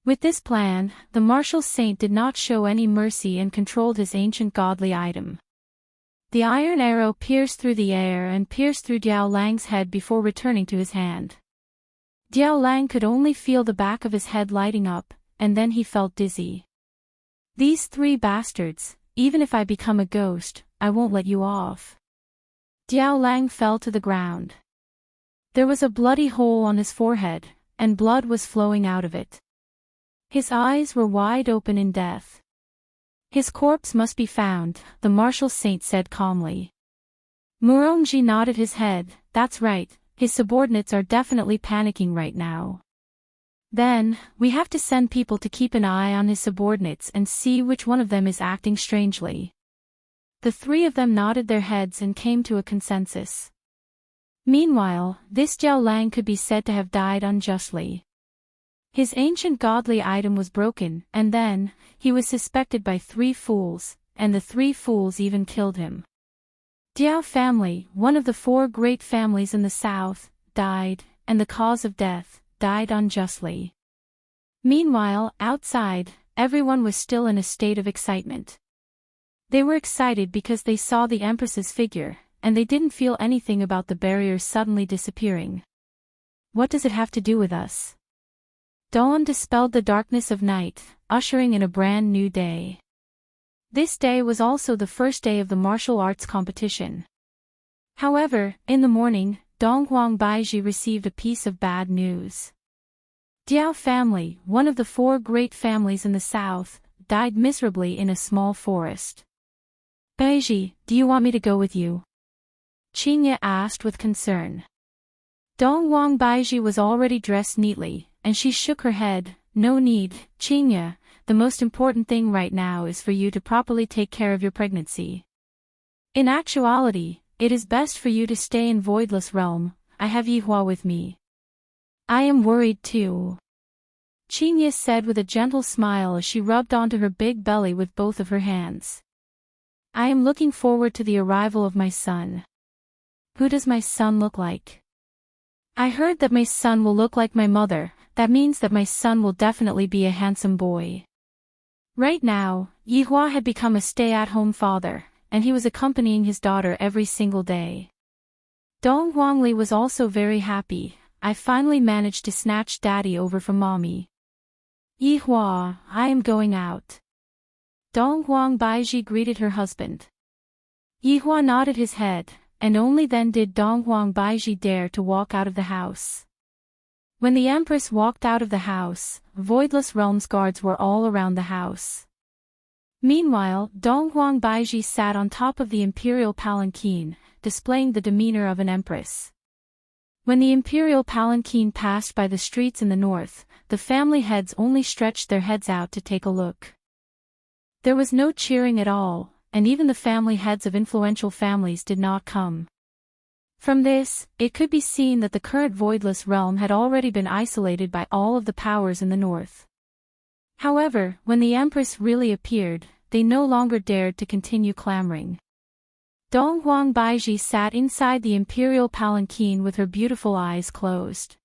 With this plan, the martial saint did not show any mercy and controlled his ancient godly item. The iron arrow pierced through the air and pierced through Diao Lang's head before returning to his hand. Diao Lang could only feel the back of his head lighting up, and then he felt dizzy. These three bastards, even if I become a ghost, I won't let you off. Diao Lang fell to the ground. There was a bloody hole on his forehead, and blood was flowing out of it. His eyes were wide open in death. His corpse must be found, the martial saint said calmly. Murongji nodded his head. That's right, his subordinates are definitely panicking right now. Then, we have to send people to keep an eye on his subordinates and see which one of them is acting strangely. The three of them nodded their heads and came to a consensus. Meanwhile, this Diao Lang could be said to have died unjustly. His ancient godly item was broken, and then, he was suspected by 3 fools, and the 3 fools even killed him. Diao family, one of the 4 great families in the south, died, and the cause of death, died unjustly. Meanwhile, outside, everyone was still in a state of excitement. They were excited because they saw the Empress's figure, and they didn't feel anything about the barriers suddenly disappearing. What does it have to do with us? Dawn dispelled the darkness of night, ushering in a brand new day. This day was also the first day of the martial arts competition. However, in the morning, Donghuang Baiji received a piece of bad news. Diao family, one of the 4 great families in the south, died miserably in a small forest. Baiji, do you want me to go with you? Qingye asked with concern. Donghuang Baiji was already dressed neatly, and she shook her head. No need, Qingye, the most important thing right now is for you to properly take care of your pregnancy. In actuality, it is best for you to stay in Voidless Realm. I have Yihua with me. I am worried too. Qingye said with a gentle smile as she rubbed onto her big belly with both of her hands. I am looking forward to the arrival of my son. Who does my son look like? I heard that my son will look like my mother. That means that my son will definitely be a handsome boy. Right now, Yihua had become a stay-at-home father, and he was accompanying his daughter every single day. Dong Huangli was also very happy. I finally managed to snatch daddy over from mommy. Yihua, I am going out. Dong Huang Baiji greeted her husband. Yihua nodded his head, and only then did Dong Huang Baiji dare to walk out of the house. When the Empress walked out of the house, Voidless Realms guards were all around the house. Meanwhile, Dong Huang Baiji sat on top of the imperial palanquin, displaying the demeanor of an empress. When the imperial palanquin passed by the streets in the north, the family heads only stretched their heads out to take a look. There was no cheering at all, and even the family heads of influential families did not come. From this, it could be seen that the current voidless realm had already been isolated by all of the powers in the north. However, when the Empress really appeared, they no longer dared to continue clamoring. Dong Huang Baiji sat inside the imperial palanquin with her beautiful eyes closed.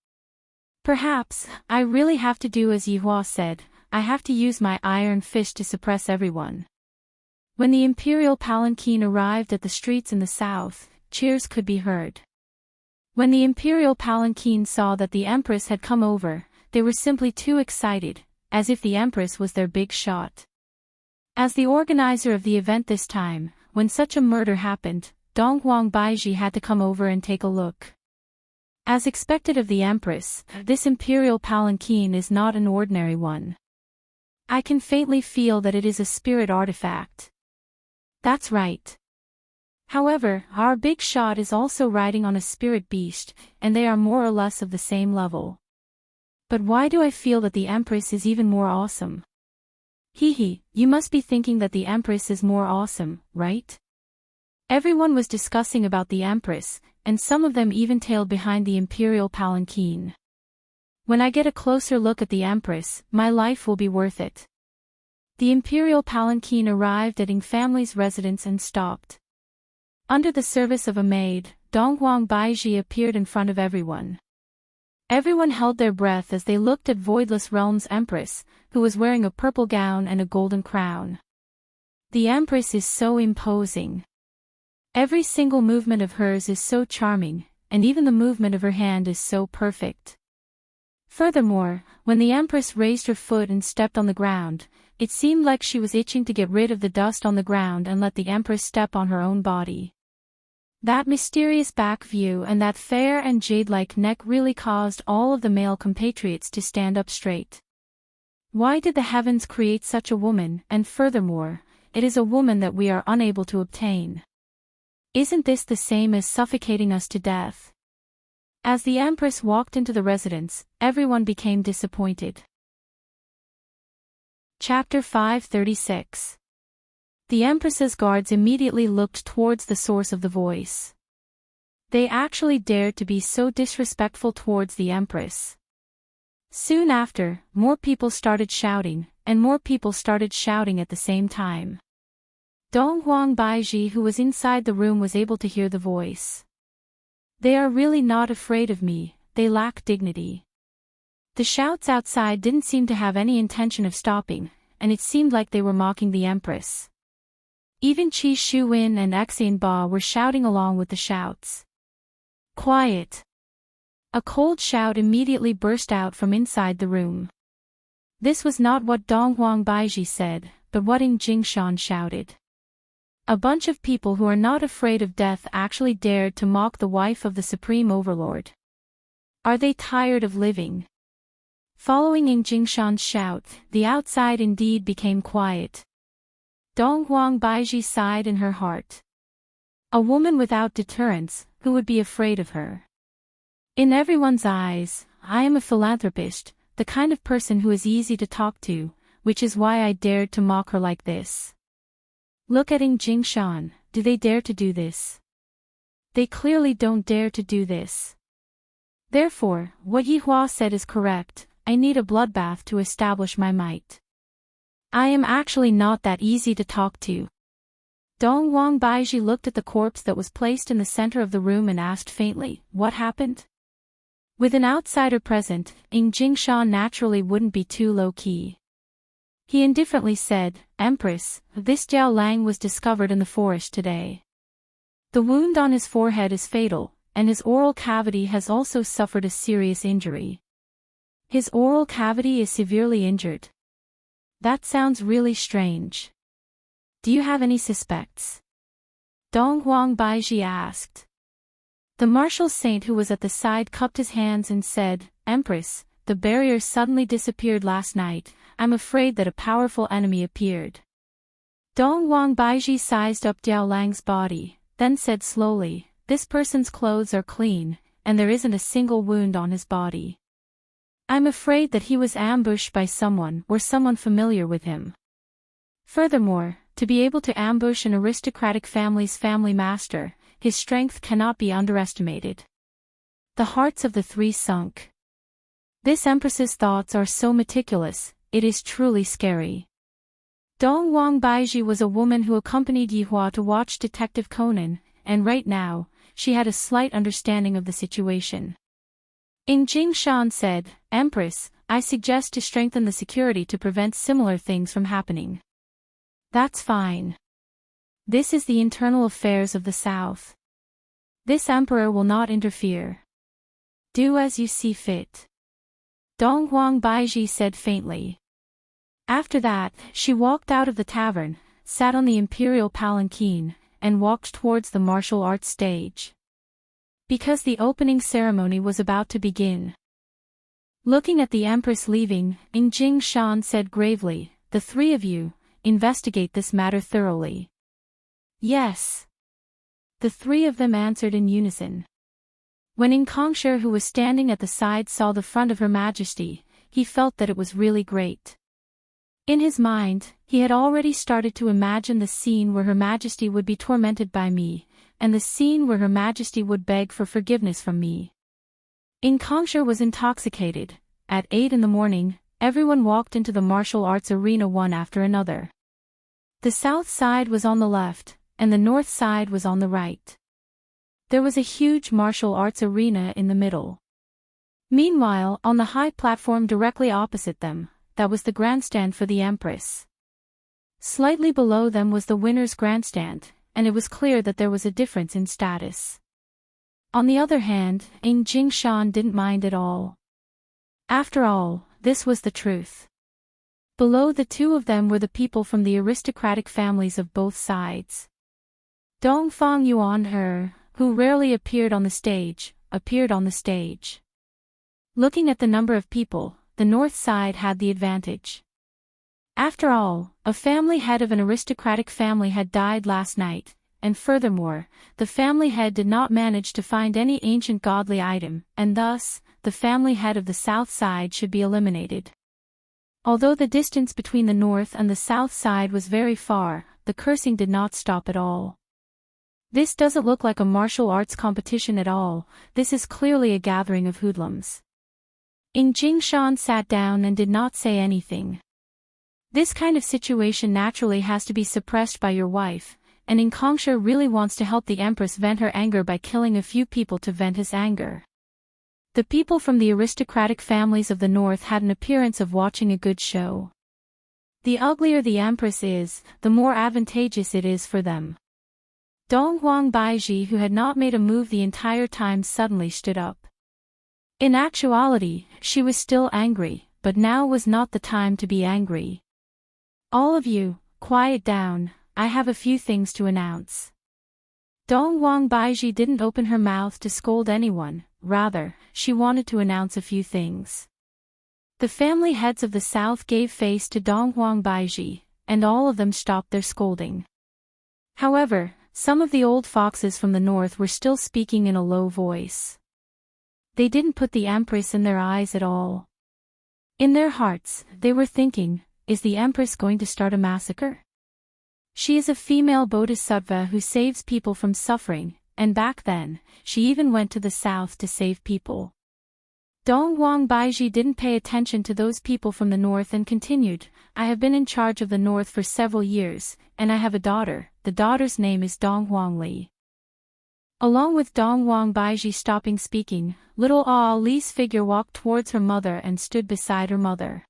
Perhaps, I really have to do as Yihua said, I have to use my iron fist to suppress everyone. When the imperial palanquin arrived at the streets in the south, cheers could be heard. When the imperial palanquin saw that the Empress had come over, they were simply too excited, as if the Empress was their big shot. As the organizer of the event this time, when such a murder happened, Dong Huang Baiji had to come over and take a look. As expected of the Empress, this imperial palanquin is not an ordinary one. I can faintly feel that it is a spirit artifact. That's right. However, our big shot is also riding on a spirit beast, and they are more or less of the same level. But why do I feel that the Empress is even more awesome? Hehe, you must be thinking that the Empress is more awesome, right? Everyone was discussing about the Empress, and some of them even tailed behind the imperial palanquin. When I get a closer look at the Empress, my life will be worth it. The imperial palanquin arrived at Ying family's residence and stopped. Under the service of a maid, Dong Huang Baiji appeared in front of everyone. Everyone held their breath as they looked at Voidless Realm's Empress, who was wearing a purple gown and a golden crown. The Empress is so imposing. Every single movement of hers is so charming, and even the movement of her hand is so perfect. Furthermore, when the Empress raised her foot and stepped on the ground, it seemed like she was itching to get rid of the dust on the ground and let the Empress step on her own body. That mysterious back view and that fair and jade-like neck really caused all of the male compatriots to stand up straight. Why did the heavens create such a woman, and furthermore, it is a woman that we are unable to obtain? Isn't this the same as suffocating us to death? As the Empress walked into the residence, everyone became disappointed. Chapter 536. The Empress's guards immediately looked towards the source of the voice. They actually dared to be so disrespectful towards the Empress. Soon after, more people started shouting, and more people started shouting at the same time. Dong Huang Baiji, who was inside the room, was able to hear the voice. They are really not afraid of me, they lack dignity. The shouts outside didn't seem to have any intention of stopping, and it seemed like they were mocking the Empress. Even Qi Shuwen and Xian Ba were shouting along with the shouts. Quiet! A cold shout immediately burst out from inside the room. This was not what Dong Huang Baiji said, but what Ing Jingshan shouted. A bunch of people who are not afraid of death actually dared to mock the wife of the Supreme Overlord. Are they tired of living? Following Ing Jingshan's shout, the outside indeed became quiet. Dong Huang Baiji sighed in her heart. A woman without deterrence, who would be afraid of her? In everyone's eyes, I am a philanthropist, the kind of person who is easy to talk to, which is why I dared to mock her like this. Look at Ing Jingshan, do they dare to do this? They clearly don't dare to do this. Therefore, what Yihua said is correct, I need a bloodbath to establish my might. I am actually not that easy to talk to. Dong Huang Baiji looked at the corpse that was placed in the center of the room and asked faintly, what happened? With an outsider present, Ing Jingshan naturally wouldn't be too low-key. He indifferently said, Empress, this Jiao Lang was discovered in the forest today. The wound on his forehead is fatal, and his oral cavity has also suffered a serious injury. His oral cavity is severely injured. That sounds really strange. Do you have any suspects? Dong Huang Baiji asked. The martial saint who was at the side cupped his hands and said, Empress, the barrier suddenly disappeared last night, I'm afraid that a powerful enemy appeared. Dong Huang Baiji sized up Jiao Lang's body, then said slowly, this person's clothes are clean, and there isn't a single wound on his body. I'm afraid that he was ambushed by someone or someone familiar with him. Furthermore, to be able to ambush an aristocratic family's family master, his strength cannot be underestimated. The hearts of the three sunk. This Empress's thoughts are so meticulous, it is truly scary. Dong Huang Baiji was a woman who accompanied Yihua to watch Detective Conan, and right now, she had a slight understanding of the situation. Ing Jingshan said, Empress, I suggest to strengthen the security to prevent similar things from happening. That's fine. This is the internal affairs of the South. This emperor will not interfere. Do as you see fit. Dong Huang Baiji said faintly. After that, she walked out of the tavern, sat on the imperial palanquin, and walked towards the martial arts stage. Because the opening ceremony was about to begin. Looking at the Empress leaving, Ing Jingshan said gravely, the three of you, investigate this matter thoroughly. Yes. The three of them answered in unison. When Ing Kongsher, who was standing at the side, saw the front of Her Majesty, he felt that it was really great. In his mind, he had already started to imagine the scene where Her Majesty would be tormented by me, and the scene where Her Majesty would beg for forgiveness from me. Ing Kongsher was intoxicated. At 8 in the morning, everyone walked into the martial arts arena one after another. The south side was on the left, and the north side was on the right. There was a huge martial arts arena in the middle. Meanwhile, on the high platform directly opposite them, that was the grandstand for the Empress. Slightly below them was the winner's grandstand, and it was clear that there was a difference in status. On the other hand, Jingshan didn't mind at all. After all, this was the truth. Below the two of them were the people from the aristocratic families of both sides. Dongfang Yuanhe, who rarely appeared on the stage, appeared on the stage. Looking at the number of people, the north side had the advantage. After all, a family head of an aristocratic family had died last night, and furthermore, the family head did not manage to find any ancient godly item, and thus, the family head of the south side should be eliminated. Although the distance between the north and the south side was very far, the cursing did not stop at all. This doesn't look like a martial arts competition at all, this is clearly a gathering of hoodlums. Jingshan sat down and did not say anything. This kind of situation naturally has to be suppressed by your wife, and Kongsha really wants to help the Empress vent her anger by killing a few people to vent his anger. The people from the aristocratic families of the north had an appearance of watching a good show. The uglier the Empress is, the more advantageous it is for them. Donghuang Baiji, who had not made a move the entire time, suddenly stood up. In actuality, she was still angry, but now was not the time to be angry. All of you, quiet down, I have a few things to announce. Donghuang Baiji didn't open her mouth to scold anyone, rather, she wanted to announce a few things. The family heads of the south gave face to Donghuang Baiji, and all of them stopped their scolding. However, some of the old foxes from the north were still speaking in a low voice. They didn't put the Empress in their eyes at all. In their hearts, they were thinking, is the Empress going to start a massacre? She is a female bodhisattva who saves people from suffering, and back then, she even went to the south to save people. Donghuang Baiji didn't pay attention to those people from the north and continued, I have been in charge of the north for several years, and I have a daughter, the daughter's name is Donghuang Li. Along with Donghuang Baiji stopping speaking, little Li's figure walked towards her mother and stood beside her mother.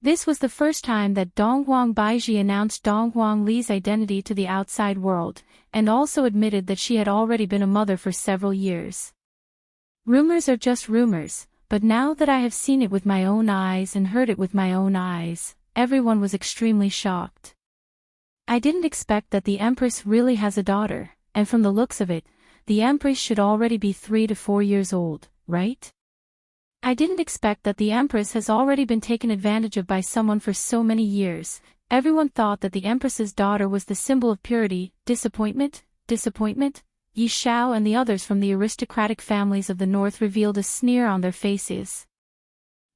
This was the first time that Donghuang Baiji announced Donghuang Li's identity to the outside world, and also admitted that she had already been a mother for several years. Rumors are just rumors, but now that I have seen it with my own eyes and heard it with my own eyes, everyone was extremely shocked. I didn't expect that the Empress really has a daughter, and from the looks of it, the Empress should already be 3 to 4 years old, right? I didn't expect that the Empress has already been taken advantage of by someone for so many years. Everyone thought that the Empress's daughter was the symbol of purity. Disappointment? Yi Shao and the others from the aristocratic families of the north revealed a sneer on their faces.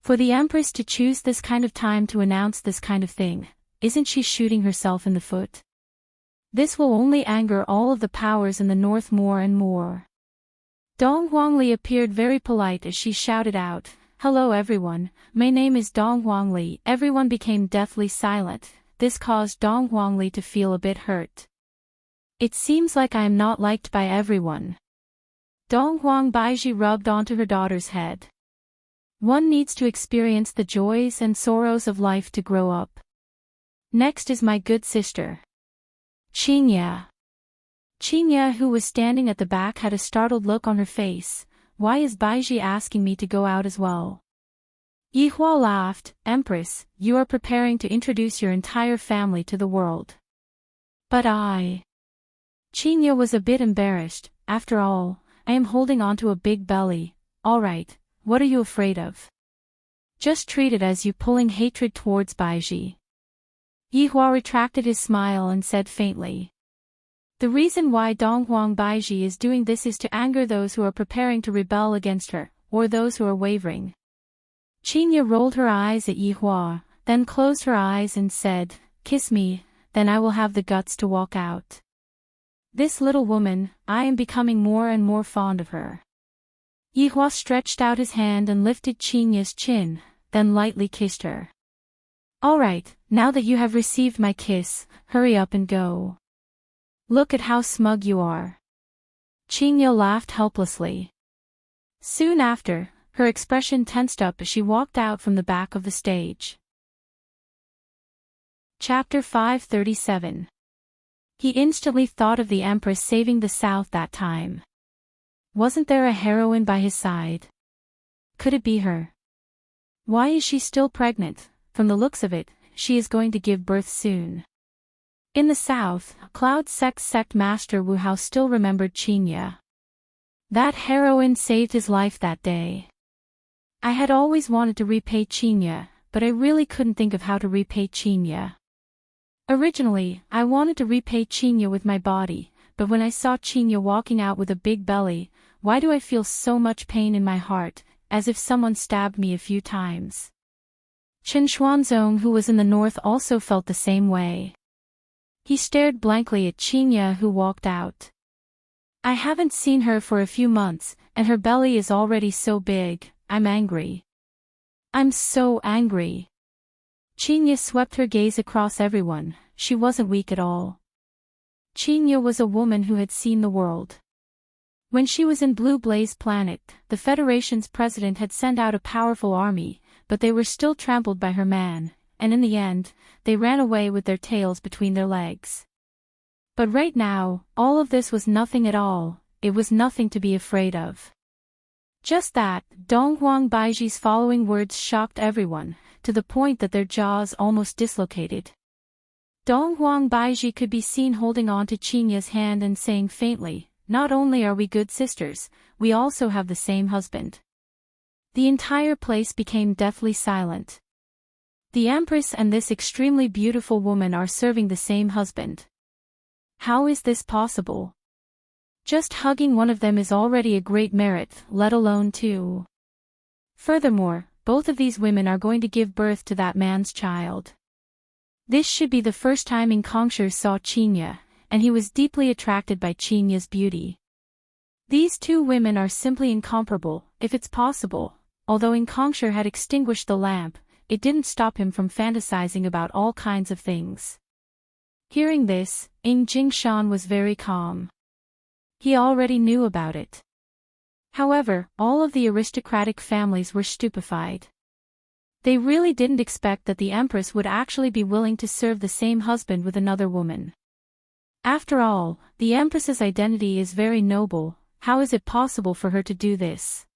For the Empress to choose this kind of time to announce this kind of thing, isn't she shooting herself in the foot? This will only anger all of the powers in the north more and more. Donghuang Li appeared very polite as she shouted out, hello everyone, my name is Donghuang Li. Everyone became deathly silent. This caused Donghuang Li to feel a bit hurt. It seems like I am not liked by everyone. Donghuang Baiji rubbed onto her daughter's head. One needs to experience the joys and sorrows of life to grow up. Next is my good sister, Qingya. Qingya, who was standing at the back, had a startled look on her face. Why is Baiji asking me to go out as well? Yihua laughed, Empress, you are preparing to introduce your entire family to the world. But I... Qingya was a bit embarrassed. After all, I am holding onto a big belly. Alright, what are you afraid of? Just treat it as you pulling hatred towards Baiji. Yihua retracted his smile and said faintly. The reason why Donghuang Baiji is doing this is to anger those who are preparing to rebel against her, or those who are wavering. Qingya rolled her eyes at Yihua, then closed her eyes and said, kiss me, then I will have the guts to walk out. This little woman, I am becoming more and more fond of her. Yihua stretched out his hand and lifted Qingya's chin, then lightly kissed her. Alright, now that you have received my kiss, hurry up and go. Look at how smug you are. Qingya laughed helplessly. Soon after, Her expression tensed up as she walked out from the back of the stage. Chapter 537. He instantly thought of the Empress saving the South that time. Wasn't there a heroine by his side? Could it be her? Why is she still pregnant? From the looks of it, she is going to give birth soon. In the South, Cloud sect master Wu Hao still remembered Qinya. That heroine saved his life that day. I had always wanted to repay Qinya, but I really couldn't think of how to repay Qinya. Originally, I wanted to repay Qinya with my body, but when I saw Qinya walking out with a big belly, why do I feel so much pain in my heart, as if someone stabbed me a few times? Chen Xuanzong, who was in the north, also felt the same way. He stared blankly at Qinya, who walked out. I haven't seen her for a few months, and her belly is already so big. I'm angry. I'm so angry. Qinya swept her gaze across everyone. She wasn't weak at all. Qinya was a woman who had seen the world. When she was in Blue Blaze Planet, the Federation's president had sent out a powerful army, but they were still trampled by her man, and in the end, they ran away with their tails between their legs. But right now, all of this was nothing at all. It was nothing to be afraid of. Just that, Dong Huang Baiji's following words shocked everyone, to the point that their jaws almost dislocated. Dong Huang Baiji could be seen holding on to Qinya's hand and saying faintly, "Not only are we good sisters, we also have the same husband." The entire place became deathly silent. The Empress and this extremely beautiful woman are serving the same husband. How is this possible? Just hugging one of them is already a great merit, let alone two. Furthermore, both of these women are going to give birth to that man's child. This should be the first time In Kongshu saw Qinya, and he was deeply attracted by Qinya's beauty. These two women are simply incomparable, if it's possible. Although In Kongshu had extinguished the lamp, it didn't stop him from fantasizing about all kinds of things. Hearing this, In Jingshan was very calm. He already knew about it. However, all of the aristocratic families were stupefied. They really didn't expect that the Empress would actually be willing to serve the same husband with another woman. After all, the Empress's identity is very noble. How is it possible for her to do this?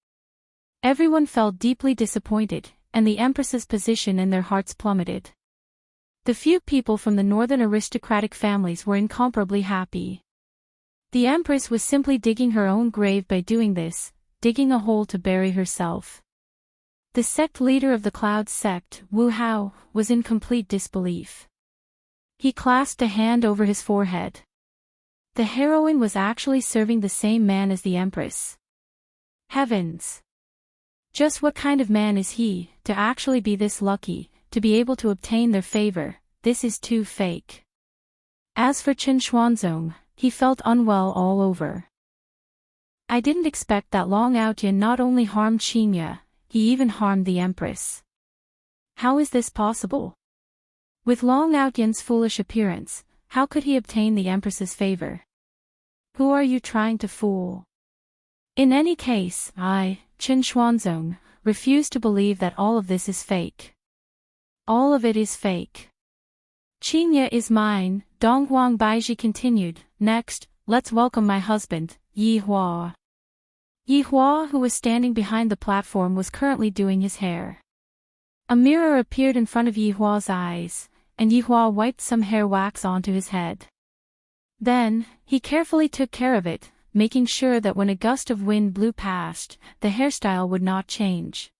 Everyone felt deeply disappointed, and the Empress's position in their hearts plummeted. The few people from the northern aristocratic families were incomparably happy. The Empress was simply digging her own grave by doing this, digging a hole to bury herself. The sect leader of the Cloud sect, Wu Hao, was in complete disbelief. He clasped a hand over his forehead. The heroine was actually serving the same man as the Empress. Heavens! Just what kind of man is he, to actually be this lucky, to be able to obtain their favor? This is too fake. As for Chen Xuanzong, he felt unwell all over. I didn't expect that Long Outyan not only harmed Qinya, he even harmed the Empress. How is this possible? With Long Outyan's foolish appearance, how could he obtain the Empress's favor? Who are you trying to fool? In any case, I, Chen Xuanzong, refuse to believe that all of this is fake. All of it is fake. Qinya is mine, Dong Huang Baiji continued. Next, let's welcome my husband, Yi Hua. Yi Hua, who was standing behind the platform, was currently doing his hair. A mirror appeared in front of Yi Hua's eyes, and Yi Hua wiped some hair wax onto his head. Then, he carefully took care of it, making sure that when a gust of wind blew past, the hairstyle would not change.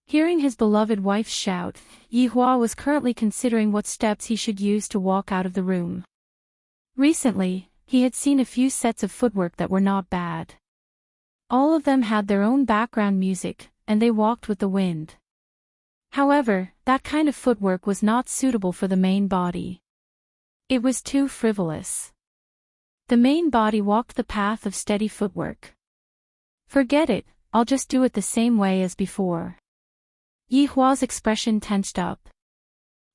Hearing his beloved wife's shout, Yi Hua was currently considering what steps he should use to walk out of the room. Recently, he had seen a few sets of footwork that were not bad. All of them had their own background music, and they walked with the wind. However, that kind of footwork was not suitable for the main body. It was too frivolous. The main body walked the path of steady footwork. Forget it, I'll just do it the same way as before. Yi Hua's expression tensed up.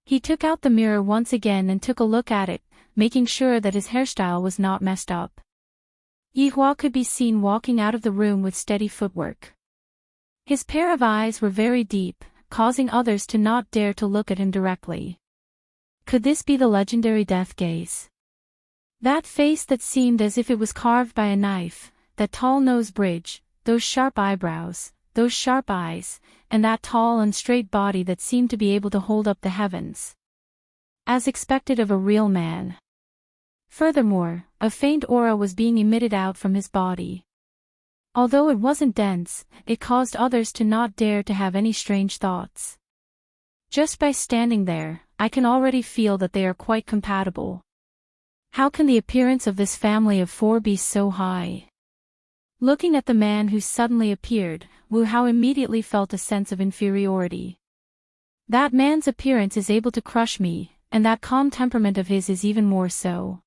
He took out the mirror once again and took a look at it, making sure that his hairstyle was not messed up. Yi Hua could be seen walking out of the room with steady footwork. His pair of eyes were very deep, causing others to not dare to look at him directly. Could this be the legendary death gaze? That face that seemed as if it was carved by a knife, that tall nose bridge, those sharp eyebrows, those sharp eyes, and that tall and straight body that seemed to be able to hold up the heavens. As expected of a real man. Furthermore, a faint aura was being emitted out from his body. Although it wasn't dense, it caused others to not dare to have any strange thoughts. Just by standing there, I can already feel that they are quite compatible. How can the appearance of this family of four be so high? Looking at the man who suddenly appeared, Wu Hao immediately felt a sense of inferiority. That man's appearance is able to crush me, and that calm temperament of his is even more so.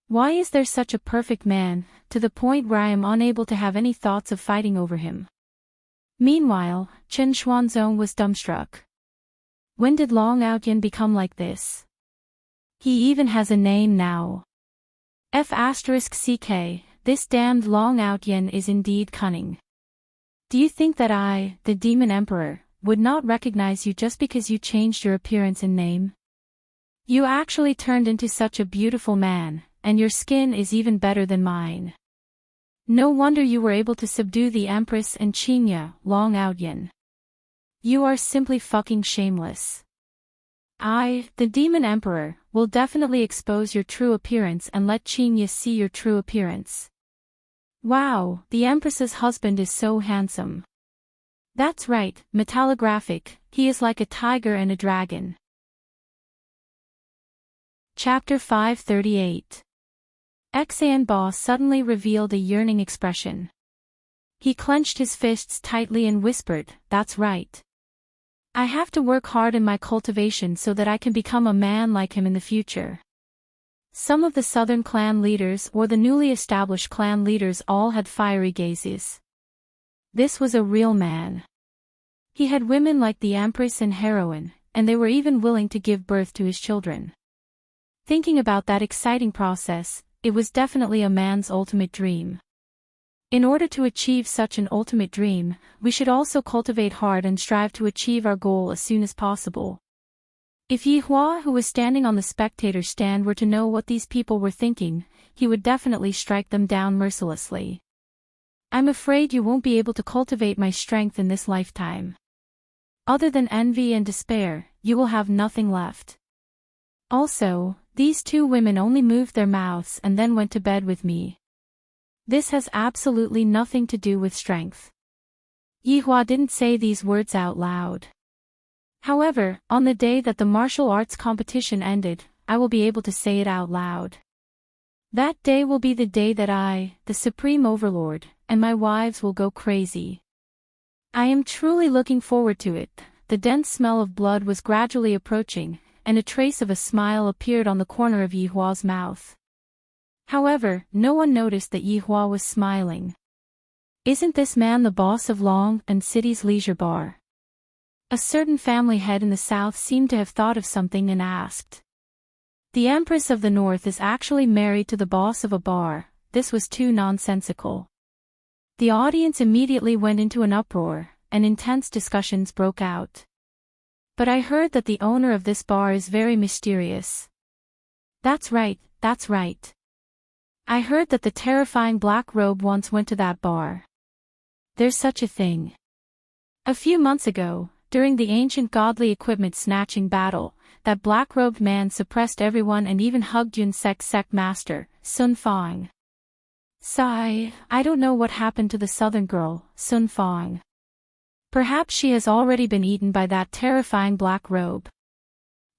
Why is there such a perfect man, to the point where I am unable to have any thoughts of fighting over him? Meanwhile, Chen Xuanzong was dumbstruck. When did Long Outyan become like this? He even has a name now. F***ck, this damned Long Outyan is indeed cunning. Do you think that I, the Demon Emperor, would not recognize you just because you changed your appearance and name? You actually turned into such a beautiful man, and your skin is even better than mine. No wonder you were able to subdue the Empress and Qingya, Long Outyan. You are simply fucking shameless. I, the Demon Emperor, will definitely expose your true appearance and let Qingya see your true appearance. Wow, the Empress's husband is so handsome. That's right, metallographic, he is like a tiger and a dragon. Chapter 538. Xian Ba suddenly revealed a yearning expression. He clenched his fists tightly and whispered, "That's right. I have to work hard in my cultivation so that I can become a man like him in the future." Some of the southern clan leaders or the newly established clan leaders all had fiery gazes. This was a real man. He had women like the Empress and Heroine, and they were even willing to give birth to his children. Thinking about that exciting process, it was definitely a man's ultimate dream. In order to achieve such an ultimate dream, we should also cultivate hard and strive to achieve our goal as soon as possible. If Yi Hua, who was standing on the spectator stand, were to know what these people were thinking, he would definitely strike them down mercilessly. I'm afraid you won't be able to cultivate my strength in this lifetime. Other than envy and despair, you will have nothing left. Also, these two women only moved their mouths and then went to bed with me. This has absolutely nothing to do with strength. Yi Hua didn't say these words out loud. However, on the day that the martial arts competition ended, I will be able to say it out loud. That day will be the day that I, the Supreme Overlord, and my wives will go crazy. I am truly looking forward to it. The dense smell of blood was gradually approaching, and a trace of a smile appeared on the corner of Yi Hua's mouth. However, no one noticed that Yi Hua was smiling. Isn't this man the boss of Long and City's leisure bar? A certain family head in the south seemed to have thought of something and asked. The Empress of the North is actually married to the boss of a bar. This was too nonsensical. The audience immediately went into an uproar, and intense discussions broke out. But I heard that the owner of this bar is very mysterious. That's right, that's right. I heard that the terrifying Black Robe once went to that bar. There's such a thing. A few months ago, during the ancient godly equipment snatching battle, that black-robed man suppressed everyone and even hugged Yun Sek's sect master, Sun Fang. Sigh, I don't know what happened to the southern girl, Sun Fang. Perhaps she has already been eaten by that terrifying Black Robe.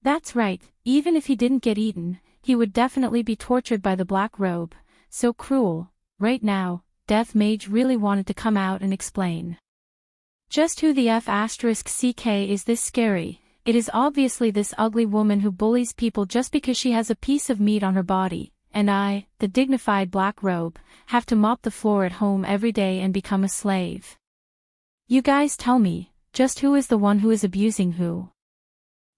That's right, even if he didn't get eaten, he would definitely be tortured by the Black Robe. So cruel. Right now, Death Mage really wanted to come out and explain. Just who the F***ck is this scary? It is obviously this ugly woman who bullies people just because she has a piece of meat on her body, and I, the dignified Black Robe, have to mop the floor at home every day and become a slave. You guys tell me, just who is the one who is abusing who?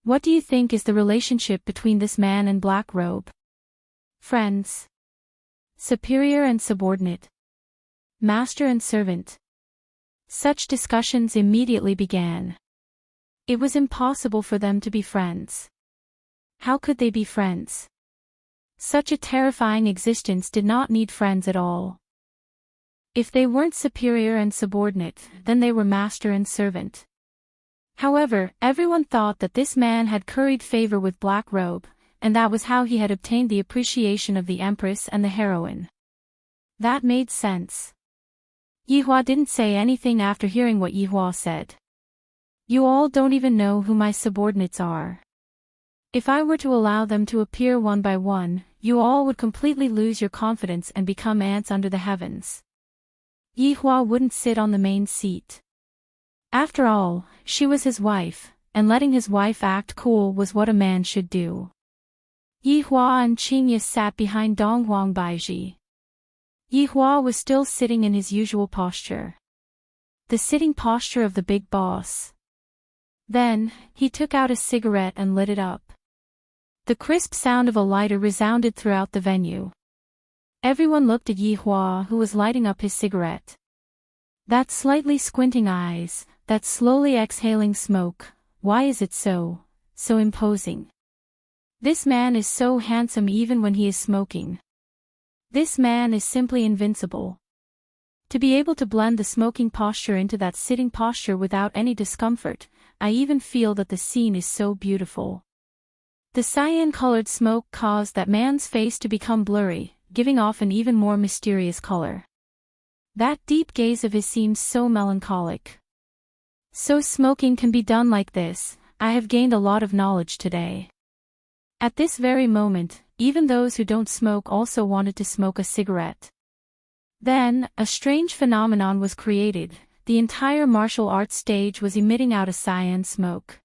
What do you think is the relationship between this man and Black Robe? Friends? Superior and subordinate? Master and servant? Such discussions immediately began. It was impossible for them to be friends. How could they be friends? Such a terrifying existence did not need friends at all. If they weren't superior and subordinate, then they were master and servant. However, everyone thought that this man had curried favor with Black Robe, and that was how he had obtained the appreciation of the Empress and the heroine. That made sense. Yihua didn't say anything after hearing what Yihua said. You all don't even know who my subordinates are. If I were to allow them to appear one by one, you all would completely lose your confidence and become ants under the heavens. Yihua wouldn't sit on the main seat. After all, she was his wife, and letting his wife act cool was what a man should do. Yihua and Qingye sat behind Donghuang Baiji. Yihua was still sitting in his usual posture. The sitting posture of the big boss. Then, he took out a cigarette and lit it up. The crisp sound of a lighter resounded throughout the venue. Everyone looked at Yihua, who was lighting up his cigarette. That slightly squinting eyes, that slowly exhaling smoke, why is it so imposing? This man is so handsome even when he is smoking. This man is simply invincible. To be able to blend the smoking posture into that sitting posture without any discomfort, I even feel that the scene is so beautiful. The cyan-colored smoke caused that man's face to become blurry, giving off an even more mysterious color. That deep gaze of his seems so melancholic. So smoking can be done like this. I have gained a lot of knowledge today. At this very moment, even those who don't smoke also wanted to smoke a cigarette. Then, a strange phenomenon was created. The entire martial arts stage was emitting out a cyan smoke.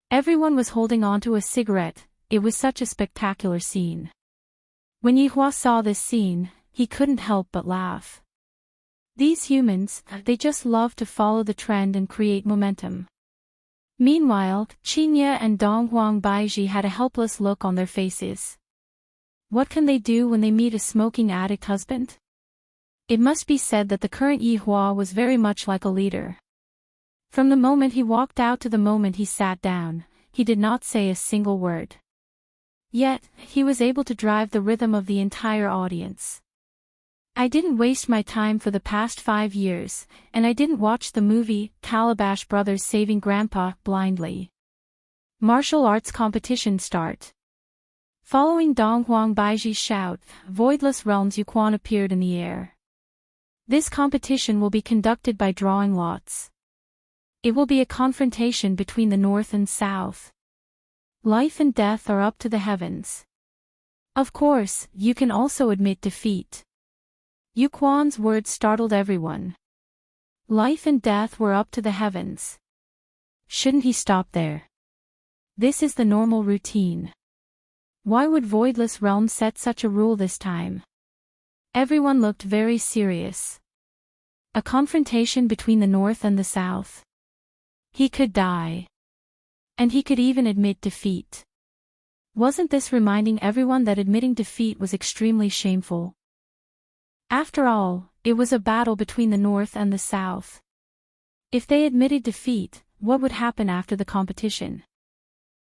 Everyone was holding onto a cigarette. It was such a spectacular scene. When Yihua saw this scene, he couldn't help but laugh. These humans, they just love to follow the trend and create momentum. Meanwhile, Qingye and Donghuang Baiji had a helpless look on their faces. What can they do when they meet a smoking addict husband? It must be said that the current Yihua was very much like a leader. From the moment he walked out to the moment he sat down, he did not say a single word. Yet, he was able to drive the rhythm of the entire audience. I didn't waste my time for the past 5 years, and I didn't watch the movie, Calabash Brothers Saving Grandpa, blindly. Martial arts competition start. Following Donghuang Baiji's shout, Voidless Realms Yuquan appeared in the air. This competition will be conducted by drawing lots. It will be a confrontation between the North and South. Life and death are up to the heavens. Of course, you can also admit defeat. Yuquan's words startled everyone. Life and death were up to the heavens. Shouldn't he stop there? This is the normal routine. Why would Voidless Realm set such a rule this time? Everyone looked very serious. A confrontation between the North and the South. He could die. And he could even admit defeat. Wasn't this reminding everyone that admitting defeat was extremely shameful? After all, it was a battle between the North and the South. If they admitted defeat, what would happen after the competition?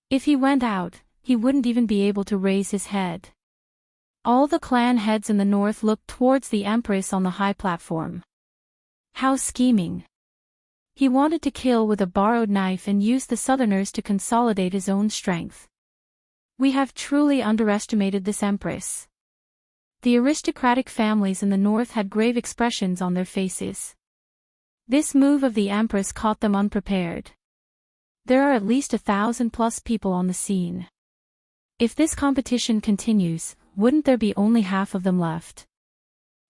If he went out, he wouldn't even be able to raise his head. All the clan heads in the North looked towards the Empress on the high platform. How scheming. He wanted to kill with a borrowed knife and use the Southerners to consolidate his own strength. We have truly underestimated this Empress. The aristocratic families in the North had grave expressions on their faces. This move of the Empress caught them unprepared. There are at least 1,000+ people on the scene. If this competition continues, wouldn't there be only half of them left?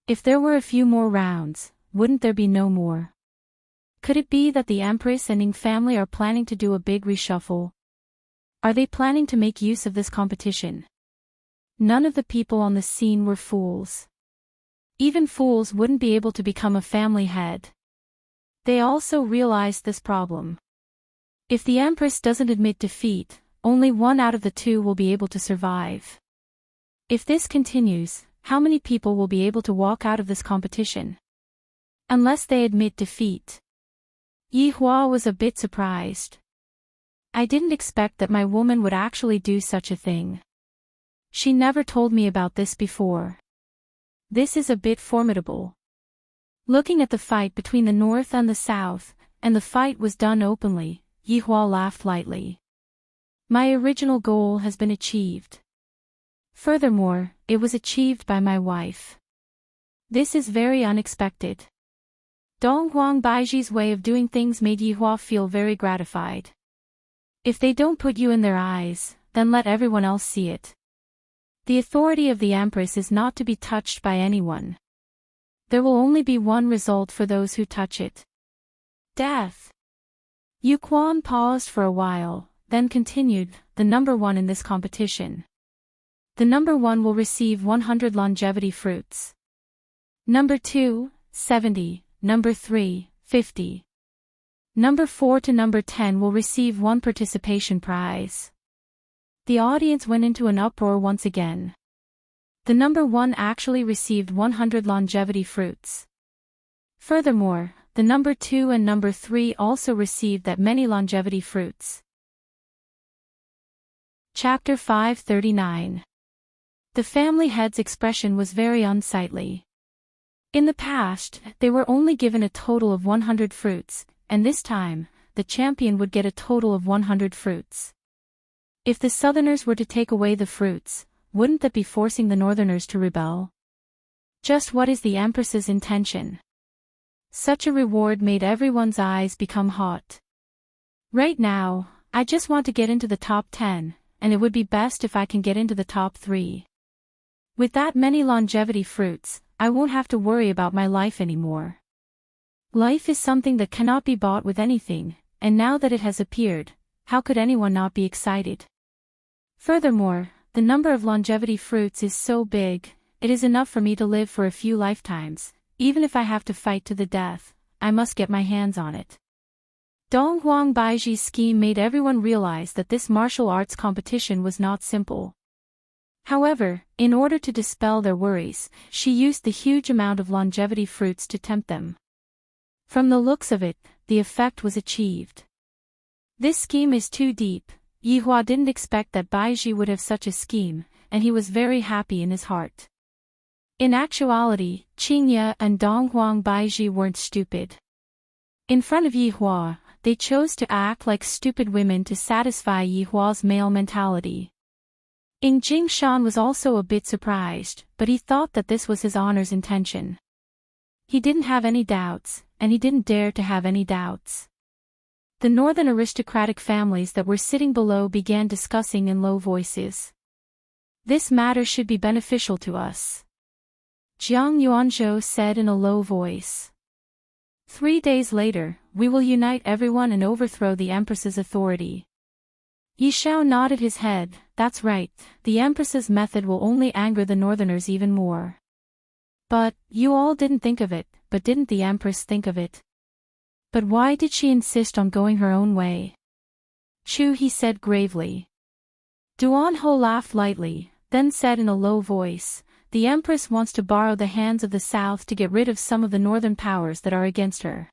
If there were a few more rounds, wouldn't there be no more? Could it be that the Empress and Ning family are planning to do a big reshuffle? Are they planning to make use of this competition? None of the people on the scene were fools. Even fools wouldn't be able to become a family head. They also realized this problem. If the Empress doesn't admit defeat, only one out of the two will be able to survive. If this continues, how many people will be able to walk out of this competition? unless they admit defeat. Yi Hua was a bit surprised. I didn't expect that my woman would actually do such a thing. She never told me about this before. This is a bit formidable. Looking at the fight between the North and the South, and the fight was done openly, Yi Hua laughed lightly. My original goal has been achieved. Furthermore, it was achieved by my wife. This is very unexpected. Dong Huang Baiji's way of doing things made Yi Hua feel very gratified. If they don't put you in their eyes, then let everyone else see it. The authority of the Empress is not to be touched by anyone. There will only be one result for those who touch it. Death. Yu Quan paused for a while, then continued, the number one in this competition. The number one will receive 100 longevity fruits. Number 2, 70, number 3, 50. Number 4 to number 10 will receive one participation prize. The audience went into an uproar once again. The number 1 actually received 100 longevity fruits. Furthermore, the number 2 and number 3 also received that many longevity fruits. Chapter 539. The family head's expression was very unsightly. In the past, they were only given a total of 100 fruits, and this time, the champion would get a total of 100 fruits. If the Southerners were to take away the fruits, wouldn't that be forcing the Northerners to rebel? Just what is the Empress's intention? Such a reward made everyone's eyes become hot. Right now, I just want to get into the top 10, and it would be best if I can get into the top 3. With that many longevity fruits, I won't have to worry about my life anymore. Life is something that cannot be bought with anything, and now that it has appeared, how could anyone not be excited? Furthermore, the number of longevity fruits is so big, it is enough for me to live for a few lifetimes. Even if I have to fight to the death, I must get my hands on it. Dong Huang Baiji's scheme made everyone realize that this martial arts competition was not simple. However, in order to dispel their worries, she used the huge amount of longevity fruits to tempt them. From the looks of it, the effect was achieved. This scheme is too deep. Yi Hua didn't expect that Baiji would have such a scheme, and he was very happy in his heart. In actuality, Qingye and Dong Huang Baiji weren't stupid. In front of Yi Hua, they chose to act like stupid women to satisfy Yi Hua's male mentality. Ing Jingshan was also a bit surprised, but he thought that this was his honor's intention. He didn't have any doubts, and he didn't dare to have any doubts. The northern aristocratic families that were sitting below began discussing in low voices. This matter should be beneficial to us, Jiang Yuanzhou said in a low voice. 3 days later, we will unite everyone and overthrow the Empress's authority. Yi Shao nodded his head. That's right, the Empress's method will only anger the Northerners even more. But, you all didn't think of it, but didn't the Empress think of it? But why did she insist on going her own way? Chu, he said gravely. Duan Ho laughed lightly, then said in a low voice, the Empress wants to borrow the hands of the South to get rid of some of the northern powers that are against her.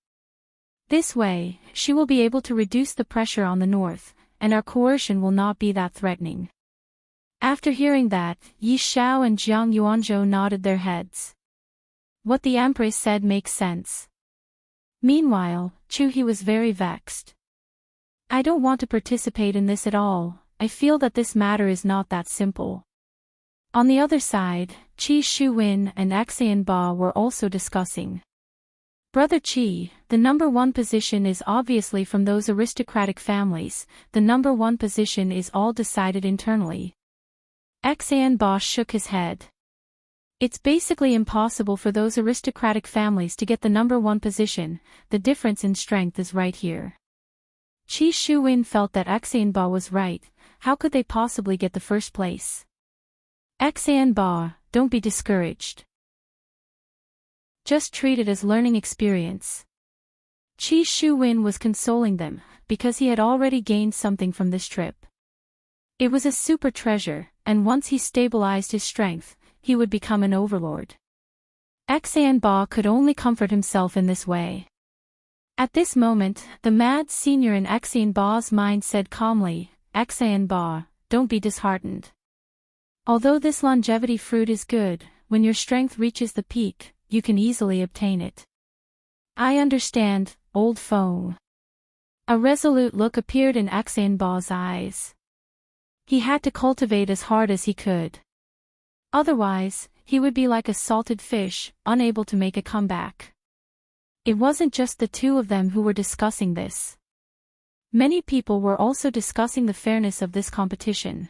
This way, she will be able to reduce the pressure on the North, and our coercion will not be that threatening. After hearing that, Yi Shao and Jiang Yuanzhou nodded their heads. What the Empress said makes sense. Meanwhile, Chu He was very vexed. I don't want to participate in this at all. I feel that this matter is not that simple. On the other side, Qi Shuwen and Xian Ba were also discussing. Brother Qi, the number 1 position is obviously from those aristocratic families. The number 1 position is all decided internally. Xian Ba shook his head. It's basically impossible for those aristocratic families to get the number 1 position. The difference in strength is right here. Qi Shuwen felt that Xian Ba was right. How could they possibly get the first place? Xian Ba, don't be discouraged. Just treat it as learning experience. Qi Shuwen was consoling them, because he had already gained something from this trip. It was a super treasure, and once he stabilized his strength, he would become an overlord. Ba could only comfort himself in this way. At this moment, the mad senior in Ba's mind said calmly, Ba, don't be disheartened. Although this longevity fruit is good, when your strength reaches the peak, you can easily obtain it. I understand, old foe. A resolute look appeared in Ba's eyes. He had to cultivate as hard as he could. Otherwise, he would be like a salted fish, unable to make a comeback. It wasn't just the two of them who were discussing this. Many people were also discussing the fairness of this competition.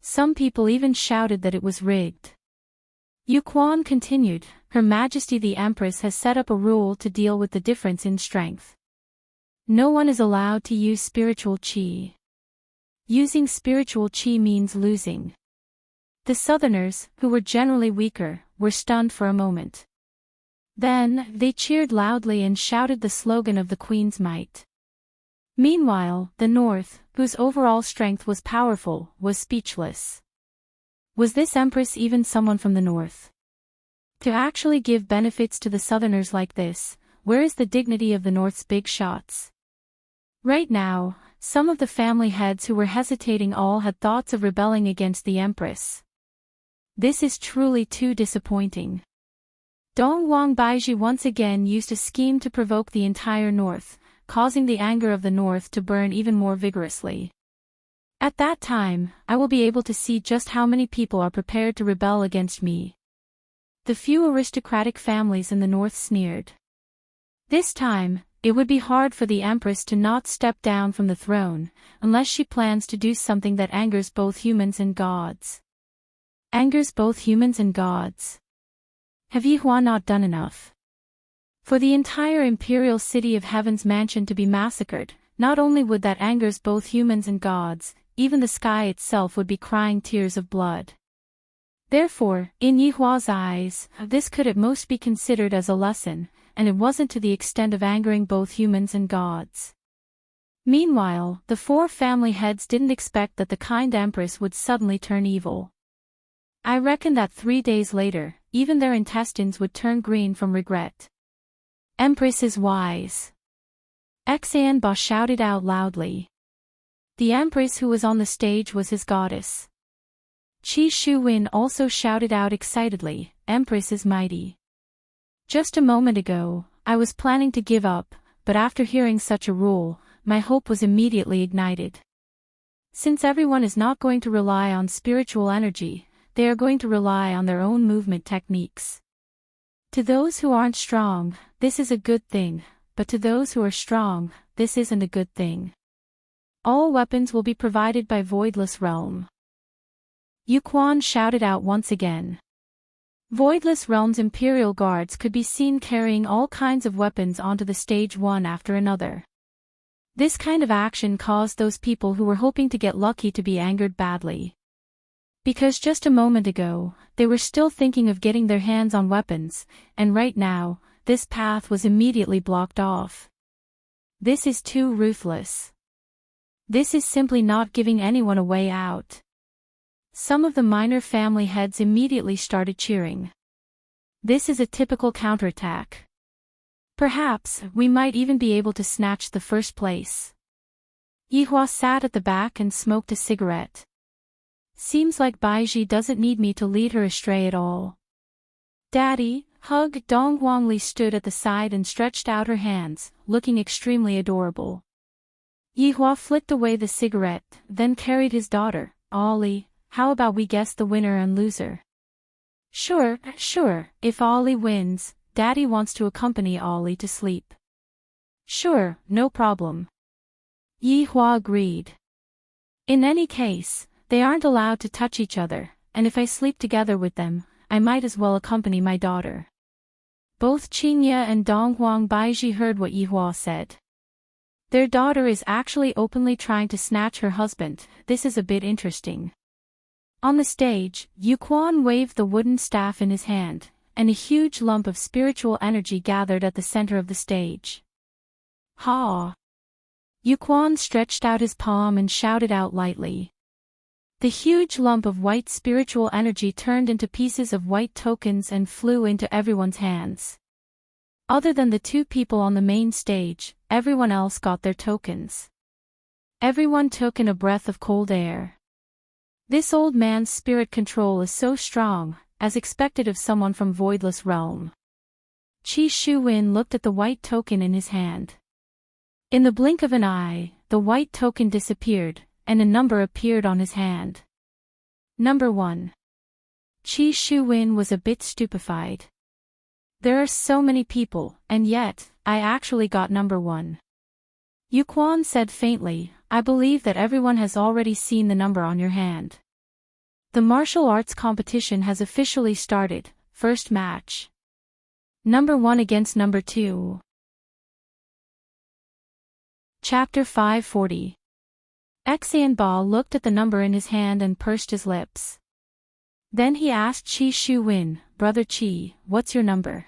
Some people even shouted that it was rigged. Yu Quan continued, Her Majesty the Empress has set up a rule to deal with the difference in strength. No one is allowed to use spiritual qi. Using spiritual qi means losing. The Southerners, who were generally weaker, were stunned for a moment. Then, they cheered loudly and shouted the slogan of the Queen's might. Meanwhile, the North, whose overall strength was powerful, was speechless. Was this Empress even someone from the North? To actually give benefits to the Southerners like this, where is the dignity of the North's big shots? Right now, some of the family heads who were hesitating all had thoughts of rebelling against the Empress. This is truly too disappointing. Dong Wang Baiji once again used a scheme to provoke the entire North, causing the anger of the North to burn even more vigorously. At that time, I will be able to see just how many people are prepared to rebel against me. The few aristocratic families in the North sneered. This time, it would be hard for the Empress to not step down from the throne, unless she plans to do something that angers both humans and gods. Angers both humans and gods. Have Yihua not done enough? For the entire imperial city of Heaven's mansion to be massacred, not only would that angers both humans and gods, even the sky itself would be crying tears of blood. Therefore, in Yihua's eyes, this could at most be considered as a lesson, and it wasn't to the extent of angering both humans and gods. Meanwhile, the four family heads didn't expect that the kind Empress would suddenly turn evil. I reckon that 3 days later, even their intestines would turn green from regret. Empress is wise. Ba shouted out loudly. The Empress who was on the stage was his goddess. Qi Shuwen also shouted out excitedly, Empress is mighty. Just a moment ago, I was planning to give up, but after hearing such a rule, my hope was immediately ignited. Since everyone is not going to rely on spiritual energy, they are going to rely on their own movement techniques. To those who aren't strong, this is a good thing, but to those who are strong, this isn't a good thing. All weapons will be provided by Voidless Realm. Yu Quan shouted out once again. Voidless Realm's Imperial Guards could be seen carrying all kinds of weapons onto the stage one after another. This kind of action caused those people who were hoping to get lucky to be angered badly. Because just a moment ago, they were still thinking of getting their hands on weapons, and right now, this path was immediately blocked off. This is too ruthless. This is simply not giving anyone a way out. Some of the minor family heads immediately started cheering. This is a typical counterattack. Perhaps, we might even be able to snatch the first place. Yihua sat at the back and smoked a cigarette. Seems like Baiji doesn't need me to lead her astray at all. Daddy, hug. Dong Guangli stood at the side and stretched out her hands, looking extremely adorable. Yihua flicked away the cigarette, then carried his daughter, Ollie. How about we guess the winner and loser? Sure, if Ollie wins, Daddy wants to accompany Ollie to sleep. Sure, no problem. Yihua agreed. In any case, they aren't allowed to touch each other, and if I sleep together with them, I might as well accompany my daughter. Both Qingye and Donghuang Baiji heard what Yihua said. Their daughter is actually openly trying to snatch her husband. This is a bit interesting. On the stage, Yu Quan waved the wooden staff in his hand, and a huge lump of spiritual energy gathered at the center of the stage. Ha! Yu Quan stretched out his palm and shouted out lightly. The huge lump of white spiritual energy turned into pieces of white tokens and flew into everyone's hands. Other than the two people on the main stage, everyone else got their tokens. Everyone took in a breath of cold air. This old man's spirit control is so strong, as expected of someone from voidless realm. Qi Shuwen looked at the white token in his hand. In the blink of an eye, the white token disappeared, and a number appeared on his hand. Number 1. Qi Shuwen was a bit stupefied. There are so many people, and yet, I actually got number 1. Yu Quan said faintly, I believe that everyone has already seen the number on your hand. The martial arts competition has officially started, first match. Number 1 against number 2. Chapter 540. Xianba looked at the number in his hand and pursed his lips. Then he asked Qi Shuwen, Brother Qi, what's your number?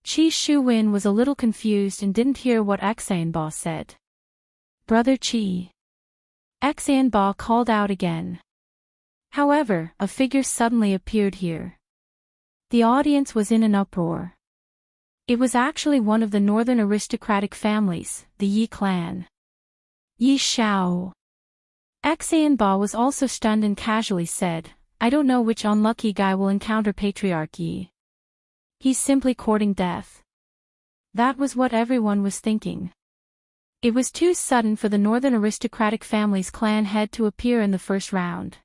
Qi Shuwen was a little confused and didn't hear what Xianba said. Brother Qi. Xianba called out again. However, a figure suddenly appeared here. The audience was in an uproar. It was actually one of the northern aristocratic families, the Yi clan. Yi Shao. Xianba was also stunned and casually said, I don't know which unlucky guy will encounter Patriarch Yi. He's simply courting death. That was what everyone was thinking. It was too sudden for the northern aristocratic family's clan head to appear in the first round.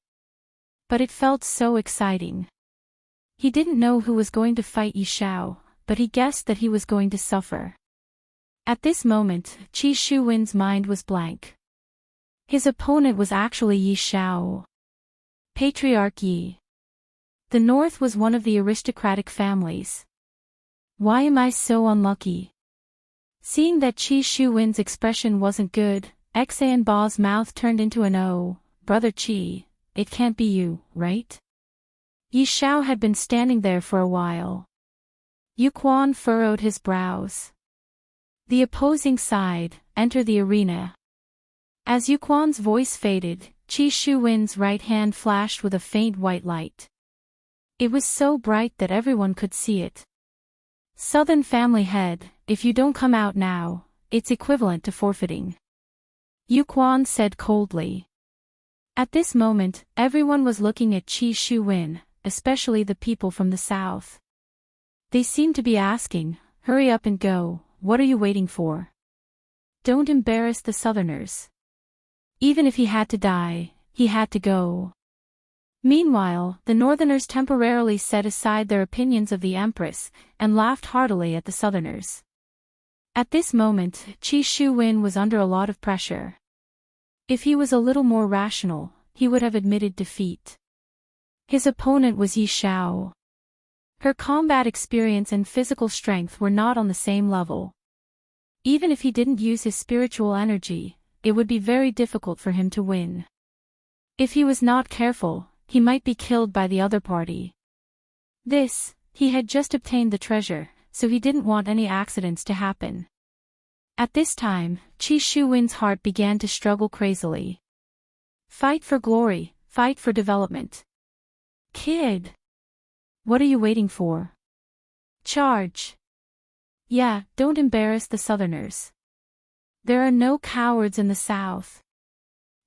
But it felt so exciting. He didn't know who was going to fight Yi Shao, but he guessed that he was going to suffer. At this moment, Qi Shuwen's mind was blank. His opponent was actually Yi Shao. Patriarch Yi. The north was one of the aristocratic families. Why am I so unlucky? Seeing that Qi Shuwen's expression wasn't good, Xianba's mouth turned into an O. Brother Qi, it can't be you, right? Yi Shao had been standing there for a while. Yu Quan furrowed his brows. The opposing side, enter the arena. As Yu Quan's voice faded, Qi Shuwen's right hand flashed with a faint white light. It was so bright that everyone could see it. Southern family head, if you don't come out now, it's equivalent to forfeiting. Yu Quan said coldly. At this moment, everyone was looking at Qi Shuwen, especially the people from the south. They seemed to be asking, hurry up and go, what are you waiting for? Don't embarrass the southerners. Even if he had to die, he had to go. Meanwhile, the northerners temporarily set aside their opinions of the empress, and laughed heartily at the southerners. At this moment, Qi Shuwen was under a lot of pressure. If he was a little more rational, he would have admitted defeat. His opponent was Yi Shao. Her combat experience and physical strength were not on the same level. Even if he didn't use his spiritual energy, it would be very difficult for him to win. If he was not careful, he might be killed by the other party. He had just obtained the treasure, so he didn't want any accidents to happen. At this time, Qi Shuwen's heart began to struggle crazily. Fight for glory, fight for development. Kid! What are you waiting for? Charge! Yeah, don't embarrass the southerners. There are no cowards in the south.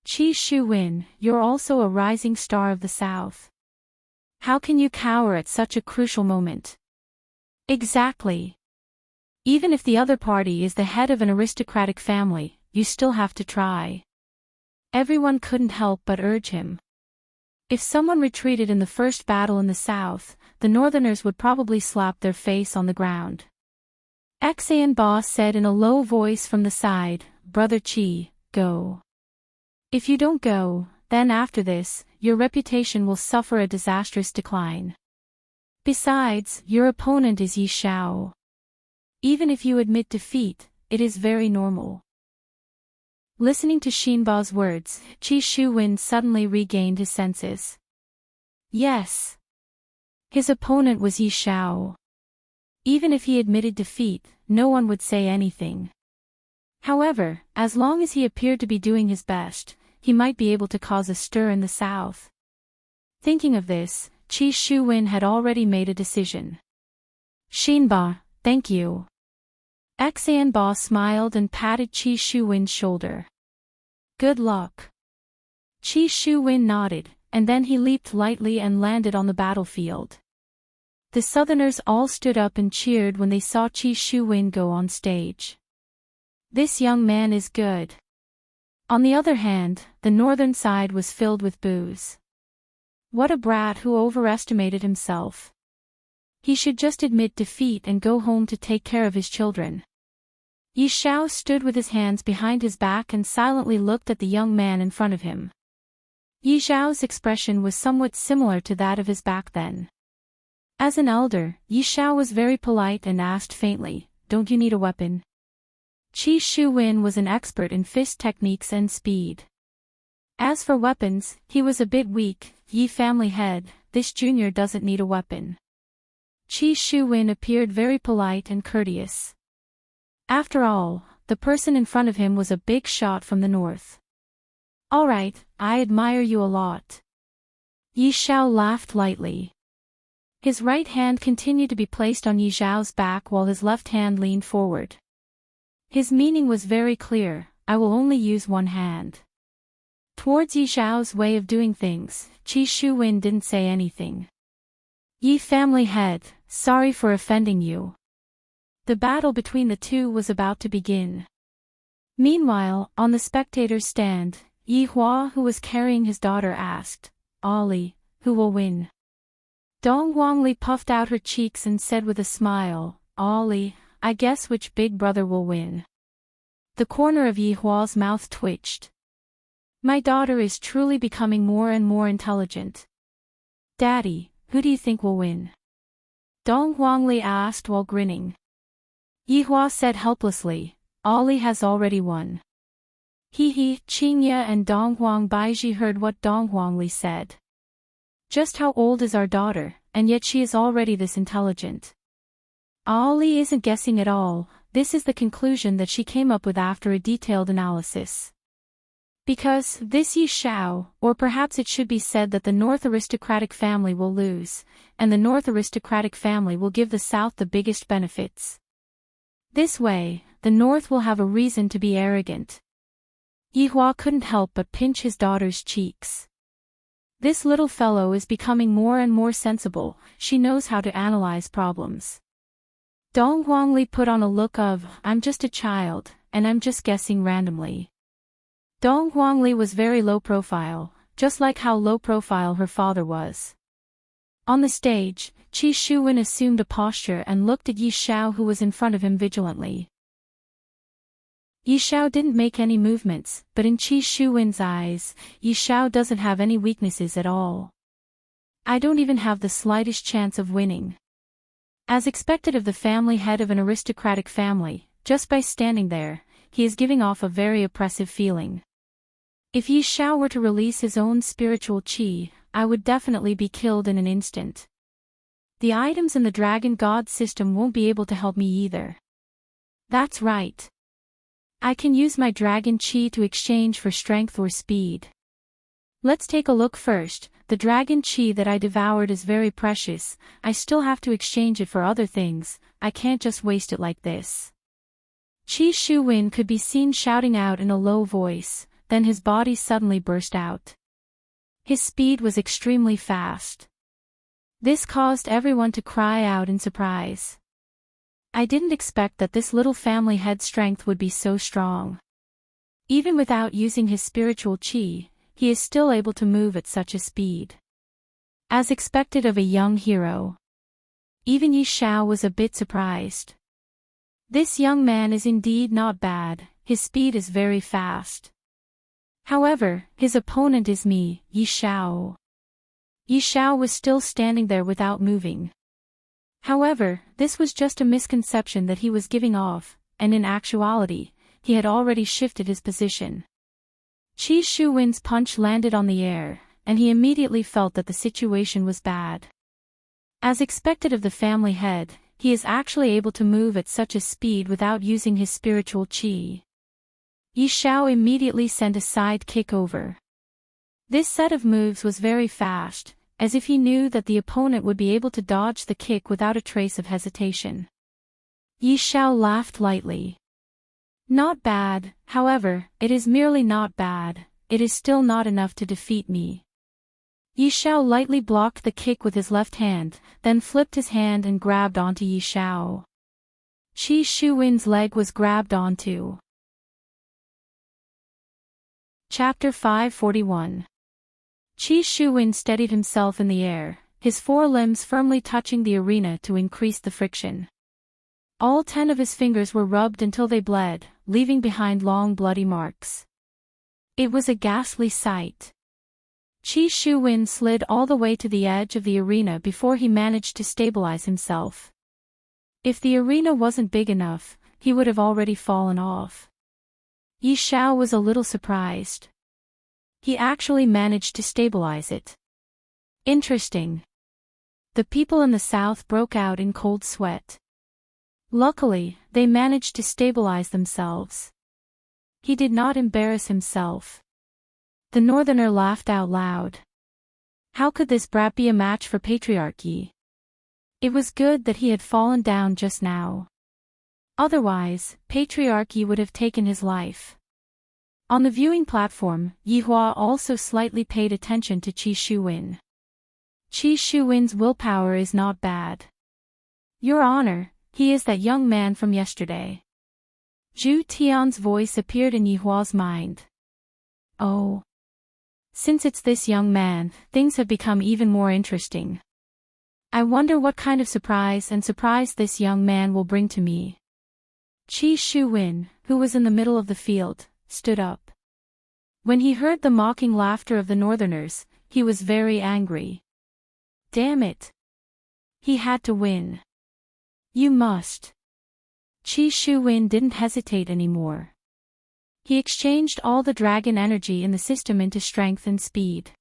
Qi Shuwen, you're also a rising star of the south. How can you cower at such a crucial moment? Exactly. Even if the other party is the head of an aristocratic family, you still have to try. Everyone couldn't help but urge him. If someone retreated in the first battle in the south, the northerners would probably slap their face on the ground. Xianba said in a low voice from the side, Brother Qi, go. If you don't go, then after this, your reputation will suffer a disastrous decline. Besides, your opponent is Yi Shao. Even if you admit defeat, it is very normal. Listening to Xinba's words, Qi Shuwen suddenly regained his senses. Yes. His opponent was Yi Shao. Even if he admitted defeat, no one would say anything. However, as long as he appeared to be doing his best, he might be able to cause a stir in the south. Thinking of this, Qi Shuwen had already made a decision. Xinba, thank you. Xianba smiled and patted Qi Shuwen's shoulder. Good luck. Qi Shuwen nodded, and then he leaped lightly and landed on the battlefield. The Southerners all stood up and cheered when they saw Qi Shuwen go on stage. This young man is good. On the other hand, the northern side was filled with boos. What a brat who overestimated himself. He should just admit defeat and go home to take care of his children. Yi Shao stood with his hands behind his back and silently looked at the young man in front of him. Yi Shao's expression was somewhat similar to that of his back then. As an elder, Yi Shao was very polite and asked faintly, "Don't you need a weapon?" Qi Shuwen was an expert in fist techniques and speed. As for weapons, he was a bit weak. Yi family head, this junior doesn't need a weapon. Qi Shuwen appeared very polite and courteous. After all, the person in front of him was a big shot from the north. All right, I admire you a lot. Yi Shao laughed lightly. His right hand continued to be placed on Yi Zhao's back while his left hand leaned forward. His meaning was very clear, I will only use one hand. Towards Yi Zhao's way of doing things, Qi Shuwen didn't say anything. Yi family head, sorry for offending you. The battle between the two was about to begin. Meanwhile, on the spectator's stand, Yi Hua, who was carrying his daughter, asked, "Ollie, who will win?" Dong Huangli puffed out her cheeks and said with a smile, "Ollie, I guess which big brother will win." The corner of Yi Hua's mouth twitched. My daughter is truly becoming more and more intelligent. Daddy, who do you think will win? Dong Huangli asked while grinning. Yi Hua said helplessly, Ollie has already won. Qingye and Dong Huang Baiji heard what Dong Huangli said. Just how old is our daughter, and yet she is already this intelligent? Ollie isn't guessing at all, this is the conclusion that she came up with after a detailed analysis. Because this Yi Shao, or perhaps it should be said that the North aristocratic family will lose, and the North aristocratic family will give the South the biggest benefits. This way, the North will have a reason to be arrogant. Yi Hua couldn't help but pinch his daughter's cheeks. This little fellow is becoming more and more sensible, she knows how to analyze problems. Dong Huangli put on a look of, I'm just a child, and I'm just guessing randomly. Dong Huangli was very low profile, just like how low profile her father was. On the stage, Qi Shuwen assumed a posture and looked at Yi Shao, who was in front of him, vigilantly. Yi Shao didn't make any movements, but in Qi Shuwen's eyes, Yi Shao doesn't have any weaknesses at all. I don't even have the slightest chance of winning. As expected of the family head of an aristocratic family, just by standing there, he is giving off a very oppressive feeling. If Yi Shao were to release his own spiritual qi, I would definitely be killed in an instant. The items in the Dragon God system won't be able to help me either. That's right. I can use my dragon qi to exchange for strength or speed. Let's take a look first. The dragon qi that I devoured is very precious, I still have to exchange it for other things, I can't just waste it like this. Qi Shuwen could be seen shouting out in a low voice, then his body suddenly burst out. His speed was extremely fast. This caused everyone to cry out in surprise. I didn't expect that this little family head's strength would be so strong. Even without using his spiritual qi, he is still able to move at such a speed. As expected of a young hero. Even Yi Shao was a bit surprised. This young man is indeed not bad, his speed is very fast. However, his opponent is me, Yi Shao. Yi Shao was still standing there without moving. However, this was just a misconception that he was giving off, and in actuality, he had already shifted his position. Qi Shuwen's punch landed on the air, and he immediately felt that the situation was bad. As expected of the family head, he is actually able to move at such a speed without using his spiritual qi. Yi Xiao immediately sent a side kick over. This set of moves was very fast, as if he knew that the opponent would be able to dodge the kick without a trace of hesitation. Yi Xiao laughed lightly. Not bad, however, it is merely not bad, it is still not enough to defeat me. Yi Xiao lightly blocked the kick with his left hand, then flipped his hand and grabbed onto Yi Xiao. Qi Shuwen's leg was grabbed onto. Chapter 541. Qi Shuwen steadied himself in the air, his four limbs firmly touching the arena to increase the friction. All 10 of his fingers were rubbed until they bled, leaving behind long bloody marks. It was a ghastly sight. Qi Shuwen slid all the way to the edge of the arena before he managed to stabilize himself. If the arena wasn't big enough, he would have already fallen off. Yi Xiao was a little surprised. He actually managed to stabilize it. Interesting. The people in the south broke out in cold sweat. Luckily, they managed to stabilize themselves. He did not embarrass himself. The northerner laughed out loud. How could this brat be a match for patriarchy? It was good that he had fallen down just now. Otherwise, patriarchy would have taken his life. On the viewing platform, Yi Hua also slightly paid attention to Qi Shuwen. Qi Shuwen's willpower is not bad. Your Honor, he is that young man from yesterday. Zhu Tian's voice appeared in Yi Hua's mind. Oh. Since it's this young man, things have become even more interesting. I wonder what kind of surprise this young man will bring to me. Qi Shuwen, who was in the middle of the field, stood up. When he heard the mocking laughter of the northerners, he was very angry. Damn it! He had to win. You must. Qi Shuwen didn't hesitate anymore. He exchanged all the dragon energy in the system into strength and speed.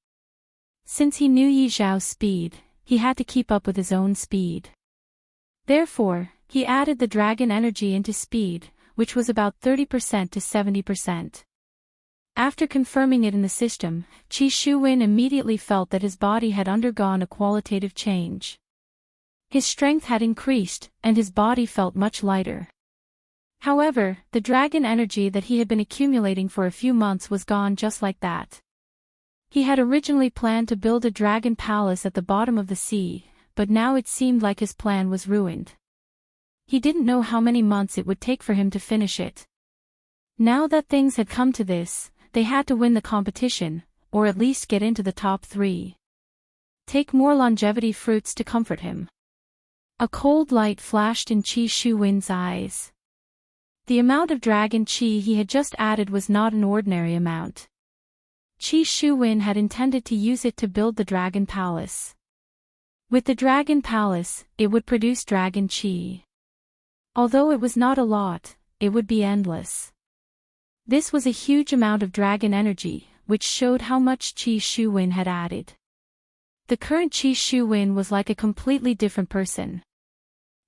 Since he knew Yi Xiao's speed, he had to keep up with his own speed. Therefore, he added the dragon energy into speed, which was about 30% to 70%. After confirming it in the system, Qi Shuwen immediately felt that his body had undergone a qualitative change. His strength had increased, and his body felt much lighter. However, the dragon energy that he had been accumulating for a few months was gone just like that. He had originally planned to build a dragon palace at the bottom of the sea, but now it seemed like his plan was ruined. He didn't know how many months it would take for him to finish it. Now that things had come to this, they had to win the competition, or at least get into the top 3. Take more longevity fruits to comfort him. A cold light flashed in Qi Shuwen's eyes. The amount of dragon qi he had just added was not an ordinary amount. Qi Shuwen had intended to use it to build the dragon palace. With the dragon palace, it would produce dragon qi. Although it was not a lot, it would be endless. This was a huge amount of dragon energy, which showed how much Qi Shuwen had added. The current Qi Shuwen was like a completely different person.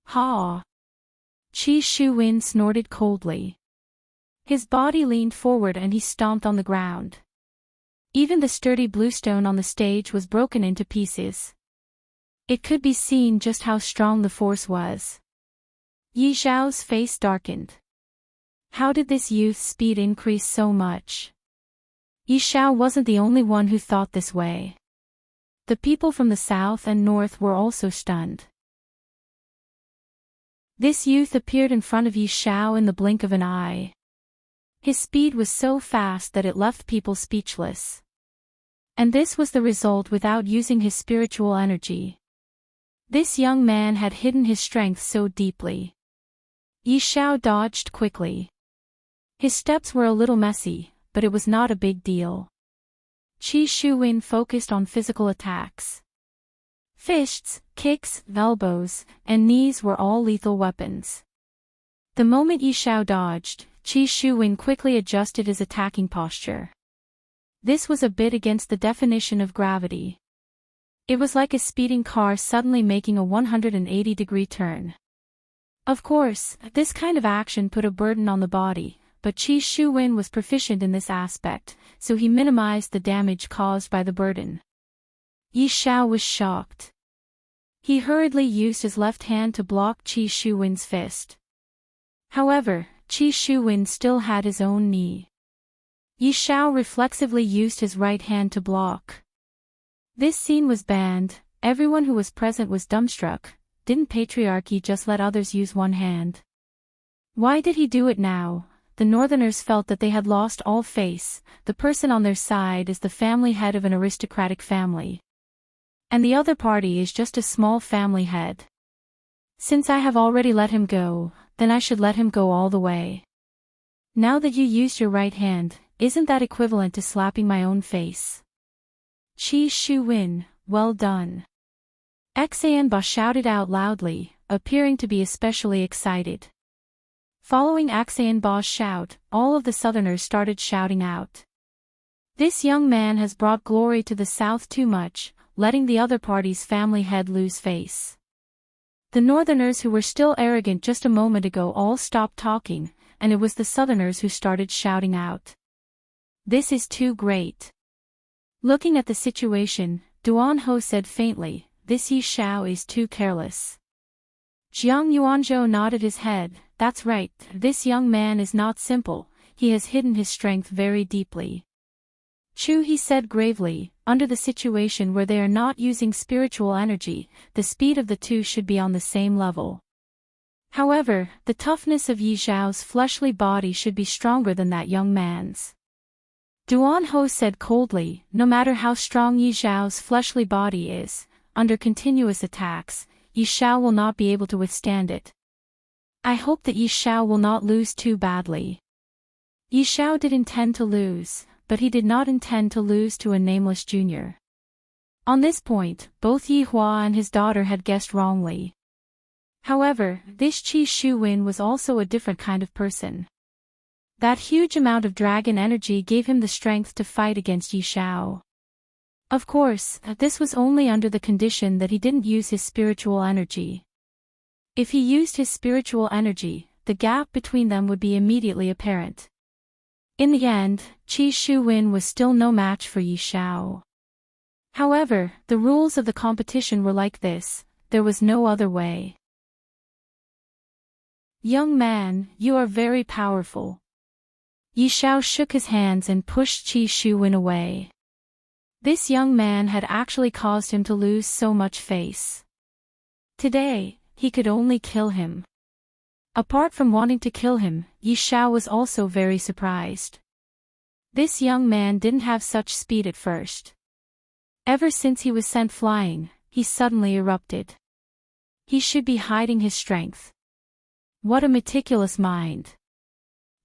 Ha! Qi Shuwen snorted coldly. His body leaned forward and he stomped on the ground. Even the sturdy bluestone on the stage was broken into pieces. It could be seen just how strong the force was. Yi Xiao's face darkened. How did this youth's speed increase so much? Yi Xiao wasn't the only one who thought this way. The people from the south and north were also stunned. This youth appeared in front of Yi Xiao in the blink of an eye. His speed was so fast that it left people speechless. And this was the result without using his spiritual energy. This young man had hidden his strength so deeply. Yi Xiao dodged quickly. His steps were a little messy, but it was not a big deal. Qi Shuwen focused on physical attacks. Fists, kicks, elbows, and knees were all lethal weapons. The moment Yi Xiao dodged, Qi Shuwen quickly adjusted his attacking posture. This was a bit against the definition of gravity. It was like a speeding car suddenly making a 180-degree turn. Of course, this kind of action put a burden on the body, but Qi Shuwen was proficient in this aspect, so he minimized the damage caused by the burden. Yi Xiao was shocked. He hurriedly used his left hand to block Qi Shuwen's fist. However, Qi Shuwen still had his own knee. Yi Xiao reflexively used his right hand to block. This scene was banned. Everyone who was present was dumbstruck. Didn't patriarchy just let others use one hand? Why did he do it now? The Northerners felt that they had lost all face. The person on their side is the family head of an aristocratic family. And the other party is just a small family head. Since I have already let him go, then I should let him go all the way. Now that you used your right hand, isn't that equivalent to slapping my own face? Qi Shuwen, well done. Xanba shouted out loudly, appearing to be especially excited. Following Xanba's shout, all of the Southerners started shouting out. This young man has brought glory to the South too much, letting the other party's family head lose face. The Northerners who were still arrogant just a moment ago all stopped talking, and it was the Southerners who started shouting out. This is too great. Looking at the situation, Duan Ho said faintly, this Yi Xiao is too careless. Jiang Yuanzhou nodded his head, that's right, this young man is not simple, he has hidden his strength very deeply. Chu, he said gravely, under the situation where they are not using spiritual energy, the speed of the two should be on the same level. However, the toughness of Yi Xiao's fleshly body should be stronger than that young man's. Duan Ho said coldly, no matter how strong Yi Xiao's fleshly body is, under continuous attacks, Yi Xiao will not be able to withstand it. I hope that Yi Xiao will not lose too badly. Yi Xiao did intend to lose, but he did not intend to lose to a nameless junior. On this point, both Yi Hua and his daughter had guessed wrongly. However, this Qi Shuwen was also a different kind of person. That huge amount of dragon energy gave him the strength to fight against Yi Xiao. Of course, this was only under the condition that he didn't use his spiritual energy. If he used his spiritual energy, the gap between them would be immediately apparent. In the end, Qi Shuwen was still no match for Yi Xiao. However, the rules of the competition were like this, there was no other way. Young man, you are very powerful. Yi Xiao shook his hands and pushed Qi Shuwen away. This young man had actually caused him to lose so much face. Today, he could only kill him. Apart from wanting to kill him, Yi Xiao was also very surprised. This young man didn't have such speed at first. Ever since he was sent flying, he suddenly erupted. He should be hiding his strength. What a meticulous mind.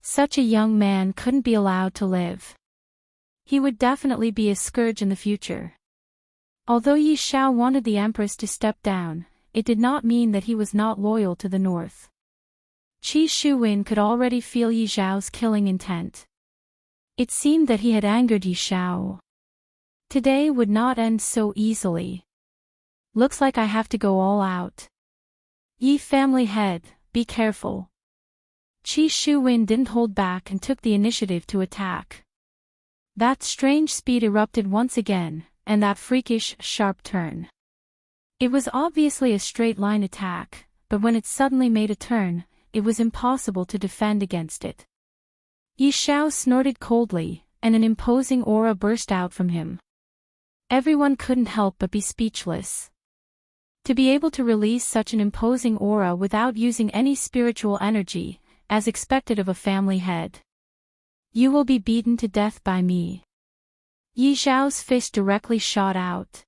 Such a young man couldn't be allowed to live. He would definitely be a scourge in the future. Although Yi Xiao wanted the Empress to step down, it did not mean that he was not loyal to the North. Qi Shuwen could already feel Yi Xiao's killing intent. It seemed that he had angered Yi Xiao. Today would not end so easily. Looks like I have to go all out. Yi family head, be careful. Qi Shuwen didn't hold back and took the initiative to attack. That strange speed erupted once again, and that freakish, sharp turn. It was obviously a straight-line attack, but when it suddenly made a turn, it was impossible to defend against it. Yi Xiao snorted coldly, and an imposing aura burst out from him. Everyone couldn't help but be speechless. To be able to release such an imposing aura without using any spiritual energy, as expected of a family head. You will be beaten to death by me. Yi Xiao's fist directly shot out.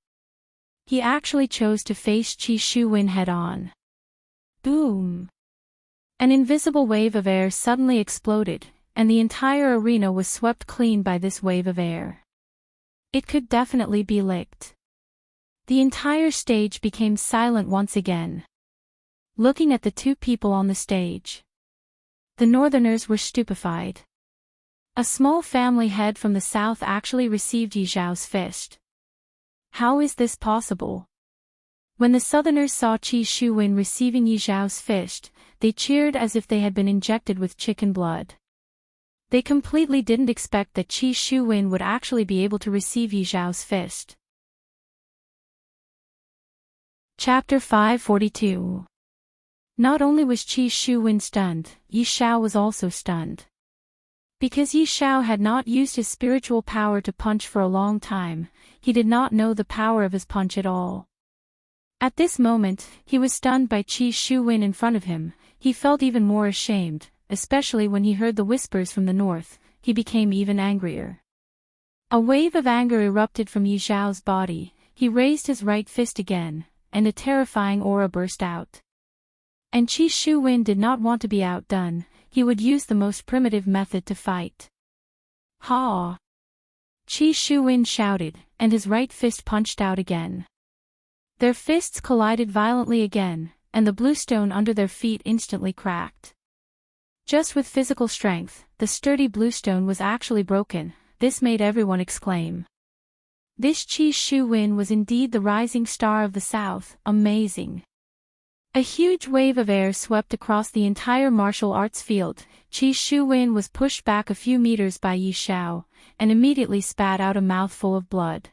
He actually chose to face Qi Shuwen head-on. Boom! An invisible wave of air suddenly exploded, and the entire arena was swept clean by this wave of air. It could definitely be licked. The entire stage became silent once again. Looking at the two people on the stage, the Northerners were stupefied. A small family head from the south actually received Yi Xiao's fist. How is this possible? When the Southerners saw Qi Shuwen receiving Yi Xiao's fist, they cheered as if they had been injected with chicken blood. They completely didn't expect that Qi Shuwen would actually be able to receive Yi Zhao's fist. Chapter 542. Not only was Qi Shuwen stunned, Yi Zhao was also stunned. Because Yi Zhao had not used his spiritual power to punch for a long time, he did not know the power of his punch at all. At this moment, he was stunned by Qi Shuwen in front of him. He felt even more ashamed, especially when he heard the whispers from the north. He became even angrier. A wave of anger erupted from Yi Zhao's body. He raised his right fist again, and a terrifying aura burst out. And Qi Shuwen did not want to be outdone. He would use the most primitive method to fight. Ha! Qi Shuwen shouted, and his right fist punched out again. Their fists collided violently again, and the bluestone under their feet instantly cracked. Just with physical strength, the sturdy bluestone was actually broken. This made everyone exclaim. This Qi Shuwen was indeed the rising star of the south. Amazing. A huge wave of air swept across the entire martial arts field. Qi Shuwen was pushed back a few meters by Yi Zhao, and immediately spat out a mouthful of blood.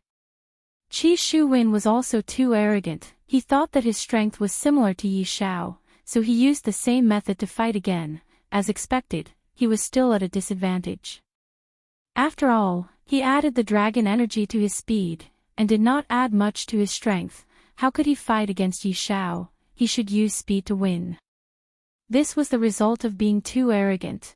Qi Shuwen was also too arrogant. He thought that his strength was similar to Yi Zhao, so he used the same method to fight again. As expected, he was still at a disadvantage. After all, he added the dragon energy to his speed, and did not add much to his strength. How could he fight against Yi Zhao? He should use speed to win. This was the result of being too arrogant.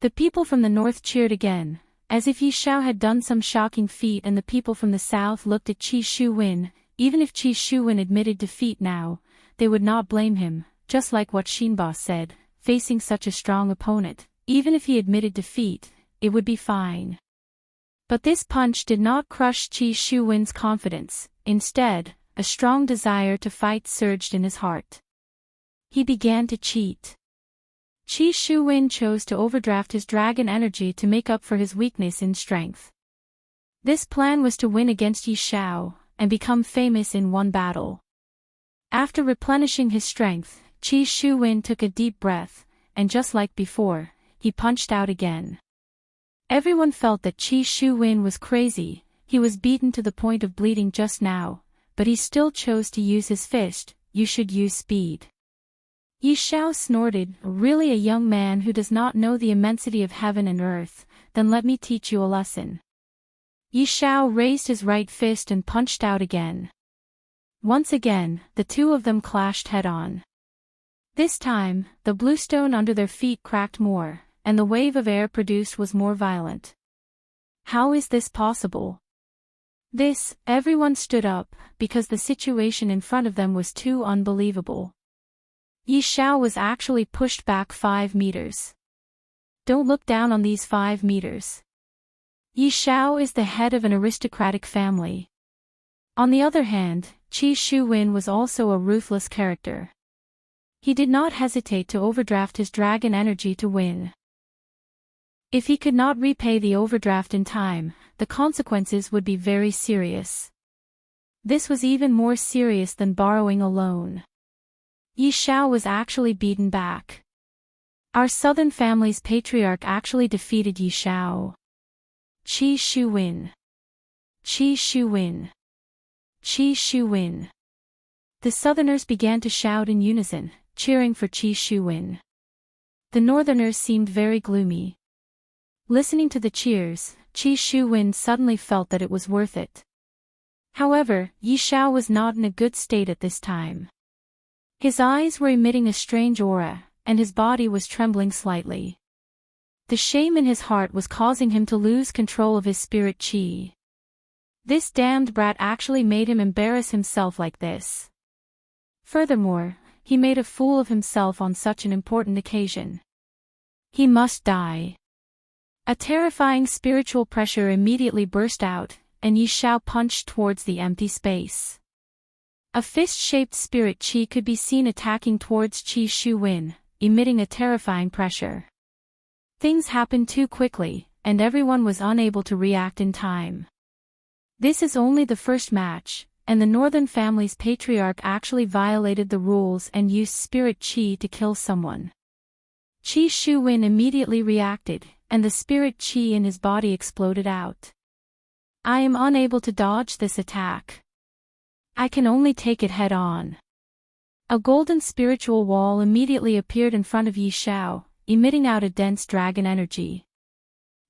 The people from the north cheered again, as if Yi Zhao had done some shocking feat, and the people from the south looked at Qi Shuwen. Even if Qi Shuwen admitted defeat now, they would not blame him, just like what Xinba said, facing such a strong opponent, even if he admitted defeat, it would be fine. But this punch did not crush Qi Shuwen's confidence. Instead, a strong desire to fight surged in his heart. He began to cheat. Qi Shuwen chose to overdraft his dragon energy to make up for his weakness in strength. This plan was to win against Yi Zhao, and become famous in one battle. After replenishing his strength, Qi Shuwen took a deep breath, and just like before, he punched out again. Everyone felt that Qi Shuwen was crazy. He was beaten to the point of bleeding just now, but he still chose to use his fist. You should use speed. Yi Zhao snorted, really a young man who does not know the immensity of heaven and earth, then let me teach you a lesson. Yi Zhao raised his right fist and punched out again. Once again, the two of them clashed head-on. This time, the bluestone under their feet cracked more, and the wave of air produced was more violent. How is this possible? Everyone stood up, because the situation in front of them was too unbelievable. Yi Zhao was actually pushed back 5 meters. Don't look down on these 5 meters. Yi Zhao is the head of an aristocratic family. On the other hand, Qi Shuwen was also a ruthless character. He did not hesitate to overdraft his dragon energy to win. If he could not repay the overdraft in time, the consequences would be very serious. This was even more serious than borrowing a loan. Yi Zhao was actually beaten back. Our southern family's patriarch actually defeated Yi Zhao. Qi Shuwen. Qi Shuwen. Qi Shuwen. The southerners began to shout in unison, cheering for Qi Shuwen. The northerners seemed very gloomy. Listening to the cheers, Qi Shuwen suddenly felt that it was worth it. However, Yi Zhao was not in a good state at this time. His eyes were emitting a strange aura, and his body was trembling slightly. The shame in his heart was causing him to lose control of his spirit qi. This damned brat actually made him embarrass himself like this. Furthermore, he made a fool of himself on such an important occasion. He must die. A terrifying spiritual pressure immediately burst out, and Yi Zhao punched towards the empty space. A fist-shaped spirit qi could be seen attacking towards Qi Shuwen, emitting a terrifying pressure. Things happened too quickly, and everyone was unable to react in time. This is only the first match, and the northern family's patriarch actually violated the rules and used spirit qi to kill someone. Qi Shuwen immediately reacted, and the spirit qi in his body exploded out. I am unable to dodge this attack. I can only take it head on. A golden spiritual wall immediately appeared in front of Yi Xiao, emitting out a dense dragon energy.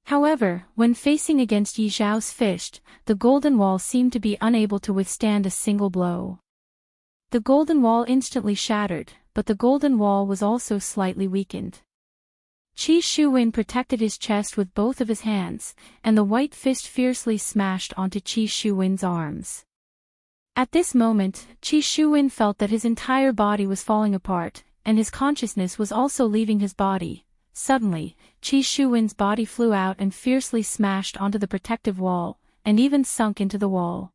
However, when facing against Yi Xiao's fist, the golden wall seemed to be unable to withstand a single blow. The golden wall instantly shattered, but the golden wall was also slightly weakened. Qi Shuwen protected his chest with both of his hands, and the white fist fiercely smashed onto Qi Shuwen's arms. At this moment, Qi Shuwen felt that his entire body was falling apart, and his consciousness was also leaving his body. Suddenly, Qi Shuwen's body flew out and fiercely smashed onto the protective wall, and even sunk into the wall.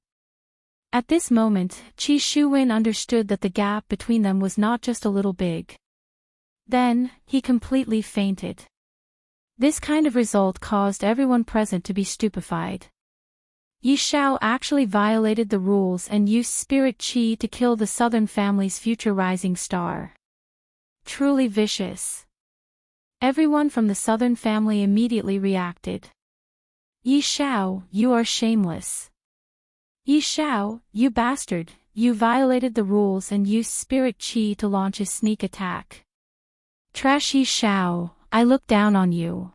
At this moment, Qi Shuwen understood that the gap between them was not just a little big. Then, he completely fainted. This kind of result caused everyone present to be stupefied. Yi Xiao actually violated the rules and used spirit qi to kill the southern family's future rising star. Truly vicious. Everyone from the southern family immediately reacted. Yi Xiao, you are shameless. Yi Xiao, you bastard, you violated the rules and used spirit qi to launch a sneak attack. Trash Yi Xiao, I look down on you.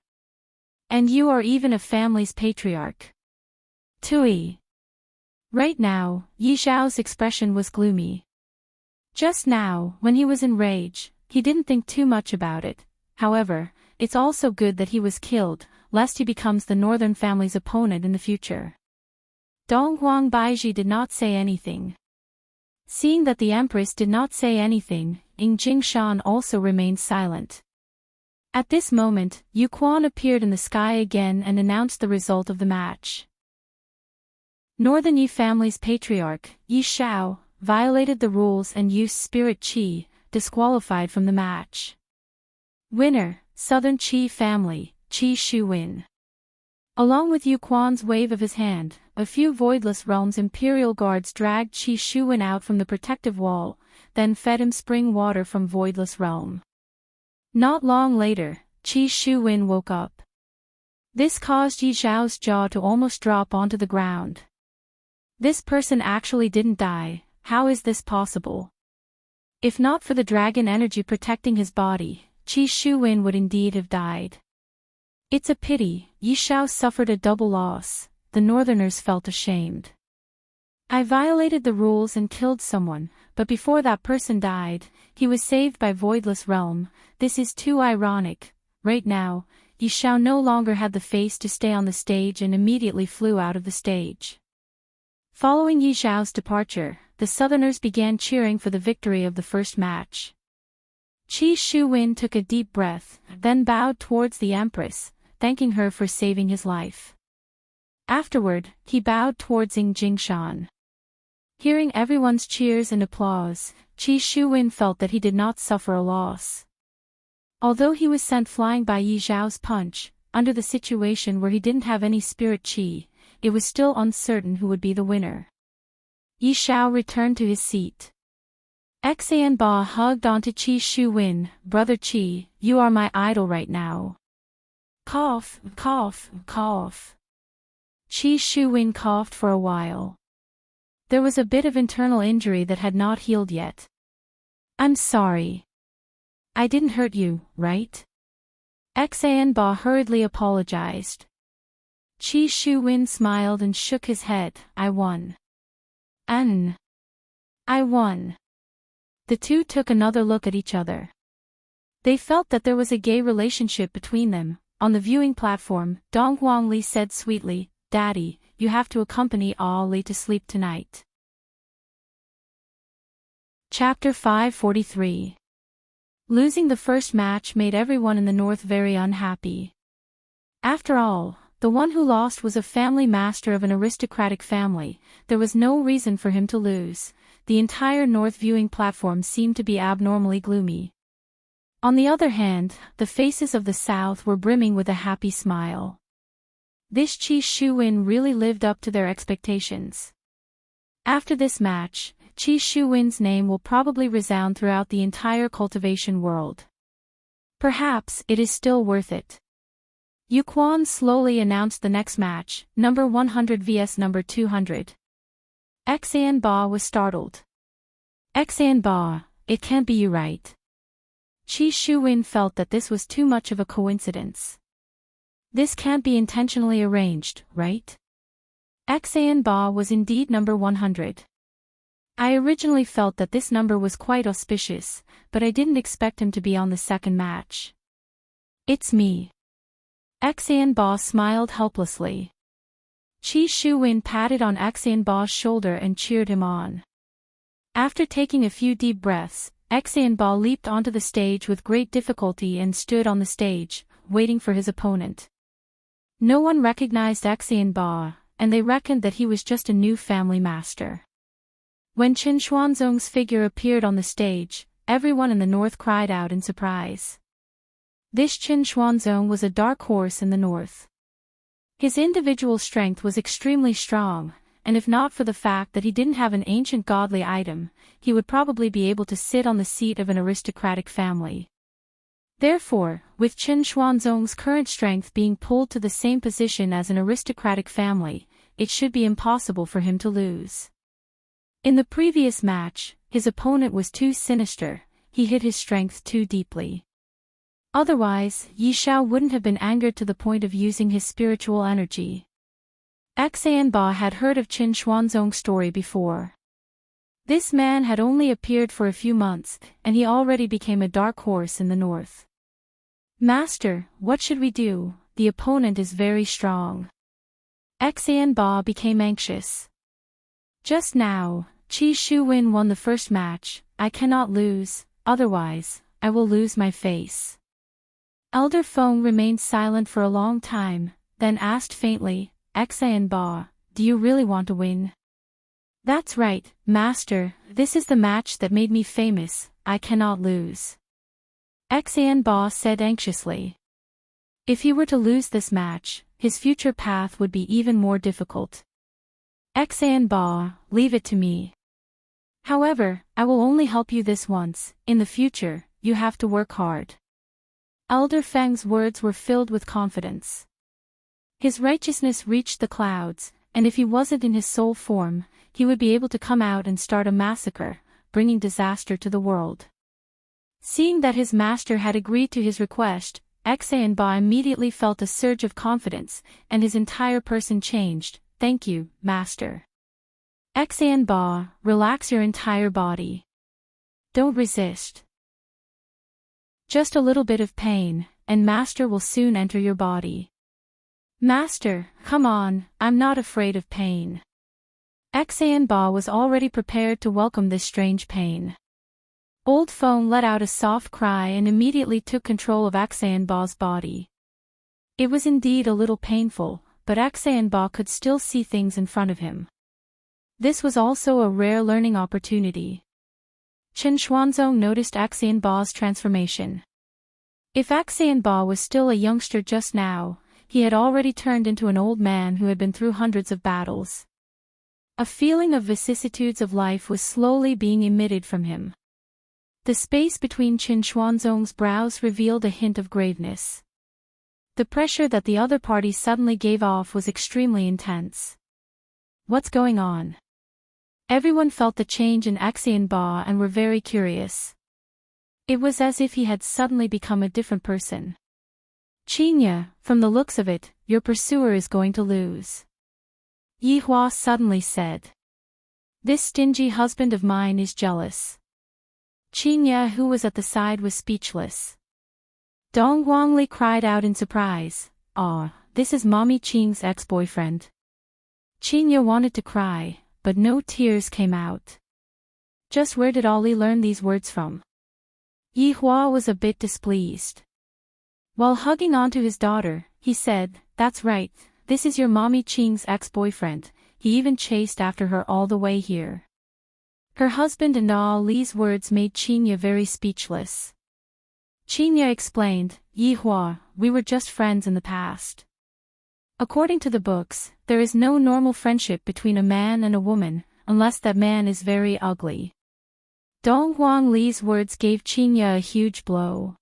And you are even a family's patriarch. Tui. Right now, Yi Xiao's expression was gloomy. Just now, when he was in rage, he didn't think too much about it. However, it's also good that he was killed, lest he becomes the northern family's opponent in the future. Donghuang Baizhi did not say anything. Seeing that the empress did not say anything, Ying Jingshan also remained silent. At this moment, Yu Quan appeared in the sky again and announced the result of the match. Northern Yi family's patriarch, Yi Xiao, violated the rules and used spirit qi, disqualified from the match. Winner, Southern Qi family, Qi Shuwen. Along with Yu Quan's wave of his hand, a few Voidless Realms Imperial Guards dragged Qi Shuwen out from the protective wall, then fed him spring water from Voidless Realm. Not long later, Qi Shuwen woke up. This caused Yi Xiao's jaw to almost drop onto the ground. This person actually didn't die. How is this possible? If not for the dragon energy protecting his body, Qi Shuwen would indeed have died. It's a pity, Yi Xiao suffered a double loss. The northerners felt ashamed. I violated the rules and killed someone, but before that person died, he was saved by Voidless Realm. This is too ironic. Right now, Yi Xiao no longer had the face to stay on the stage and immediately flew out of the stage. Following Yi Xiao's departure, the southerners began cheering for the victory of the first match. Qi Shuwen took a deep breath, then bowed towards the empress, thanking her for saving his life. Afterward, he bowed towards Ying Jingshan. Hearing everyone's cheers and applause, Qi Shuwen felt that he did not suffer a loss. Although he was sent flying by Yi Xiao's punch, under the situation where he didn't have any spirit qi, it was still uncertain who would be the winner. Yi Xiao returned to his seat. Xianba hugged onto Qi Shuwen. Brother Qi, you are my idol right now. Cough, cough, cough. Qi Shuwen coughed for a while. There was a bit of internal injury that had not healed yet. I'm sorry. I didn't hurt you, right? Xianba hurriedly apologized. Qi Shuwen smiled and shook his head. I won. I won. The two took another look at each other. They felt that there was a gay relationship between them. On the viewing platform, Dong Huangli said sweetly, Daddy, you have to accompany Ali to sleep tonight. Chapter 543. Losing the first match made everyone in the north very unhappy. After all, the one who lost was a family master of an aristocratic family. There was no reason for him to lose. The entire north viewing platform seemed to be abnormally gloomy. On the other hand, the faces of the south were brimming with a happy smile. This Qi Shuwen really lived up to their expectations. After this match, Qi Shuwen's name will probably resound throughout the entire cultivation world. Perhaps it is still worth it. Yu Quan slowly announced the next match, number 100 vs number 200. Xan Ba was startled. Xan Ba, it can't be you, right? Qi Shuwen felt that this was too much of a coincidence. This can't be intentionally arranged, right? Xan Ba was indeed number 100. I originally felt that this number was quite auspicious, but I didn't expect him to be on the second match. It's me. Xan Ba smiled helplessly. Qi Shuwen patted on Xan Ba's shoulder and cheered him on. After taking a few deep breaths, Xan Ba leaped onto the stage with great difficulty and stood on the stage, waiting for his opponent. No one recognized Xan Ba, and they reckoned that he was just a new family master. When Qin Xuanzong's figure appeared on the stage, everyone in the north cried out in surprise. This Qin Xuanzong was a dark horse in the north. His individual strength was extremely strong, and if not for the fact that he didn't have an ancient godly item, he would probably be able to sit on the seat of an aristocratic family. Therefore, with Qin Xuanzong's current strength being pulled to the same position as an aristocratic family, it should be impossible for him to lose. In the previous match, his opponent was too sinister, he hid his strength too deeply. Otherwise, Yi Xiao wouldn't have been angered to the point of using his spiritual energy. Xan Ba had heard of Qin Xuanzong's story before. This man had only appeared for a few months, and he already became a dark horse in the north. Master, what should we do? The opponent is very strong. Xan Ba became anxious. Just now, Qi Shuwen won the first match. I cannot lose, otherwise, I will lose my face. Elder Feng remained silent for a long time, then asked faintly, Xan Ba, do you really want to win? That's right, Master, this is the match that made me famous, I cannot lose. Xan Ba said anxiously. If he were to lose this match, his future path would be even more difficult. Xan Ba, leave it to me. However, I will only help you this once, in the future, you have to work hard. Elder Feng's words were filled with confidence. His righteousness reached the clouds, and if he wasn't in his soul form, he would be able to come out and start a massacre, bringing disaster to the world. Seeing that his master had agreed to his request, Xan Ba immediately felt a surge of confidence, and his entire person changed. Thank you, Master. Xan Ba, relax your entire body. Don't resist. Just a little bit of pain, and Master will soon enter your body. Master, come on, I'm not afraid of pain. Xan Ba was already prepared to welcome this strange pain. Old Feng let out a soft cry and immediately took control of Xan Ba's body. It was indeed a little painful, but Xan Ba could still see things in front of him. This was also a rare learning opportunity. Qin Xuanzong noticed Xan Ba's transformation. If Xan Ba was still a youngster just now, he had already turned into an old man who had been through hundreds of battles. A feeling of vicissitudes of life was slowly being emitted from him. The space between Qin Xuanzong's brows revealed a hint of graveness. The pressure that the other party suddenly gave off was extremely intense. What's going on? Everyone felt the change in Xan Ba and were very curious. It was as if he had suddenly become a different person. Qinya, from the looks of it, your pursuer is going to lose. Yi Hua suddenly said. This stingy husband of mine is jealous. Qinya, who was at the side, was speechless. Dong Guangli cried out in surprise, "Ah, this is Mommy Qing's ex-boyfriend." Qinya wanted to cry, but no tears came out. Just where did Ali learn these words from? Yi Hua was a bit displeased. While hugging onto his daughter, he said, "That's right, this is your Mommy Qing's ex-boyfriend, he even chased after her all the way here." Her husband and Ali's words made Qinya very speechless. Qinya explained, "Yi Hua, we were just friends in the past. According to the books, there is no normal friendship between a man and a woman, unless that man is very ugly." Dong Guangli's words gave Qinya a huge blow.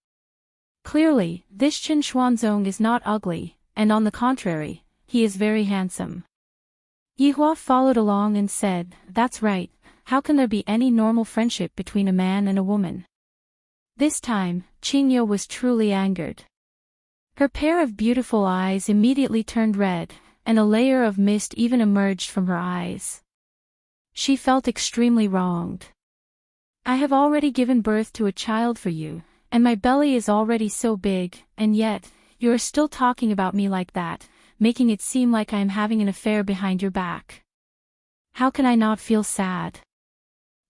Clearly, this Qin Xuanzong is not ugly, and on the contrary, he is very handsome. Yihua followed along and said, "That's right, how can there be any normal friendship between a man and a woman?" This time, Qingye was truly angered. Her pair of beautiful eyes immediately turned red, and a layer of mist even emerged from her eyes. She felt extremely wronged. "I have already given birth to a child for you, and my belly is already so big, and yet, you are still talking about me like that, making it seem like I am having an affair behind your back. How can I not feel sad?"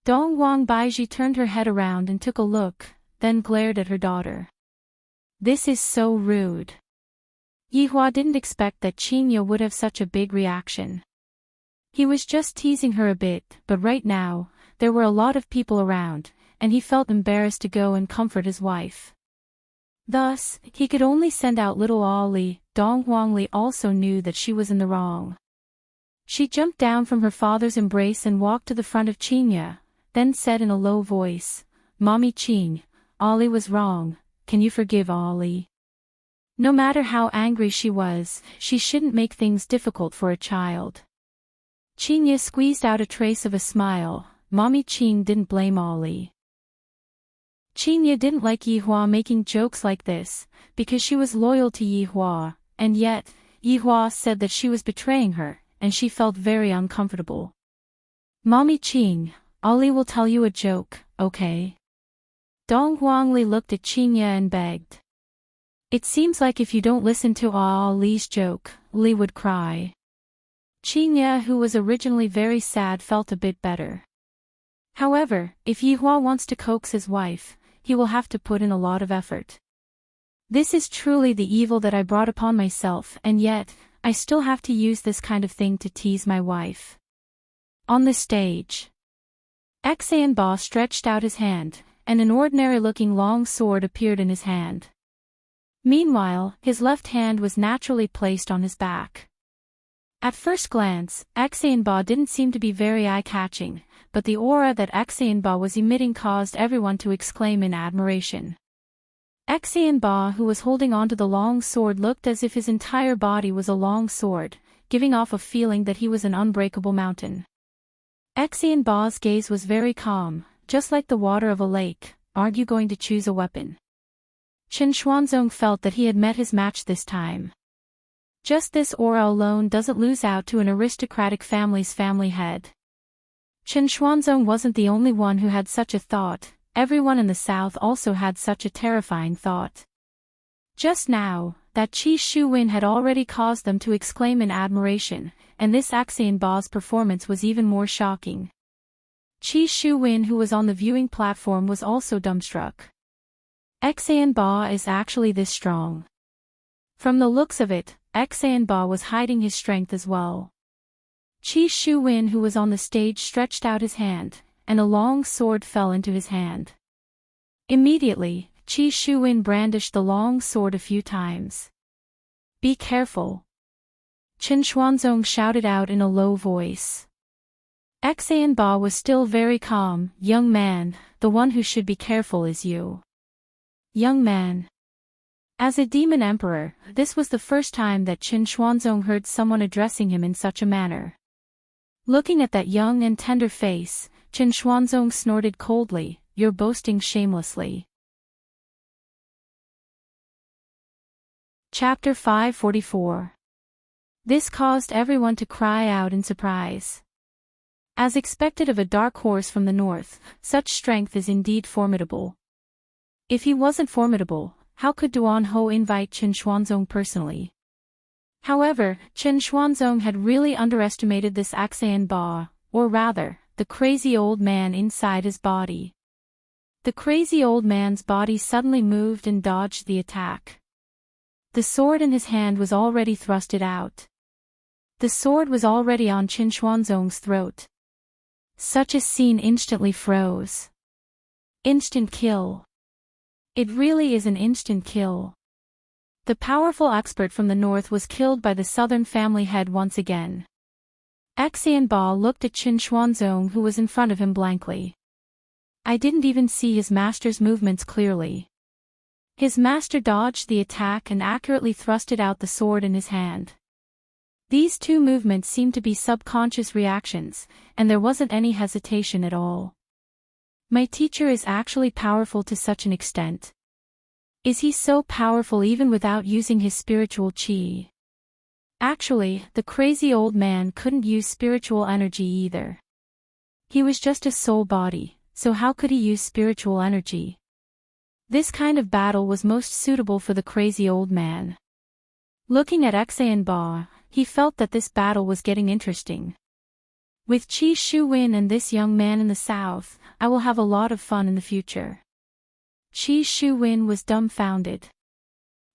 Dong Wang Baiji turned her head around and took a look, then glared at her daughter. "This is so rude." Yihua didn't expect that Qingye would have such a big reaction. He was just teasing her a bit, but right now, there were a lot of people around, and he felt embarrassed to go and comfort his wife. Thus, he could only send out little Ali. Dong Huangli also knew that she was in the wrong. She jumped down from her father's embrace and walked to the front of Qingye, then said in a low voice, "Mommy Qing, Ali was wrong, can you forgive Ali?" No matter how angry she was, she shouldn't make things difficult for a child. Qingye squeezed out a trace of a smile. Mommy Qing didn't blame Ali. Qingye didn't like Yihua making jokes like this, because she was loyal to Yihua, and yet, Yihua said that she was betraying her, and she felt very uncomfortable. "Mommy Qing, Ali will tell you a joke, okay?" Dong Huangli looked at Qingye and begged. "It seems like if you don't listen to Ali's joke, Li would cry." Qingye, who was originally very sad, felt a bit better. However, if Yihua wants to coax his wife, he will have to put in a lot of effort. "This is truly the evil that I brought upon myself, and yet, I still have to use this kind of thing to tease my wife." On the stage, Ba stretched out his hand, and an ordinary-looking long sword appeared in his hand. Meanwhile, his left hand was naturally placed on his back. At first glance, Ba didn't seem to be very eye-catching, but the aura that Ba was emitting caused everyone to exclaim in admiration. Ba, who was holding onto the long sword, looked as if his entire body was a long sword, giving off a feeling that he was an unbreakable mountain. Ba's gaze was very calm, just like the water of a lake. "Aren't you going to choose a weapon?" Chen Xuanzong felt that he had met his match this time. Just this aura alone doesn't lose out to an aristocratic family's family head. Chen Xuanzong wasn't the only one who had such a thought. Everyone in the south also had such a terrifying thought. Just now, that Qi Shuwen had already caused them to exclaim in admiration, and this Ba's performance was even more shocking. Qi Shuwen, who was on the viewing platform, was also dumbstruck. Ba is actually this strong. From the looks of it, Ba was hiding his strength as well. Qi Shuwen, who was on the stage, stretched out his hand, and a long sword fell into his hand. Immediately, Qi Shuwen brandished the long sword a few times. "Be careful!" Chen Xuanzong shouted out in a low voice. Ba was still very calm. "Young man, the one who should be careful is you." Young man. As a demon emperor, this was the first time that Chen Xuanzong heard someone addressing him in such a manner. Looking at that young and tender face, Chen Xuanzong snorted coldly, "You're boasting shamelessly." Chapter 544. This caused everyone to cry out in surprise. As expected of a dark horse from the north, such strength is indeed formidable. If he wasn't formidable, how could Duan Ho invite Chen Xuanzong personally? However, Chen Xuanzong had really underestimated this Ba, or rather, the crazy old man inside his body. The crazy old man's body suddenly moved and dodged the attack. The sword in his hand was already thrusted out. The sword was already on Chen Xuanzong's throat. Such a scene instantly froze. Instant kill. It really is an instant kill. The powerful expert from the north was killed by the southern family head once again. Ba looked at Chen Xuanzong, who was in front of him, blankly. "I didn't even see his master's movements clearly." His master dodged the attack and accurately thrusted out the sword in his hand. These two movements seemed to be subconscious reactions, and there wasn't any hesitation at all. My teacher is actually powerful to such an extent. Is he so powerful even without using his spiritual chi? Actually, the crazy old man couldn't use spiritual energy either. He was just a soul body, so how could he use spiritual energy? This kind of battle was most suitable for the crazy old man. Looking at Xan Ba, he felt that this battle was getting interesting. With Qi Shu Wen and this young man in the south, I will have a lot of fun in the future. Qi Shu Wen was dumbfounded.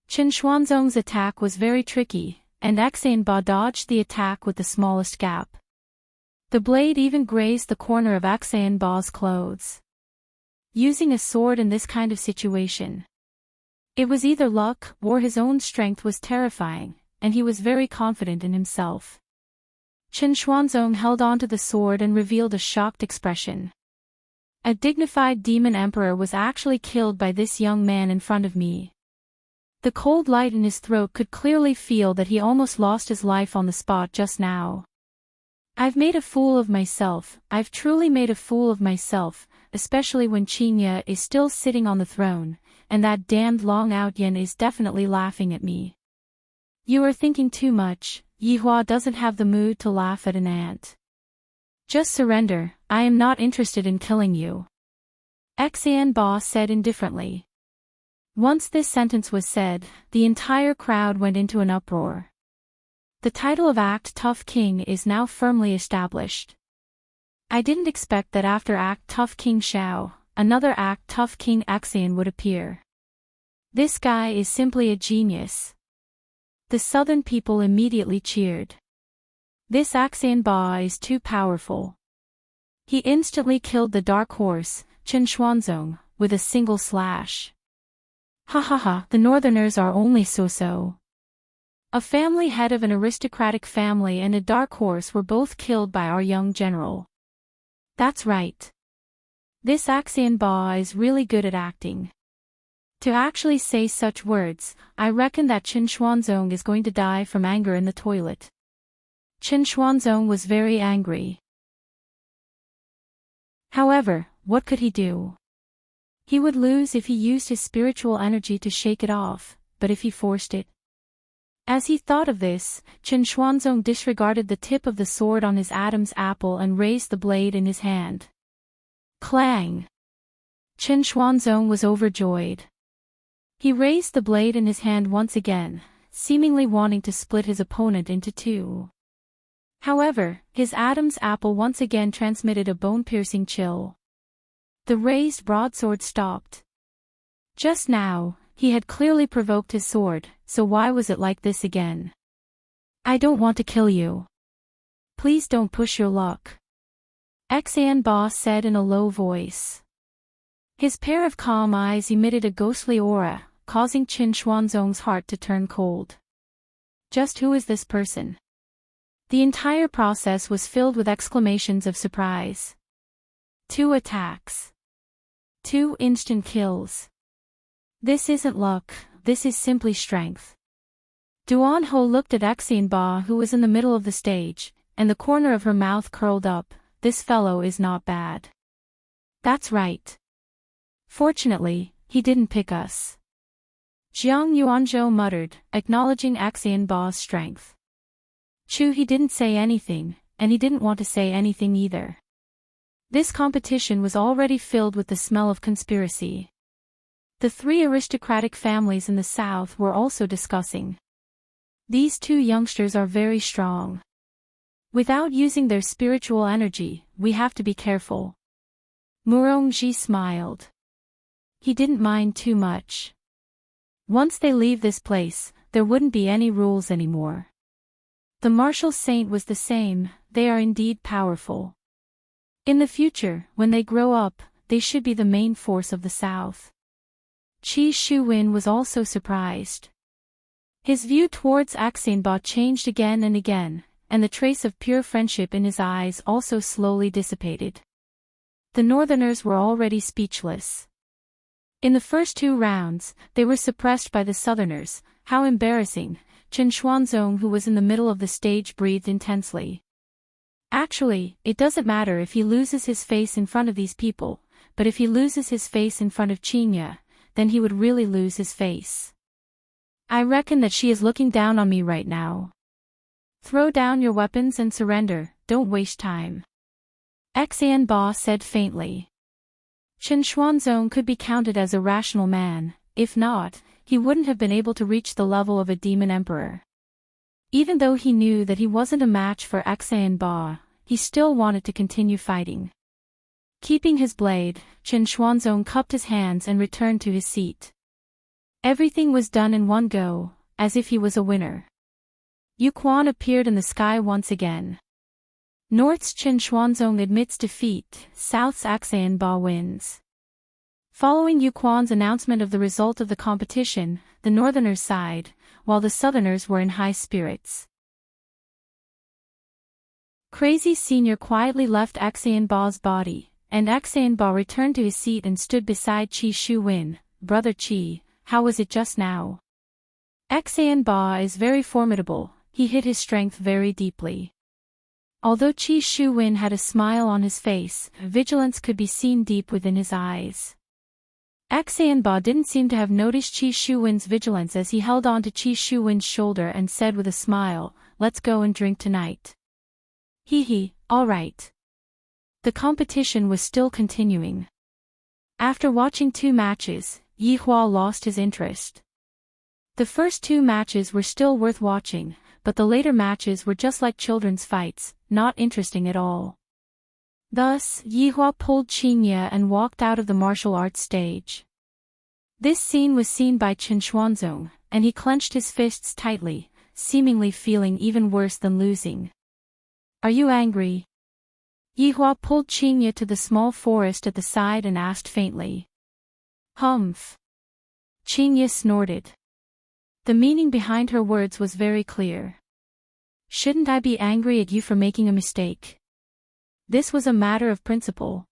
Chen Xuanzong's attack was very tricky, and Xan Ba dodged the attack with the smallest gap. The blade even grazed the corner of Xan Ba's clothes. Using a sword in this kind of situation. It was either luck or his own strength was terrifying, and he was very confident in himself. Chen Xuanzong held onto the sword and revealed a shocked expression. A dignified demon emperor was actually killed by this young man in front of me. The cold light in his throat could clearly feel that he almost lost his life on the spot just now. I've made a fool of myself, I've truly made a fool of myself, especially when Qingya is still sitting on the throne, and that damned Long Outyen is definitely laughing at me. You are thinking too much, Yihua doesn't have the mood to laugh at an ant. Just surrender, I am not interested in killing you. Xan Ba said indifferently. Once this sentence was said, the entire crowd went into an uproar. The title of Act Tough King is now firmly established. I didn't expect that after Act Tough King Xiao, another Act Tough King Xian would appear. This guy is simply a genius. The southern people immediately cheered. This Xian Ba is too powerful. He instantly killed the dark horse, Chen Xuanzong, with a single slash. Ha ha ha, the northerners are only so-so. A family head of an aristocratic family and a dark horse were both killed by our young general. That's right. This Xian Ba is really good at acting. To actually say such words, I reckon that Chen Xuanzong is going to die from anger in the toilet. Chen Xuanzong was very angry. However, what could he do? He would lose if he used his spiritual energy to shake it off, but if he forced it. As he thought of this, Chen Xuanzong disregarded the tip of the sword on his Adam's apple and raised the blade in his hand. Clang! Chen Xuanzong was overjoyed. He raised the blade in his hand once again, seemingly wanting to split his opponent into two. However, his Adam's apple once again transmitted a bone-piercing chill. The raised broadsword stopped. Just now, he had clearly provoked his sword, so why was it like this again? I don't want to kill you. Please don't push your luck. Xan Ba said in a low voice. His pair of calm eyes emitted a ghostly aura, causing Chen Xuanzong's heart to turn cold. Just who is this person? The entire process was filled with exclamations of surprise. 2 attacks. 2 instant kills. This isn't luck, this is simply strength. Duan Ho looked at Xan Ba, who was in the middle of the stage, and the corner of her mouth curled up. This fellow is not bad. That's right. Fortunately, he didn't pick us. Jiang Yuanzhou muttered, acknowledging Xan Ba's strength. Chu, he didn't say anything, and he didn't want to say anything either. This competition was already filled with the smell of conspiracy. The 3 aristocratic families in the south were also discussing. These 2 youngsters are very strong. Without using their spiritual energy, we have to be careful. Murongji smiled. He didn't mind too much. Once they leave this place, there wouldn't be any rules anymore. The martial saint was the same, they are indeed powerful. In the future, when they grow up, they should be the main force of the south. Qi Shu Wen was also surprised. His view towards Xan Ba changed again and again, and the trace of pure friendship in his eyes also slowly dissipated. The northerners were already speechless. In the first 2 rounds, they were suppressed by the Southerners. How embarrassing. Chen Xuanzong, who was in the middle of the stage, breathed intensely. Actually, it doesn't matter if he loses his face in front of these people, but if he loses his face in front of Qingye, then he would really lose his face. I reckon that she is looking down on me right now. Throw down your weapons and surrender, don't waste time. Xian Ba said faintly. Chen Xuanzong could be counted as a rational man. If not, he wouldn't have been able to reach the level of a demon emperor. Even though he knew that he wasn't a match for Xian Ba, he still wanted to continue fighting. Keeping his blade, Chen Xuanzong cupped his hands and returned to his seat. Everything was done in one go, as if he was a winner. Yu Quan appeared in the sky once again. North's Chen Xuanzong admits defeat, South's Xian Ba wins. Following Yu Quan's announcement of the result of the competition, the Northerners sighed, while the Southerners were in high spirits. Crazy Senior quietly left Xian Ba's body, and Xian Ba returned to his seat and stood beside Qi Shuwen. Brother Qi, how was it just now? Xian Ba is very formidable, he hid his strength very deeply. Although Qi Shuwen had a smile on his face, vigilance could be seen deep within his eyes. Xian Ba didn't seem to have noticed Qi Shuwen's vigilance as he held on to Qi Shuwen's shoulder and said with a smile, "Let's go and drink tonight." Hee, all right. The competition was still continuing. After watching 2 matches, Yi Hua lost his interest. The first 2 matches were still worth watching, but the later matches were just like children's fights, not interesting at all. Thus, Yi Hua pulled Qingye and walked out of the martial arts stage. This scene was seen by Chen Xuanzong, and he clenched his fists tightly, seemingly feeling even worse than losing. Are you angry? Yi Hua pulled Qingye to the small forest at the side and asked faintly. Humph. Qingye snorted. The meaning behind her words was very clear. Shouldn't I be angry at you for making a mistake? This was a matter of principle.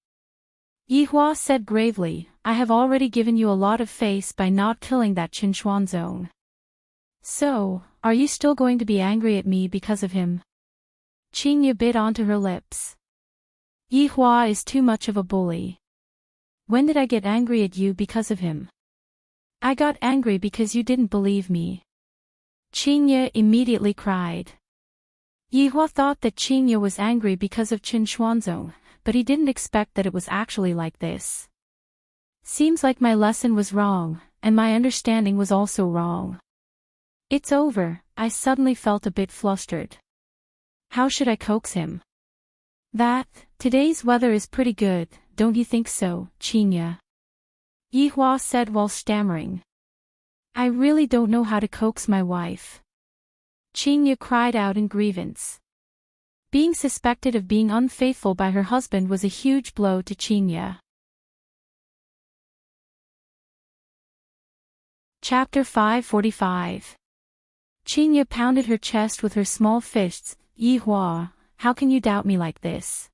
Yi Hua said gravely, I have already given you a lot of face by not killing that Chen Xuanzong. So, are you still going to be angry at me because of him? Qingye bit onto her lips. Yi Hua is too much of a bully. When did I get angry at you because of him? I got angry because you didn't believe me. Qingye immediately cried. Yi Hua thought that Qingye was angry because of Chen Xuanzong, but he didn't expect that it was actually like this. Seems like my lesson was wrong, and my understanding was also wrong. It's over, I suddenly felt a bit flustered. How should I coax him? Today's weather is pretty good, don't you think so, Qingye? Yi Hua said while stammering. I really don't know how to coax my wife. Qingye cried out in grievance. Being suspected of being unfaithful by her husband was a huge blow to Qingye. Chapter 545. Qingye pounded her chest with her small fists. Yi Hua, how can you doubt me like this?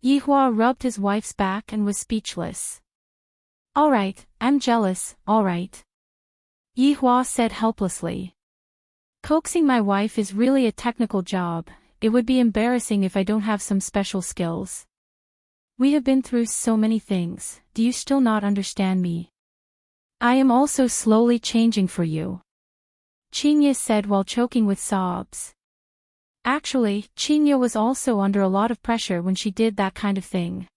Yi Hua rubbed his wife's back and was speechless. Alright, I'm jealous, alright. Yi Hua said helplessly. Coaxing my wife is really a technical job, it would be embarrassing if I don't have some special skills. We have been through so many things, do you still not understand me? I am also slowly changing for you. Qingye said while choking with sobs. Actually, Qingye was also under a lot of pressure when she did that kind of thing.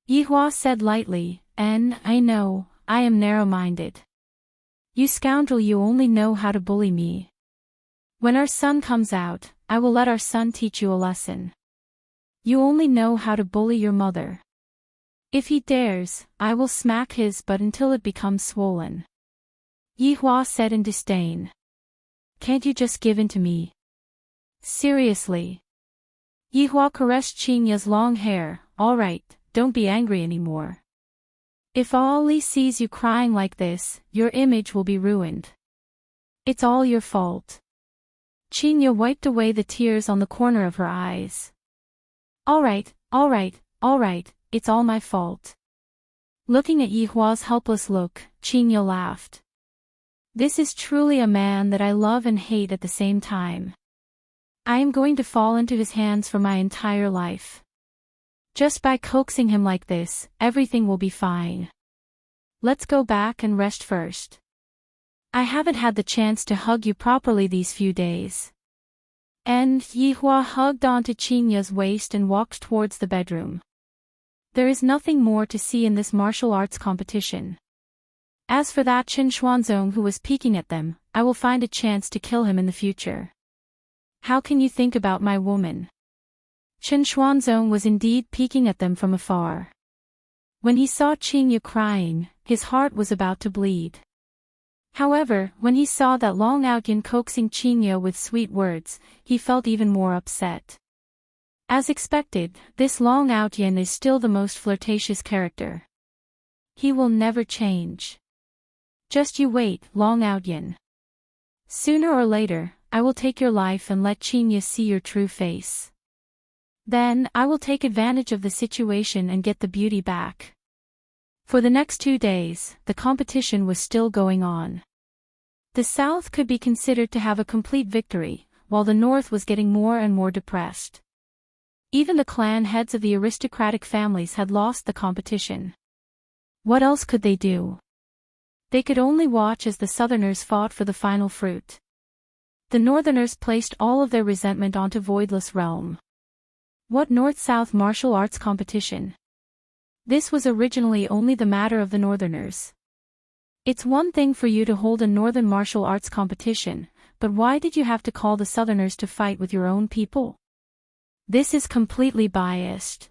Yi Hua said lightly, and I know, I am narrow-minded. You scoundrel, you only know how to bully me. When our son comes out, I will let our son teach you a lesson. You only know how to bully your mother. If he dares, I will smack his butt until it becomes swollen. Yi Hua said in disdain. Can't you just give in to me? Seriously. Yi Hua caressed Qingye's long hair. Alright, don't be angry anymore. If Ali sees you crying like this, your image will be ruined. It's all your fault. Qingye wiped away the tears on the corner of her eyes. Alright, it's all my fault. Looking at Yihua's helpless look, Qingye laughed. This is truly a man that I love and hate at the same time. I am going to fall into his hands for my entire life. Just by coaxing him like this, everything will be fine. Let's go back and rest first. I haven't had the chance to hug you properly these few days. And Yihua hugged onto Qingye's waist and walked towards the bedroom. There is nothing more to see in this martial arts competition. As for that Qin Xuanzong who was peeking at them, I will find a chance to kill him in the future. How can you think about my woman? Qin Xuanzong was indeed peeking at them from afar. When he saw Qingye crying, his heart was about to bleed. However, when he saw that Long Outyin coaxing Qingye with sweet words, he felt even more upset. As expected, this Long Outyin is still the most flirtatious character. He will never change. Just you wait, Long Outyin. Sooner or later, I will take your life and let Qingye see your true face. Then, I will take advantage of the situation and get the beauty back. For the next 2 days, the competition was still going on. The South could be considered to have a complete victory, while the North was getting more and more depressed. Even the clan heads of the aristocratic families had lost the competition. What else could they do? They could only watch as the Southerners fought for the final fruit. The Northerners placed all of their resentment onto Voidless Realm. What North-South martial arts competition? This was originally only the matter of the Northerners. It's one thing for you to hold a Northern martial arts competition, but why did you have to call the Southerners to fight with your own people? This is completely biased.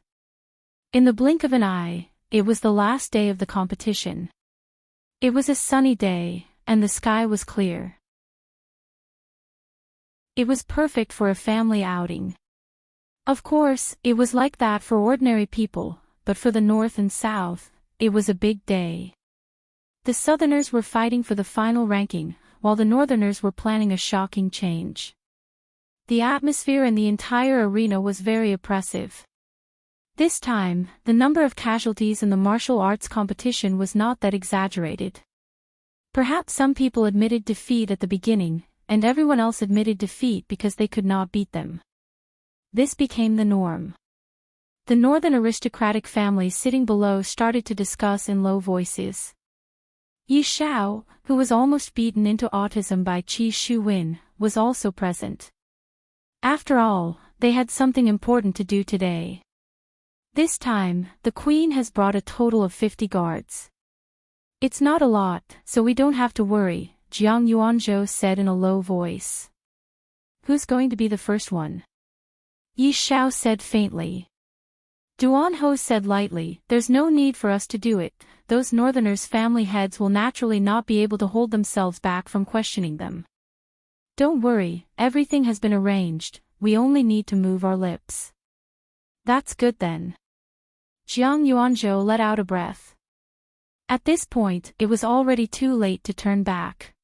In the blink of an eye, it was the last day of the competition. It was a sunny day, and the sky was clear. It was perfect for a family outing. Of course, it was like that for ordinary people, but for the North and South, it was a big day. The Southerners were fighting for the final ranking, while the Northerners were planning a shocking change. The atmosphere in the entire arena was very oppressive. This time, the number of casualties in the martial arts competition was not that exaggerated. Perhaps some people admitted defeat at the beginning, and everyone else admitted defeat because they could not beat them. This became the norm. The northern aristocratic families sitting below started to discuss in low voices. Yi Xiao, who was almost beaten into autism by Qi Shuwen, was also present. After all, they had something important to do today. This time, the queen has brought a total of 50 guards. It's not a lot, so we don't have to worry, Jiang Yuanzhou said in a low voice. Who's going to be the first one? Yi Xiao said faintly. Duan Ho said lightly, there's no need for us to do it, those northerners' family heads will naturally not be able to hold themselves back from questioning them. Don't worry, everything has been arranged, we only need to move our lips. That's good then. Jiang Yuanzhou let out a breath. At this point, it was already too late to turn back.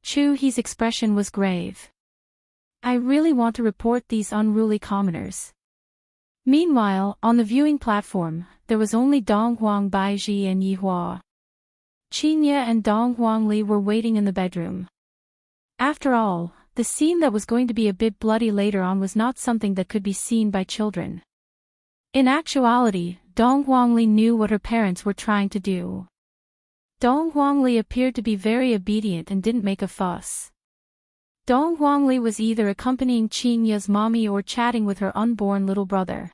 Chu He's expression was grave. I really want to report these unruly commoners. Meanwhile, on the viewing platform, there was only Dong Huang Baizhi and Yihua. Qingye and Dong Huang Li were waiting in the bedroom. After all, the scene that was going to be a bit bloody later on was not something that could be seen by children. In actuality, Dong Huang Li knew what her parents were trying to do. Dong Huang Li appeared to be very obedient and didn't make a fuss. Dong Huang Li was either accompanying Qingye's mommy or chatting with her unborn little brother.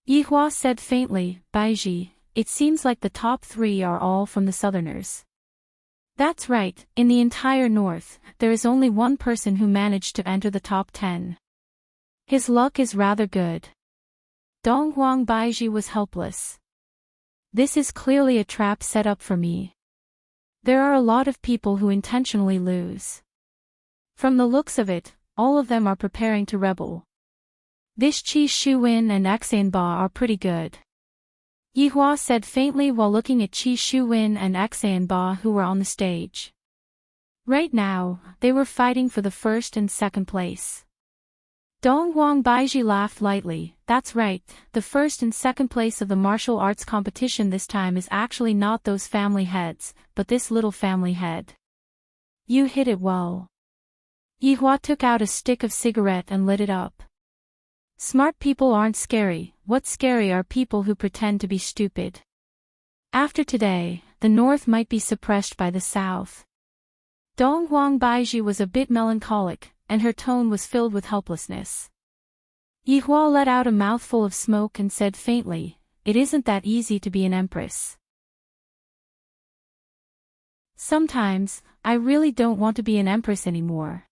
Yihua said faintly, Baizhi, it seems like the top 3 are all from the Southerners. That's right, in the entire North, there is only one person who managed to enter the top 10. His luck is rather good. Dong Huang Baizhi was helpless. This is clearly a trap set up for me. There are a lot of people who intentionally lose. From the looks of it, all of them are preparing to rebel. This Qi Shuwen and Xanba are pretty good. Yihua said faintly while looking at Qi Shuwen and Xanba who were on the stage. Right now, they were fighting for the first and second place. Dong Huang Baiji laughed lightly. That's right, the first and second place of the martial arts competition this time is actually not those family heads, but this little family head. You hit it well. Yihua took out a stick of cigarette and lit it up. Smart people aren't scary, what's scary are people who pretend to be stupid. After today, the North might be suppressed by the South. Dong Huang Baiji was a bit melancholic, and her tone was filled with helplessness. Yihua let out a mouthful of smoke and said faintly, "It isn't that easy to be an empress. Sometimes, I really don't want to be an empress anymore.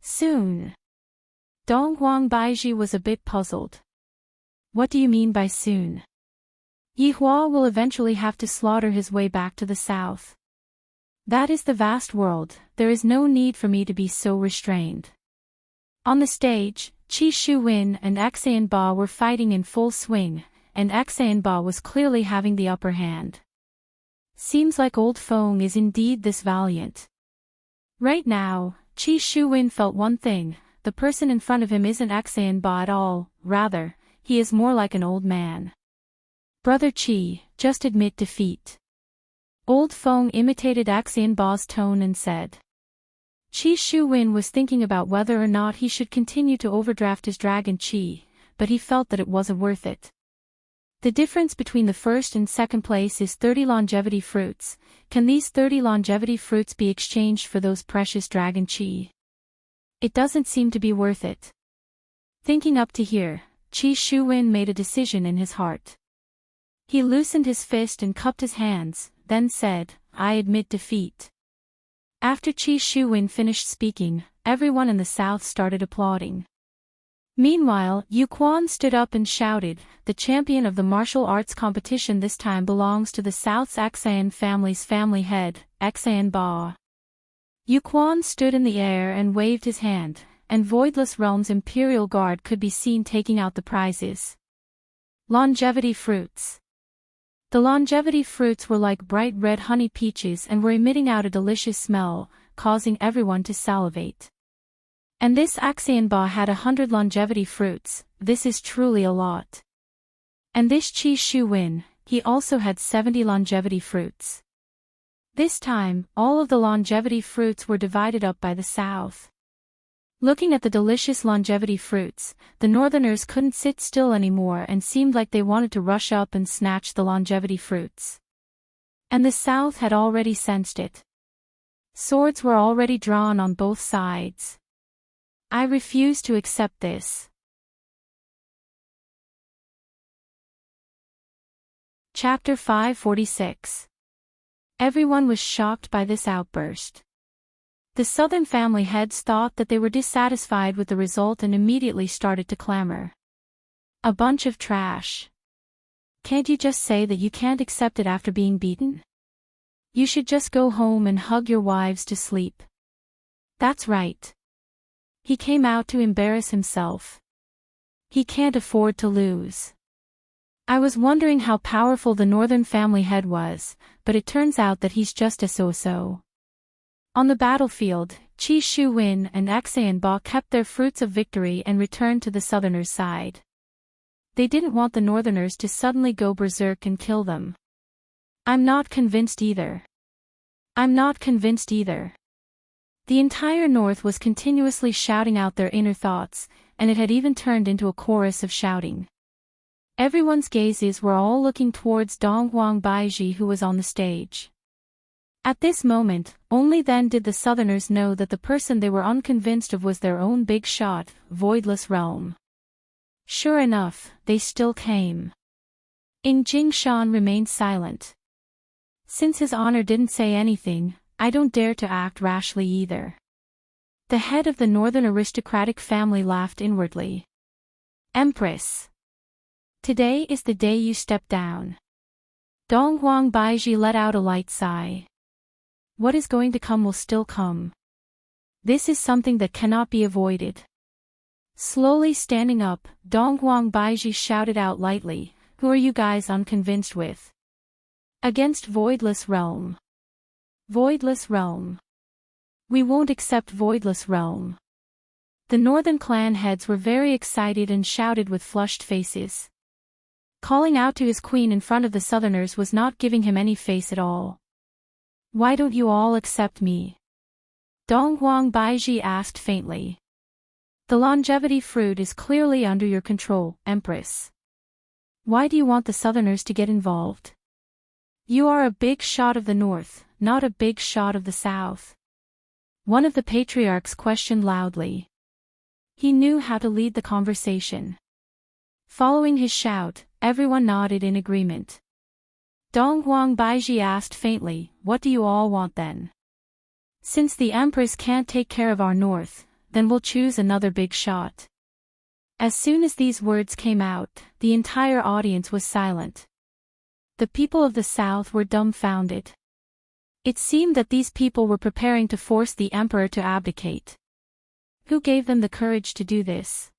Soon." Dong Huang Baiji was a bit puzzled. What do you mean by soon? Yihua will eventually have to slaughter his way back to the south. That is the vast world, there is no need for me to be so restrained. On the stage, Qi Shuwen and Xan Ba were fighting in full swing, and Xan Ba was clearly having the upper hand. Seems like old Feng is indeed this valiant. Right now, Qi Shuwen felt one thing, the person in front of him isn't Xan Ba at all, rather, he is more like an old man. Brother Qi, just admit defeat. Old Feng imitated Xan Ba's tone and said. Qi Shuwen was thinking about whether or not he should continue to overdraft his dragon Qi, but he felt that it wasn't worth it. The difference between the first and second place is 30 longevity fruits. Can these 30 longevity fruits be exchanged for those precious dragon Qi? It doesn't seem to be worth it. Thinking up to here, Qi Shuwen made a decision in his heart. He loosened his fist and cupped his hands, then said, "I admit defeat." After Qi Shuwen finished speaking, everyone in the south started applauding. Meanwhile, Yu Quan stood up and shouted, "The champion of the martial arts competition this time belongs to the South's Xan family's family head, Xan Ba." Yu Quan stood in the air and waved his hand, and Voidless Realm's Imperial Guard could be seen taking out the prizes. Longevity fruits. The longevity fruits were like bright red honey peaches and were emitting out a delicious smell, causing everyone to salivate. And this Xan Ba had 100 longevity fruits, this is truly a lot. And this Qi Shuwen, he also had 70 longevity fruits. This time, all of the longevity fruits were divided up by the south. Looking at the delicious longevity fruits, the northerners couldn't sit still anymore and seemed like they wanted to rush up and snatch the longevity fruits. And the south had already sensed it. Swords were already drawn on both sides. I refuse to accept this. Chapter 546. Everyone was shocked by this outburst. The southern family heads thought that they were dissatisfied with the result and immediately started to clamor. A bunch of trash. Can't you just say that you can't accept it after being beaten? You should just go home and hug your wives to sleep. That's right. He came out to embarrass himself. He can't afford to lose. I was wondering how powerful the northern family head was, but it turns out that he's just a so-so. On the battlefield, Qi Shuwen and Xan Ba kept their fruits of victory and returned to the southerners' side. They didn't want the northerners to suddenly go berserk and kill them. I'm not convinced either. I'm not convinced either. The entire north was continuously shouting out their inner thoughts, and it had even turned into a chorus of shouting. Everyone's gazes were all looking towards Dong Huang Baiji, who was on the stage. At this moment, only then did the southerners know that the person they were unconvinced of was their own big shot, Voidless Realm. Sure enough, they still came. Jingshan remained silent. Since his honor didn't say anything, I don't dare to act rashly either. The head of the northern aristocratic family laughed inwardly. Empress. Today is the day you step down. Dong Huang Baiji let out a light sigh. What is going to come will still come. This is something that cannot be avoided. Slowly standing up, Dong Huang Baiji shouted out lightly, "Who are you guys unconvinced with?" Against Voidless Realm. Voidless Realm. We won't accept Voidless Realm. The northern clan heads were very excited and shouted with flushed faces. Calling out to his queen in front of the southerners was not giving him any face at all. "Why don't you all accept me?" Donghuang Baiji asked faintly. "The longevity fruit is clearly under your control, Empress. Why do you want the southerners to get involved? You are a big shot of the north, not a big shot of the south." One of the patriarchs questioned loudly. He knew how to lead the conversation. Following his shout, everyone nodded in agreement. Donghuang Baiji asked faintly, "What do you all want then?" "Since the Empress can't take care of our north, then we'll choose another big shot." As soon as these words came out, the entire audience was silent. The people of the south were dumbfounded. It seemed that these people were preparing to force the emperor to abdicate. Who gave them the courage to do this?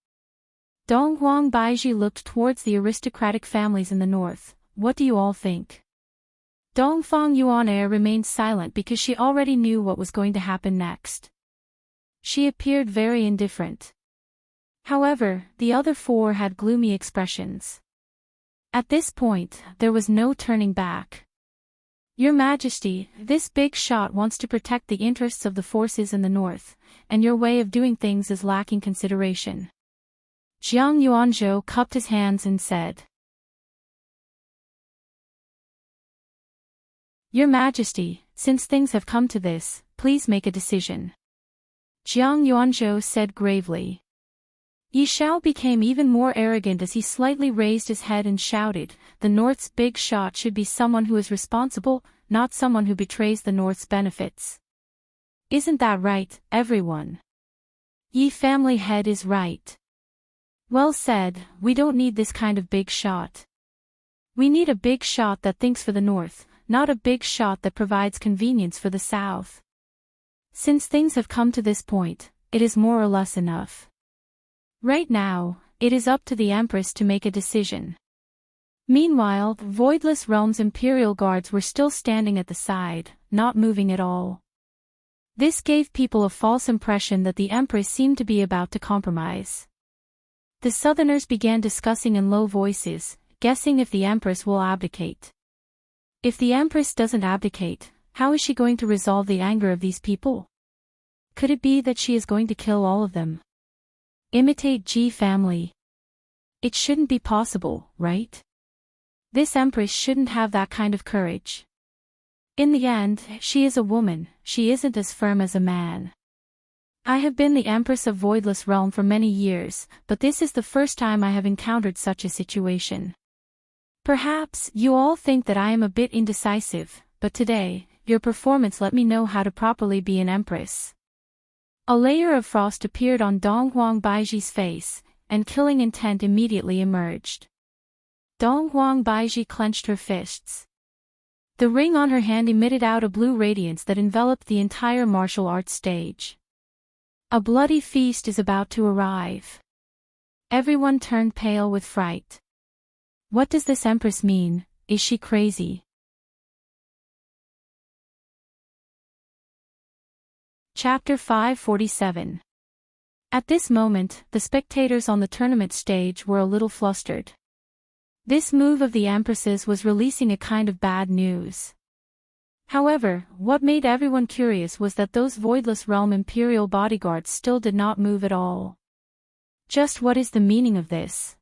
Donghuang Baiji looked towards the aristocratic families in the north. "What do you all think?" Dongfang Yuan remained silent because she already knew what was going to happen next. She appeared very indifferent. However, the other four had gloomy expressions. At this point, there was no turning back. "Your Majesty, this big shot wants to protect the interests of the forces in the north, and your way of doing things is lacking consideration." Jiang Yuanzhou cupped his hands and said, "Your Majesty, since things have come to this, please make a decision." Jiang Yuanzhou said gravely. Yi Shao became even more arrogant as he slightly raised his head and shouted, "The North's big shot should be someone who is responsible, not someone who betrays the North's benefits. Isn't that right, everyone?" Yi family head is right. "Well said, we don't need this kind of big shot. We need a big shot that thinks for the North, not a big shot that provides convenience for the South. Since things have come to this point, it is more or less enough. Right now, it is up to the Empress to make a decision." Meanwhile, the Voidless Realm's Imperial Guards were still standing at the side, not moving at all. This gave people a false impression that the Empress seemed to be about to compromise. The Southerners began discussing in low voices, guessing if the Empress will abdicate. If the Empress doesn't abdicate, how is she going to resolve the anger of these people? Could it be that she is going to kill all of them? Imitate Ji family. It shouldn't be possible, right? This Empress shouldn't have that kind of courage. In the end, she is a woman, she isn't as firm as a man. I have been the Empress of Voidless Realm for many years, but this is the first time I have encountered such a situation. Perhaps you all think that I am a bit indecisive, but today, your performance let me know how to properly be an Empress. A layer of frost appeared on Donghuang Baiji's face, and killing intent immediately emerged. Donghuang Baiji clenched her fists. The ring on her hand emitted out a blue radiance that enveloped the entire martial arts stage. A bloody feast is about to arrive. Everyone turned pale with fright. What does this Empress mean? Is she crazy? Chapter 547. At this moment, the spectators on the tournament stage were a little flustered. This move of the Empress's was releasing a kind of bad news. However, what made everyone curious was that those Voidless Realm Imperial bodyguards still did not move at all. Just what is the meaning of this?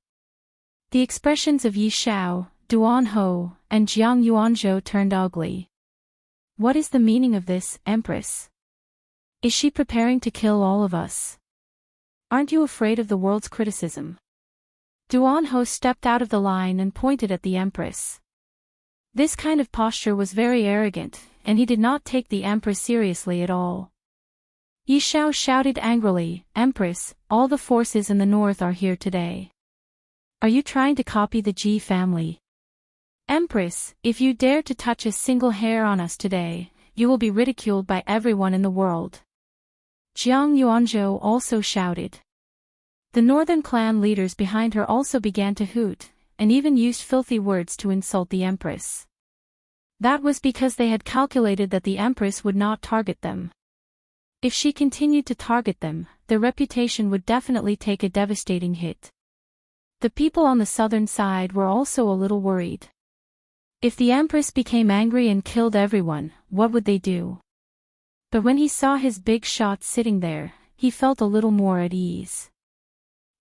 The expressions of Yi Shao, Duan Ho, and Jiang Yuanzhou turned ugly. What is the meaning of this, Empress? Is she preparing to kill all of us? Aren't you afraid of the world's criticism? Duan Ho stepped out of the line and pointed at the Empress. This kind of posture was very arrogant, and he did not take the Empress seriously at all. Yi Shao shouted angrily, "Empress, all the forces in the north are here today. Are you trying to copy the Ji family? Empress, if you dare to touch a single hair on us today, you will be ridiculed by everyone in the world." Jiang Yuanzhou also shouted. The northern clan leaders behind her also began to hoot, and even used filthy words to insult the Empress. That was because they had calculated that the Empress would not target them. If she continued to target them, their reputation would definitely take a devastating hit. The people on the southern side were also a little worried. If the Empress became angry and killed everyone, what would they do? But when he saw his big shot sitting there, he felt a little more at ease.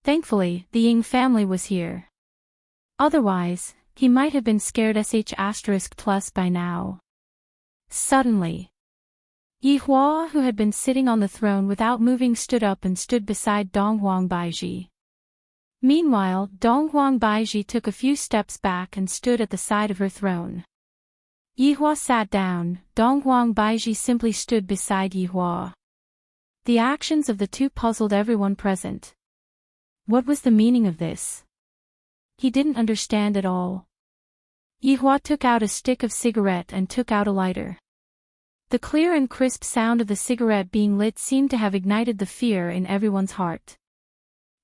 Thankfully, the Ying family was here. Otherwise, he might have been scared *+ by now. Suddenly, Yi Hua, who had been sitting on the throne without moving, stood up and stood beside Donghuang Baiji. Meanwhile, Donghuang Baiji took a few steps back and stood at the side of her throne. Yi Hua sat down, Donghuang Baiji simply stood beside Yi Hua. The actions of the two puzzled everyone present. What was the meaning of this? He didn't understand at all. Yi Hua took out a stick of cigarette and took out a lighter. The clear and crisp sound of the cigarette being lit seemed to have ignited the fear in everyone's heart.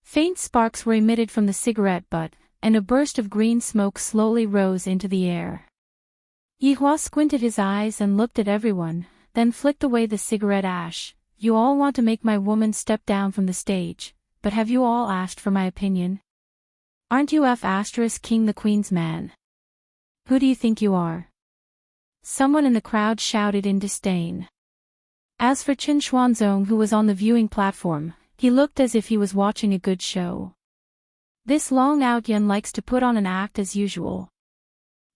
Faint sparks were emitted from the cigarette butt, and a burst of green smoke slowly rose into the air. Yi Hua squinted his eyes and looked at everyone, then flicked away the cigarette ash. You all want to make my woman step down from the stage, but have you all asked for my opinion? Aren't you *King the Queen's man? Who do you think you are? Someone in the crowd shouted in disdain. As for Chen Xuanzong, who was on the viewing platform, he looked as if he was watching a good show. This Long Outyan likes to put on an act as usual.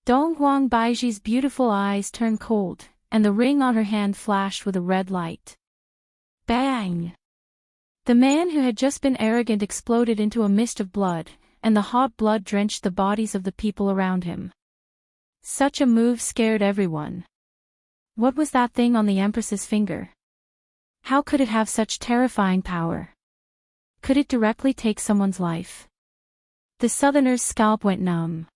Donghuang Baiji's beautiful eyes turned cold, and the ring on her hand flashed with a red light. Bang! The man who had just been arrogant exploded into a mist of blood, and the hot blood drenched the bodies of the people around him. Such a move scared everyone. What was that thing on the Empress's finger? How could it have such terrifying power? Could it directly take someone's life? The Southerner's scalp went numb.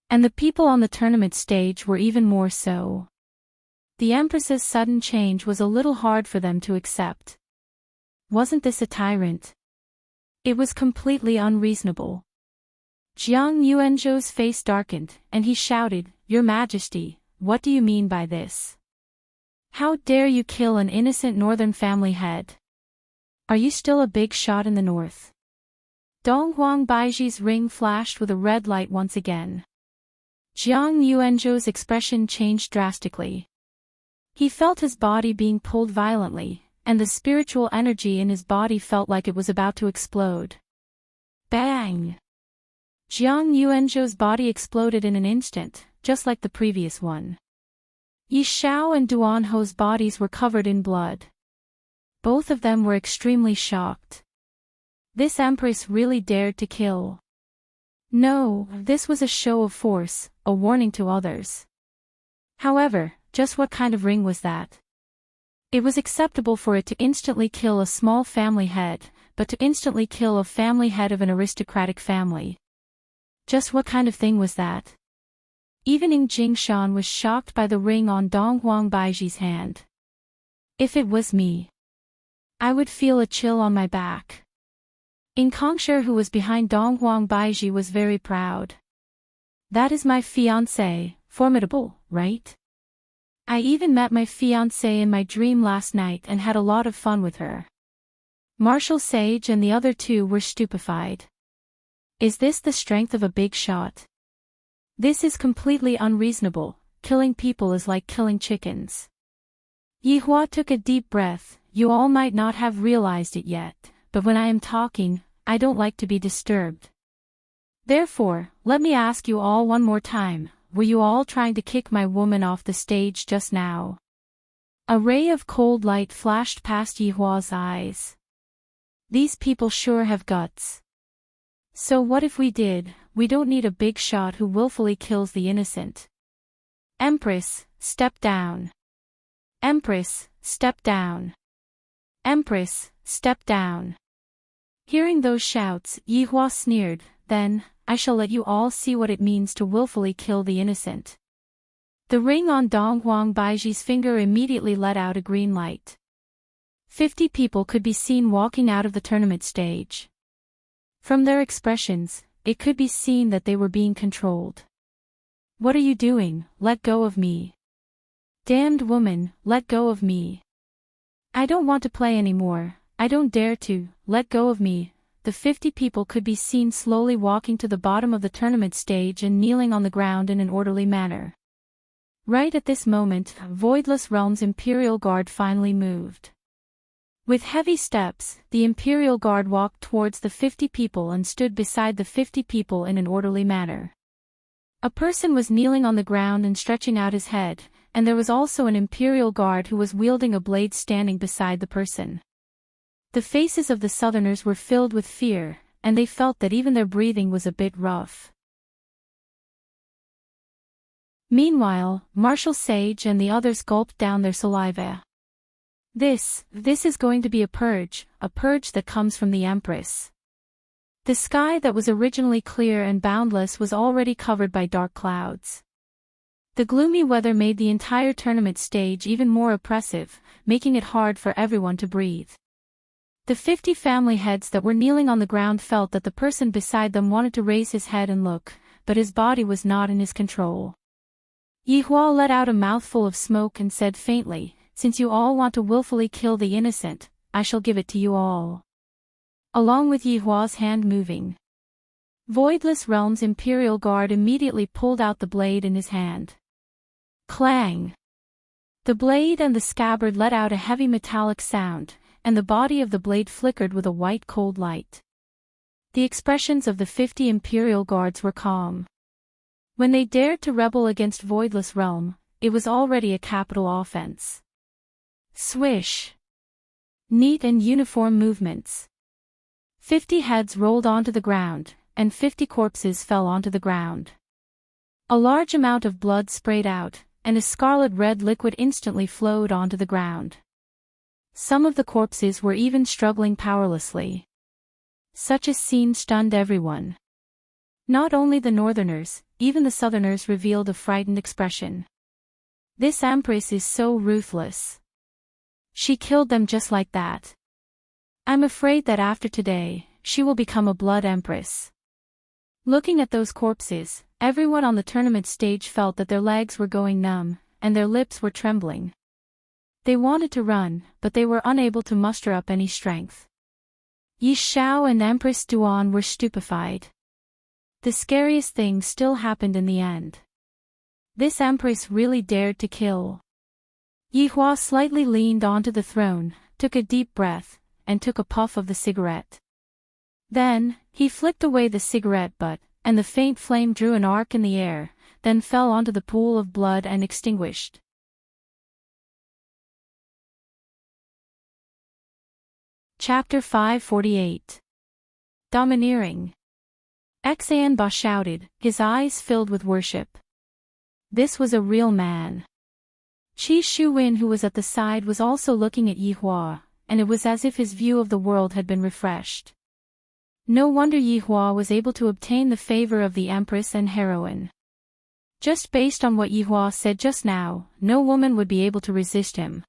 And the people on the tournament stage were even more so. The Empress's sudden change was a little hard for them to accept. Wasn't this a tyrant? It was completely unreasonable. Jiang Yuanzhou's face darkened, and he shouted, Your Majesty, what do you mean by this? How dare you kill an innocent northern family head? Are you still a big shot in the north? Donghuang Baiji's ring flashed with a red light once again. Jiang Yuanzhou's expression changed drastically. He felt his body being pulled violently, and the spiritual energy in his body felt like it was about to explode. Bang! Jiang Yuanzhou's body exploded in an instant, just like the previous one. Yi Xiao and Duan Ho's bodies were covered in blood. Both of them were extremely shocked. This Empress really dared to kill. No, this was a show of force, a warning to others. However, just what kind of ring was that? It was acceptable for it to instantly kill a small family head, but to instantly kill a family head of an aristocratic family. Just what kind of thing was that? Even Ying Jingshan was shocked by the ring on Donghuang Baiji's hand. If it was me, I would feel a chill on my back. Ying Kongsher, who was behind Donghuang Baiji, was very proud. That is my fiancée, formidable, right? I even met my fiancée in my dream last night and had a lot of fun with her. Marshal Sage and the other two were stupefied. Is this the strength of a big shot? This is completely unreasonable. Killing people is like killing chickens. Yi Hua took a deep breath. You all might not have realized it yet, but when I am talking, I don't like to be disturbed. Therefore, let me ask you all one more time, were you all trying to kick my woman off the stage just now? A ray of cold light flashed past Yi Hua's eyes. These people sure have guts. So what if we did? We don't need a big shot who willfully kills the innocent. Empress, step down. Empress, step down. Empress, step down. Hearing those shouts, Yi Hua sneered, then, I shall let you all see what it means to willfully kill the innocent. The ring on Donghuang Baiji's finger immediately let out a green light. 50 people could be seen walking out of the tournament stage. From their expressions, it could be seen that they were being controlled. What are you doing? Let go of me. Damned woman, let go of me. I don't want to play anymore, I don't dare to, let go of me. The 50 people could be seen slowly walking to the bottom of the tournament stage and kneeling on the ground in an orderly manner. Right at this moment, Voidless Realm's Imperial Guard finally moved. With heavy steps, the Imperial Guard walked towards the 50 people and stood beside the 50 people in an orderly manner. A person was kneeling on the ground and stretching out his head, and there was also an Imperial Guard who was wielding a blade standing beside the person. The faces of the Southerners were filled with fear, and they felt that even their breathing was a bit rough. Meanwhile, Marshal Sage and the others gulped down their saliva. This is going to be a purge that comes from the Empress. The sky that was originally clear and boundless was already covered by dark clouds. The gloomy weather made the entire tournament stage even more oppressive, making it hard for everyone to breathe. The 50 family heads that were kneeling on the ground felt that the person beside them wanted to raise his head and look, but his body was not in his control. Yihua let out a mouthful of smoke and said faintly, "Since you all want to willfully kill the innocent, I shall give it to you all." Along with Yihua's hand moving, Voidless Realm's Imperial Guard immediately pulled out the blade in his hand. Clang! The blade and the scabbard let out a heavy metallic sound, and the body of the blade flickered with a white cold light. The expressions of the 50 Imperial Guards were calm. When they dared to rebel against Voidless Realm, it was already a capital offense. Swish! Neat and uniform movements. 50 heads rolled onto the ground, and 50 corpses fell onto the ground. A large amount of blood sprayed out, and a scarlet-red liquid instantly flowed onto the ground. Some of the corpses were even struggling powerlessly. Such a scene stunned everyone. Not only the Northerners, even the Southerners revealed a frightened expression. This Empress is so ruthless. She killed them just like that. I'm afraid that after today, she will become a blood empress. Looking at those corpses, everyone on the tournament stage felt that their legs were going numb, and their lips were trembling. They wanted to run, but they were unable to muster up any strength. Yi Shao and Empress Duan were stupefied. The scariest thing still happened in the end. This Empress really dared to kill. Yihua slightly leaned onto the throne, took a deep breath, and took a puff of the cigarette. Then, he flicked away the cigarette butt, and the faint flame drew an arc in the air, then fell onto the pool of blood and extinguished. Chapter 548. Domineering. Xanba shouted, his eyes filled with worship. This was a real man. Qi Shuwen, who was at the side, was also looking at Yihua, and it was as if his view of the world had been refreshed. No wonder Yihua was able to obtain the favor of the Empress and heroine. Just based on what Yihua said just now, no woman would be able to resist him.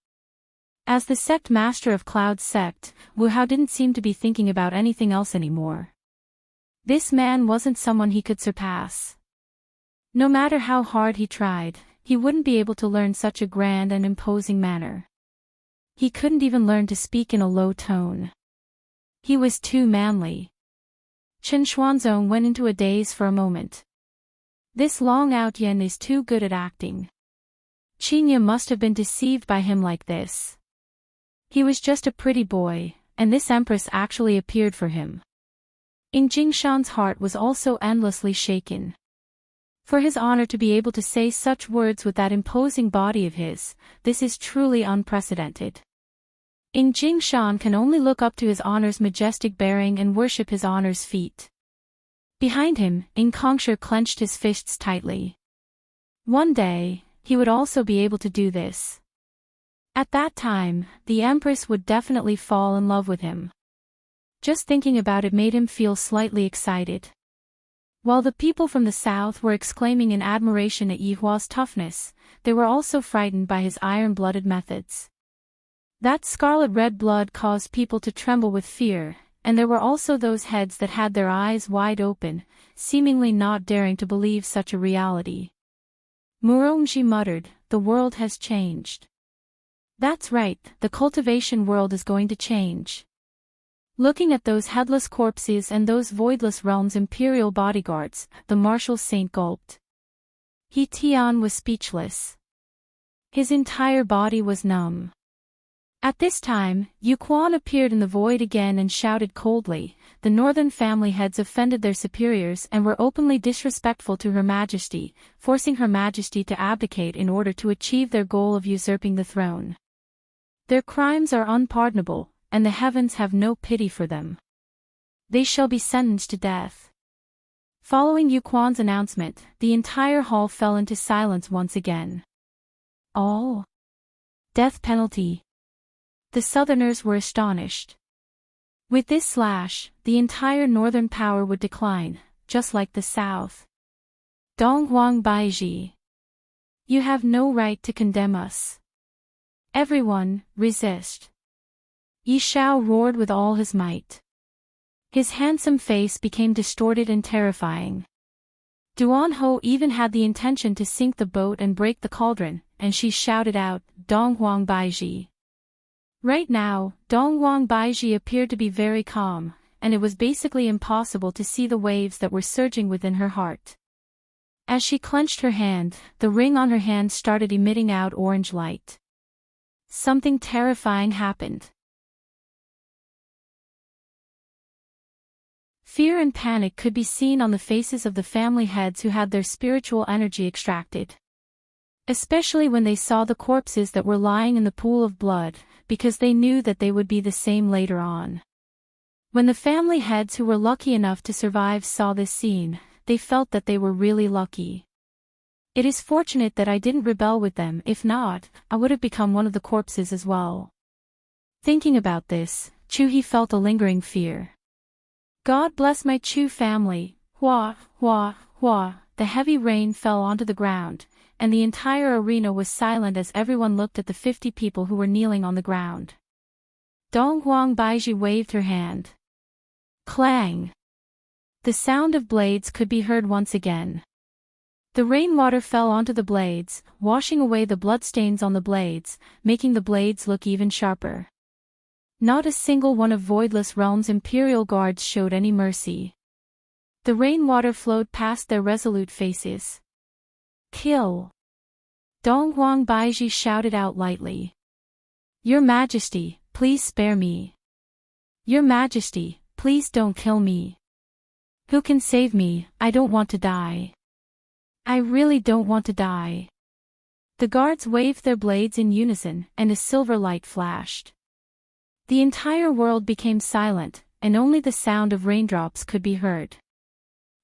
As the sect master of Cloud's sect, Wu Hao didn't seem to be thinking about anything else anymore. This man wasn't someone he could surpass. No matter how hard he tried, he wouldn't be able to learn such a grand and imposing manner. He couldn't even learn to speak in a low tone. He was too manly. Chen Xuanzong went into a daze for a moment. This Long Out Yen is too good at acting. Qinya must have been deceived by him like this. He was just a pretty boy, and this Empress actually appeared for him. In Jingshan's heart was also endlessly shaken. For his honor to be able to say such words with that imposing body of his, this is truly unprecedented. In Jingshan can only look up to his honor's majestic bearing and worship his honor's feet. Behind him, In Kongsher clenched his fists tightly. One day, he would also be able to do this. At that time, the Empress would definitely fall in love with him. Just thinking about it made him feel slightly excited. While the people from the south were exclaiming in admiration at Yihua's toughness, they were also frightened by his iron-blooded methods. That scarlet-red blood caused people to tremble with fear, and there were also those heads that had their eyes wide open, seemingly not daring to believe such a reality. Murongji muttered, the world has changed. That's right, the cultivation world is going to change. Looking at those headless corpses and those voidless realms' imperial bodyguards, the martial saint gulped. He Tian was speechless. His entire body was numb. At this time, Yu Quan appeared in the void again and shouted coldly, "The northern family heads offended their superiors and were openly disrespectful to Her Majesty, forcing Her Majesty to abdicate in order to achieve their goal of usurping the throne. Their crimes are unpardonable, and the heavens have no pity for them. They shall be sentenced to death." Following Yu Quan's announcement, the entire hall fell into silence once again. All? Death penalty. The Southerners were astonished. With this slash, the entire northern power would decline, just like the South. Donghuang Baiji. You have no right to condemn us. Everyone, resist. Yi Shao roared with all his might. His handsome face became distorted and terrifying. Duan Ho even had the intention to sink the boat and break the cauldron, and she shouted out, "Donghuang Baiji." Right now, Donghuang Baiji appeared to be very calm, and it was basically impossible to see the waves that were surging within her heart. As she clenched her hand, the ring on her hand started emitting out orange light. Something terrifying happened. Fear and panic could be seen on the faces of the family heads who had their spiritual energy extracted. Especially when they saw the corpses that were lying in the pool of blood, because they knew that they would be the same later on. When the family heads who were lucky enough to survive saw this scene, they felt that they were really lucky. It is fortunate that I didn't rebel with them, if not, I would have become one of the corpses as well. Thinking about this, Chuhi felt a lingering fear. God bless my Chu family, hua, hua, hua. The heavy rain fell onto the ground, and the entire arena was silent as everyone looked at the 50 people who were kneeling on the ground. Donghuang Baiji waved her hand. Clang! The sound of blades could be heard once again. The rainwater fell onto the blades, washing away the bloodstains on the blades, making the blades look even sharper. Not a single one of Voidless Realm's imperial guards showed any mercy. The rainwater flowed past their resolute faces. Kill! Donghuang Baiji shouted out lightly. Your Majesty, please spare me. Your Majesty, please don't kill me. Who can save me? I don't want to die. I really don't want to die. The guards waved their blades in unison, and a silver light flashed. The entire world became silent, and only the sound of raindrops could be heard.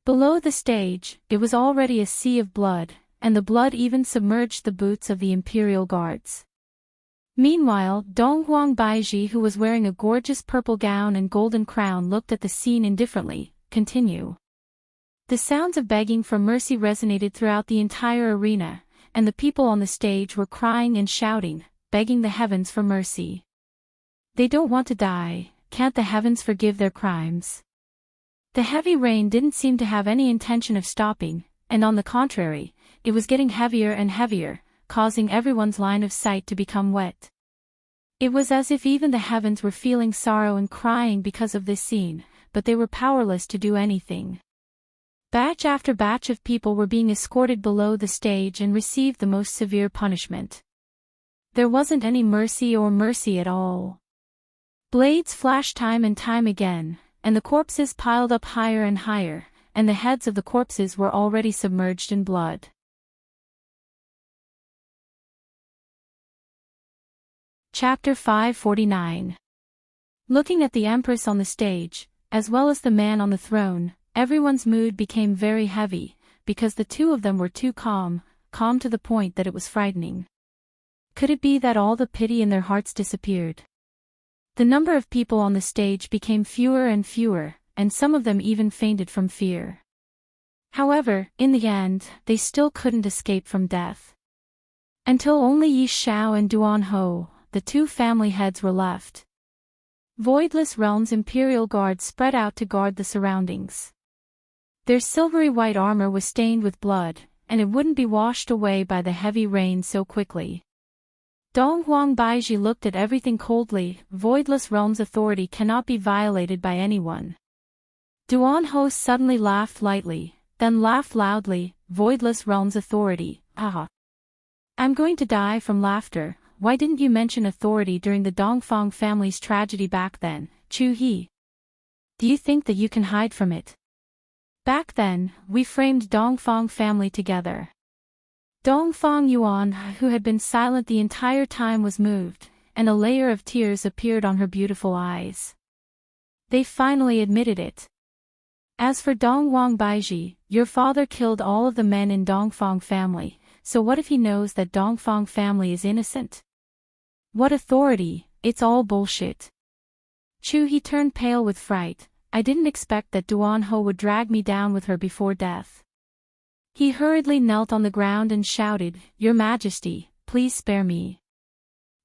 Below the stage, it was already a sea of blood, and the blood even submerged the boots of the imperial guards. Meanwhile, Donghuang Baiji, who was wearing a gorgeous purple gown and golden crown, looked at the scene indifferently. Continue. The sounds of begging for mercy resonated throughout the entire arena, and the people on the stage were crying and shouting, begging the heavens for mercy. They don't want to die, can't the heavens forgive their crimes? The heavy rain didn't seem to have any intention of stopping, and on the contrary, it was getting heavier and heavier, causing everyone's line of sight to become wet. It was as if even the heavens were feeling sorrow and crying because of this scene, but they were powerless to do anything. Batch after batch of people were being escorted below the stage and received the most severe punishment. There wasn't any mercy or mercy at all. Blades flashed time and time again, and the corpses piled up higher and higher, and the heads of the corpses were already submerged in blood. Chapter 549. Looking at the Empress on the stage, as well as the man on the throne, everyone's mood became very heavy, because the two of them were too calm to the point that it was frightening. Could it be that all the pity in their hearts disappeared? The number of people on the stage became fewer and fewer, and some of them even fainted from fear. However, in the end, they still couldn't escape from death. Until only Yi Shao and Duan Ho, the two family heads, were left. Voidless Realm's imperial guards spread out to guard the surroundings. Their silvery white armor was stained with blood, and it wouldn't be washed away by the heavy rain so quickly. Dong Huang Baiji looked at everything coldly. Voidless realm's authority cannot be violated by anyone. Duan Ho suddenly laughed lightly, then laughed loudly. Voidless realm's authority, haha. I'm going to die from laughter. Why didn't you mention authority during the Dongfang family's tragedy back then, Chu He? Do you think that you can hide from it? Back then, we framed Dongfang family together. Dongfang Yuan, who had been silent the entire time, was moved, and a layer of tears appeared on her beautiful eyes. They finally admitted it. As for Dong Huang Baiji, your father killed all of the men in Dongfang family, so what if he knows that Dongfang family is innocent? What authority? It's all bullshit. Chu He turned pale with fright. I didn't expect that Duan Ho would drag me down with her before death. He hurriedly knelt on the ground and shouted, Your Majesty, please spare me.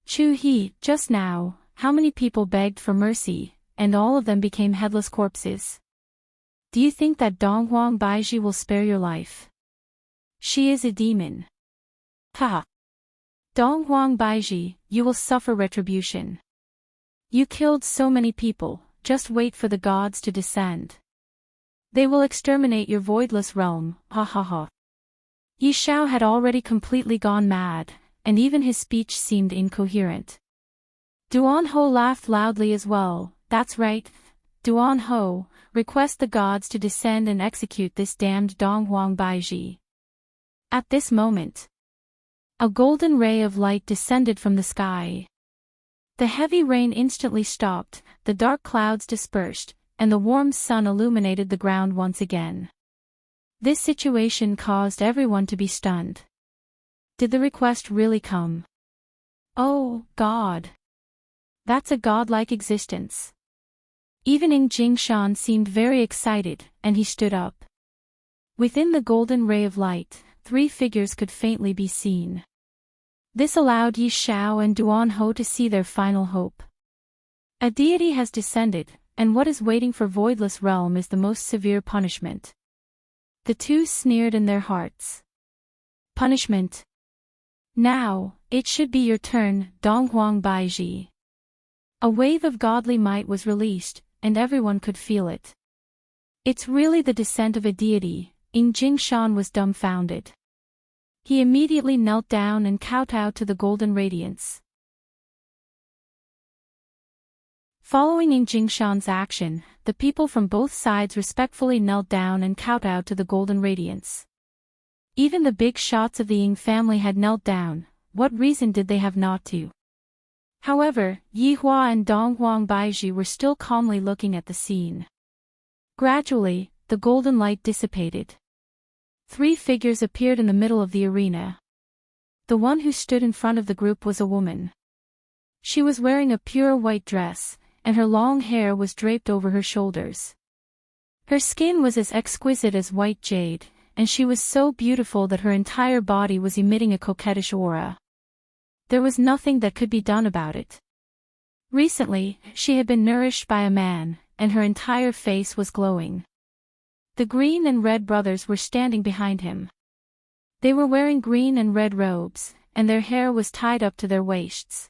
Chu He, just now, how many people begged for mercy, and all of them became headless corpses? Do you think that Dong Huang Baiji will spare your life? She is a demon. Ha! Dong Huang Baiji, you will suffer retribution. You killed so many people, just wait for the gods to descend. They will exterminate your voidless realm, ha ha ha. Yi Shao had already completely gone mad, and even his speech seemed incoherent. Duan Ho laughed loudly as well. That's right, Duan Ho, request the gods to descend and execute this damned Dong Huang Baiji. At this moment, a golden ray of light descended from the sky. The heavy rain instantly stopped, the dark clouds dispersed, and the warm sun illuminated the ground once again. This situation caused everyone to be stunned. Did the request really come? Oh, God! That's a godlike existence. Even Ing Jingshan seemed very excited, and he stood up. Within the golden ray of light, 3 figures could faintly be seen. This allowed Yi Shao and Duan Ho to see their final hope. A deity has descended, and what is waiting for Voidless Realm is the most severe punishment. The two sneered in their hearts. Punishment. Now, it should be your turn, Dong Huang Baiji. A wave of godly might was released, and everyone could feel it. It's really the descent of a deity. Ing Jingshan was dumbfounded. He immediately knelt down and kowtowed to the golden radiance. Following Ing Jingshan's action, the people from both sides respectfully knelt down and kowtowed to the golden radiance. Even the big shots of the Ying family had knelt down. What reason did they have not to? However, Yi Hua and Dong Huang Baiji were still calmly looking at the scene. Gradually, the golden light dissipated. 3 figures appeared in the middle of the arena. The one who stood in front of the group was a woman. She was wearing a pure white dress, and her long hair was draped over her shoulders. Her skin was as exquisite as white jade, and she was so beautiful that her entire body was emitting a coquettish aura. There was nothing that could be done about it. Recently, she had been nourished by a man, and her entire face was glowing. The green and red brothers were standing behind him. They were wearing green and red robes, and their hair was tied up to their waists.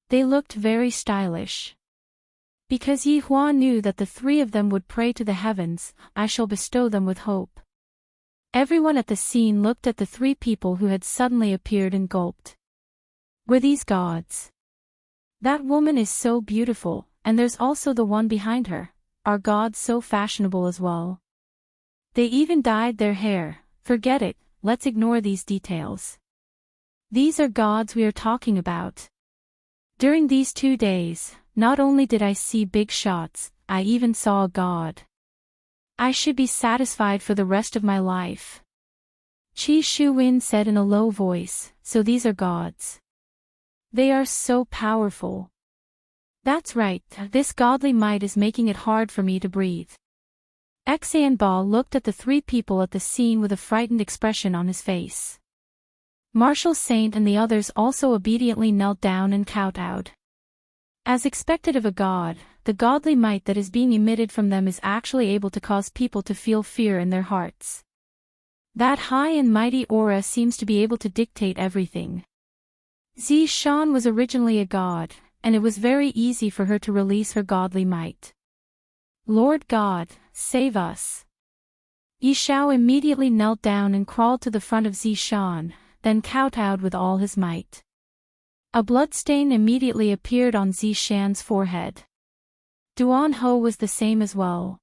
They looked very stylish. Because Yi Hua knew that the 3 of them would pray to the heavens, I shall bestow them with hope. Everyone at the scene looked at the 3 people who had suddenly appeared and gulped. Were these gods? That woman is so beautiful, and there's also the one behind her. Are gods so fashionable as well? They even dyed their hair. Forget it, let's ignore these details. These are gods we are talking about. During these 2 days, not only did I see big shots, I even saw a god. I should be satisfied for the rest of my life. Qi Shuwen said in a low voice, so these are gods. They are so powerful. That's right, this godly might is making it hard for me to breathe. Xianbao looked at the 3 people at the scene with a frightened expression on his face. Martial Saint and the others also obediently knelt down and kowtowed. As expected of a god, the godly might that is being emitted from them is actually able to cause people to feel fear in their hearts. That high and mighty aura seems to be able to dictate everything. Zishan was originally a god, and it was very easy for her to release her godly might. Lord God, save us. Yishao immediately knelt down and crawled to the front of Zishan, then kowtowed with all his might. A bloodstain immediately appeared on Zishan's forehead. Duan Ho was the same as well.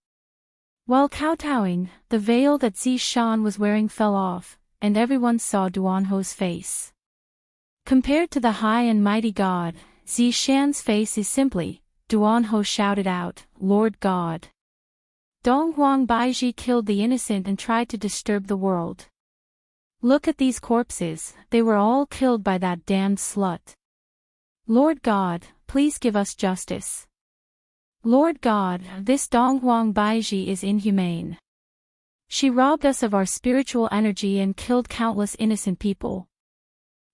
While kowtowing, the veil that Zishan was wearing fell off, and everyone saw Duan Ho's face. Compared to the high and mighty god, Zishan's face is simply, Duan Ho shouted out, Lord God. Donghuang Baiji killed the innocent and tried to disturb the world. Look at these corpses, they were all killed by that damned slut. Lord God, please give us justice. Lord God, this Donghuang Baiji is inhumane. She robbed us of our spiritual energy and killed countless innocent people.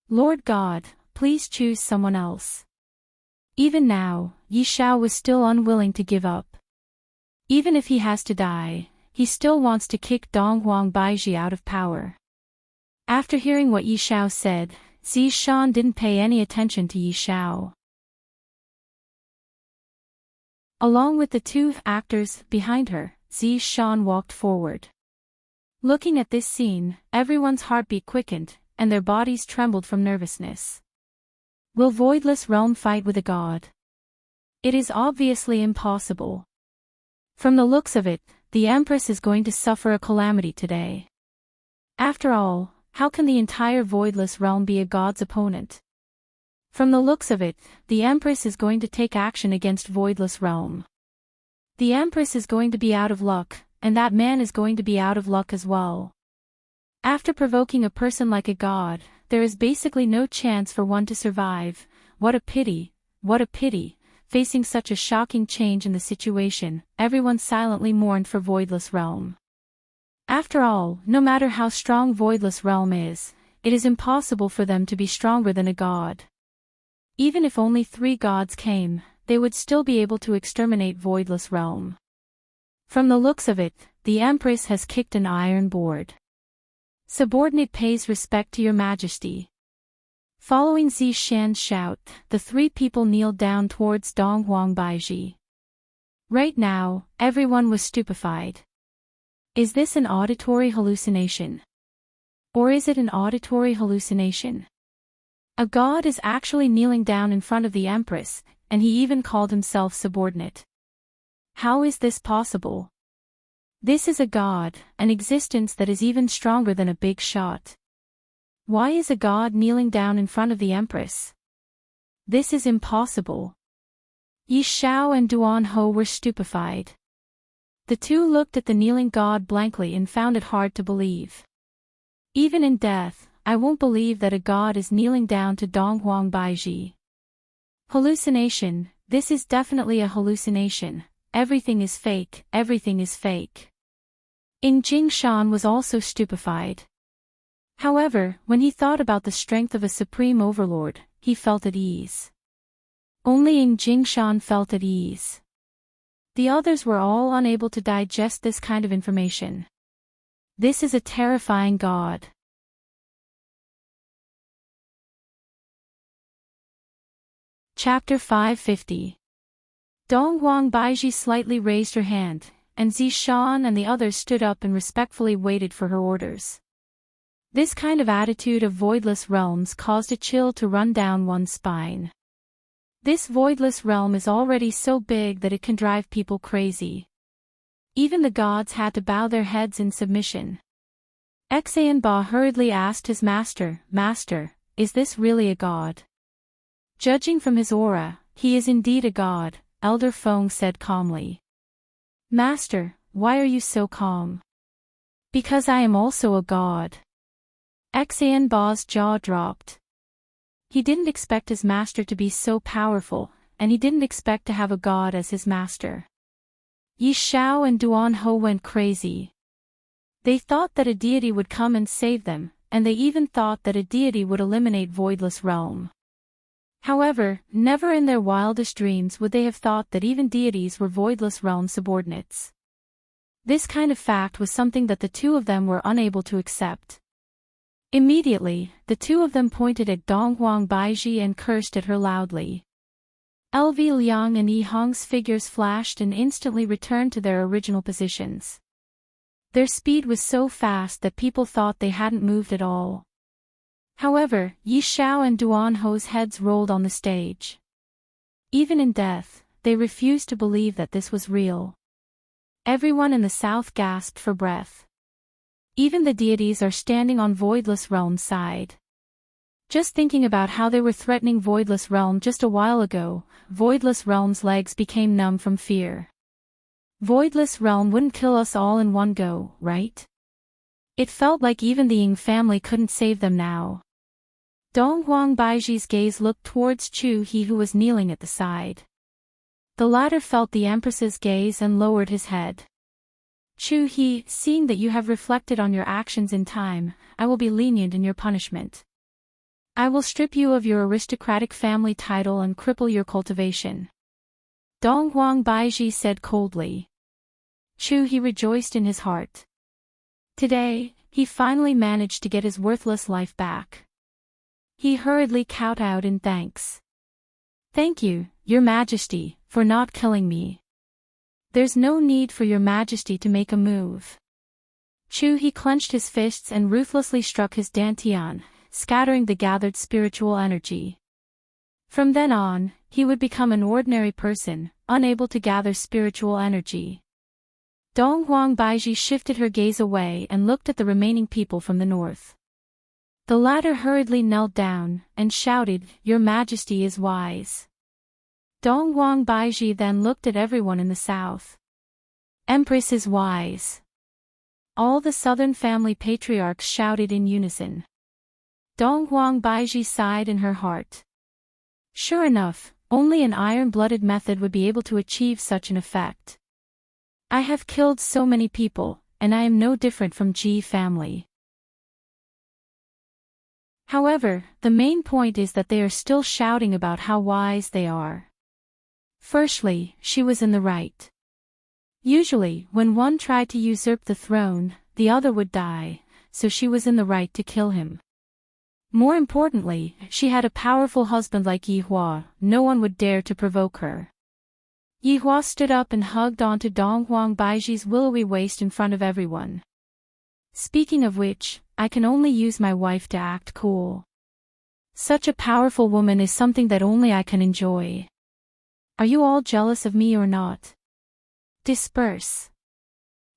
Lord God, please choose someone else. Even now, Yishao was still unwilling to give up. Even if he has to die, he still wants to kick Donghuang Baiji out of power. After hearing what Yishao said, Zishan didn't pay any attention to Yishao. Along with the two actors behind her, Zishan walked forward. Looking at this scene, everyone's heartbeat quickened, and their bodies trembled from nervousness. Will Voidless Realm fight with a god? It is obviously impossible. From the looks of it, the Empress is going to suffer a calamity today. After all, how can the entire Voidless Realm be a god's opponent? From the looks of it, the Empress is going to take action against Voidless Realm. The Empress is going to be out of luck, and that man is going to be out of luck as well. After provoking a person like a god, there is basically no chance for one to survive. What a pity, what a pity. Facing such a shocking change in the situation, everyone silently mourned for Voidless Realm. After all, no matter how strong Voidless Realm is, it is impossible for them to be stronger than a god. Even if only 3 gods came, they would still be able to exterminate Voidless Realm. From the looks of it, the Empress has kicked an iron board. Subordinate pays respect to your majesty. Following Zishan's shout, the 3 people kneeled down towards Donghuang Baiji. Right now, everyone was stupefied. Is this an auditory hallucination? Or is it an auditory hallucination? A god is actually kneeling down in front of the Empress, and he even called himself subordinate. How is this possible? This is a god, an existence that is even stronger than a big shot. Why is a god kneeling down in front of the Empress? This is impossible. Yishao and Duan Ho were stupefied. The two looked at the kneeling god blankly and found it hard to believe. Even in death, I won't believe that a god is kneeling down to Donghuang Baiji. Hallucination, this is definitely a hallucination. Everything is fake, everything is fake. Ing Jingshan was also stupefied. However, when he thought about the strength of a supreme overlord, he felt at ease. Only Ing Jingshan felt at ease. The others were all unable to digest this kind of information. This is a terrifying god. Chapter 550. Donghuang Baiji slightly raised her hand, and Zishan and the others stood up and respectfully waited for her orders. This kind of attitude of voidless realms caused a chill to run down one's spine. This voidless realm is already so big that it can drive people crazy. Even the gods had to bow their heads in submission. Ba hurriedly asked his master, "Master, is this really a god?" "Judging from his aura, he is indeed a god," Elder Feng said calmly. "Master, why are you so calm?" "Because I am also a god." Ba's jaw dropped. He didn't expect his master to be so powerful, and he didn't expect to have a god as his master. Yi Shao and Duan Ho went crazy. They thought that a deity would come and save them, and they even thought that a deity would eliminate Voidless Realm. However, never in their wildest dreams would they have thought that even deities were Voidless Realm subordinates. This kind of fact was something that the two of them were unable to accept. Immediately, the two of them pointed at Donghuang Baiji and cursed at her loudly. LV Liang and Yi Hong's figures flashed and instantly returned to their original positions. Their speed was so fast that people thought they hadn't moved at all. However, Yi Xiao and Duan Ho's heads rolled on the stage. Even in death, they refused to believe that this was real. Everyone in the south gasped for breath. Even the deities are standing on Voidless Realm's side. Just thinking about how they were threatening Voidless Realm just a while ago, Voidless Realm's legs became numb from fear. Voidless Realm wouldn't kill us all in one go, right? It felt like even the Ying family couldn't save them now. Donghuang Baiji's gaze looked towards Chu He, who was kneeling at the side. The latter felt the Empress's gaze and lowered his head. Chu He, seeing that you have reflected on your actions in time, I will be lenient in your punishment. I will strip you of your aristocratic family title and cripple your cultivation. Donghuang Baiji said coldly. Chu He rejoiced in his heart. Today, he finally managed to get his worthless life back. He hurriedly kowtowed in thanks. Thank you, Your Majesty, for not killing me. There's no need for Your Majesty to make a move. Chu He clenched his fists and ruthlessly struck his dantian, scattering the gathered spiritual energy. From then on, he would become an ordinary person, unable to gather spiritual energy. Donghuang Baiji shifted her gaze away and looked at the remaining people from the north. The latter hurriedly knelt down and shouted, Your Majesty is wise. Donghuang Baiji then looked at everyone in the south. Empress is wise. All the southern family patriarchs shouted in unison. Donghuang Baiji sighed in her heart. Sure enough, only an iron-blooded method would be able to achieve such an effect. I have killed so many people, and I am no different from Ji family. However, the main point is that they are still shouting about how wise they are. Firstly, she was in the right. Usually, when one tried to usurp the throne, the other would die, so she was in the right to kill him. More importantly, she had a powerful husband like Yi Hua, no one would dare to provoke her. Yi Hua stood up and hugged onto Donghuang Baiji's willowy waist in front of everyone. Speaking of which, I can only use my wife to act cool. Such a powerful woman is something that only I can enjoy. Are you all jealous of me or not? Disperse.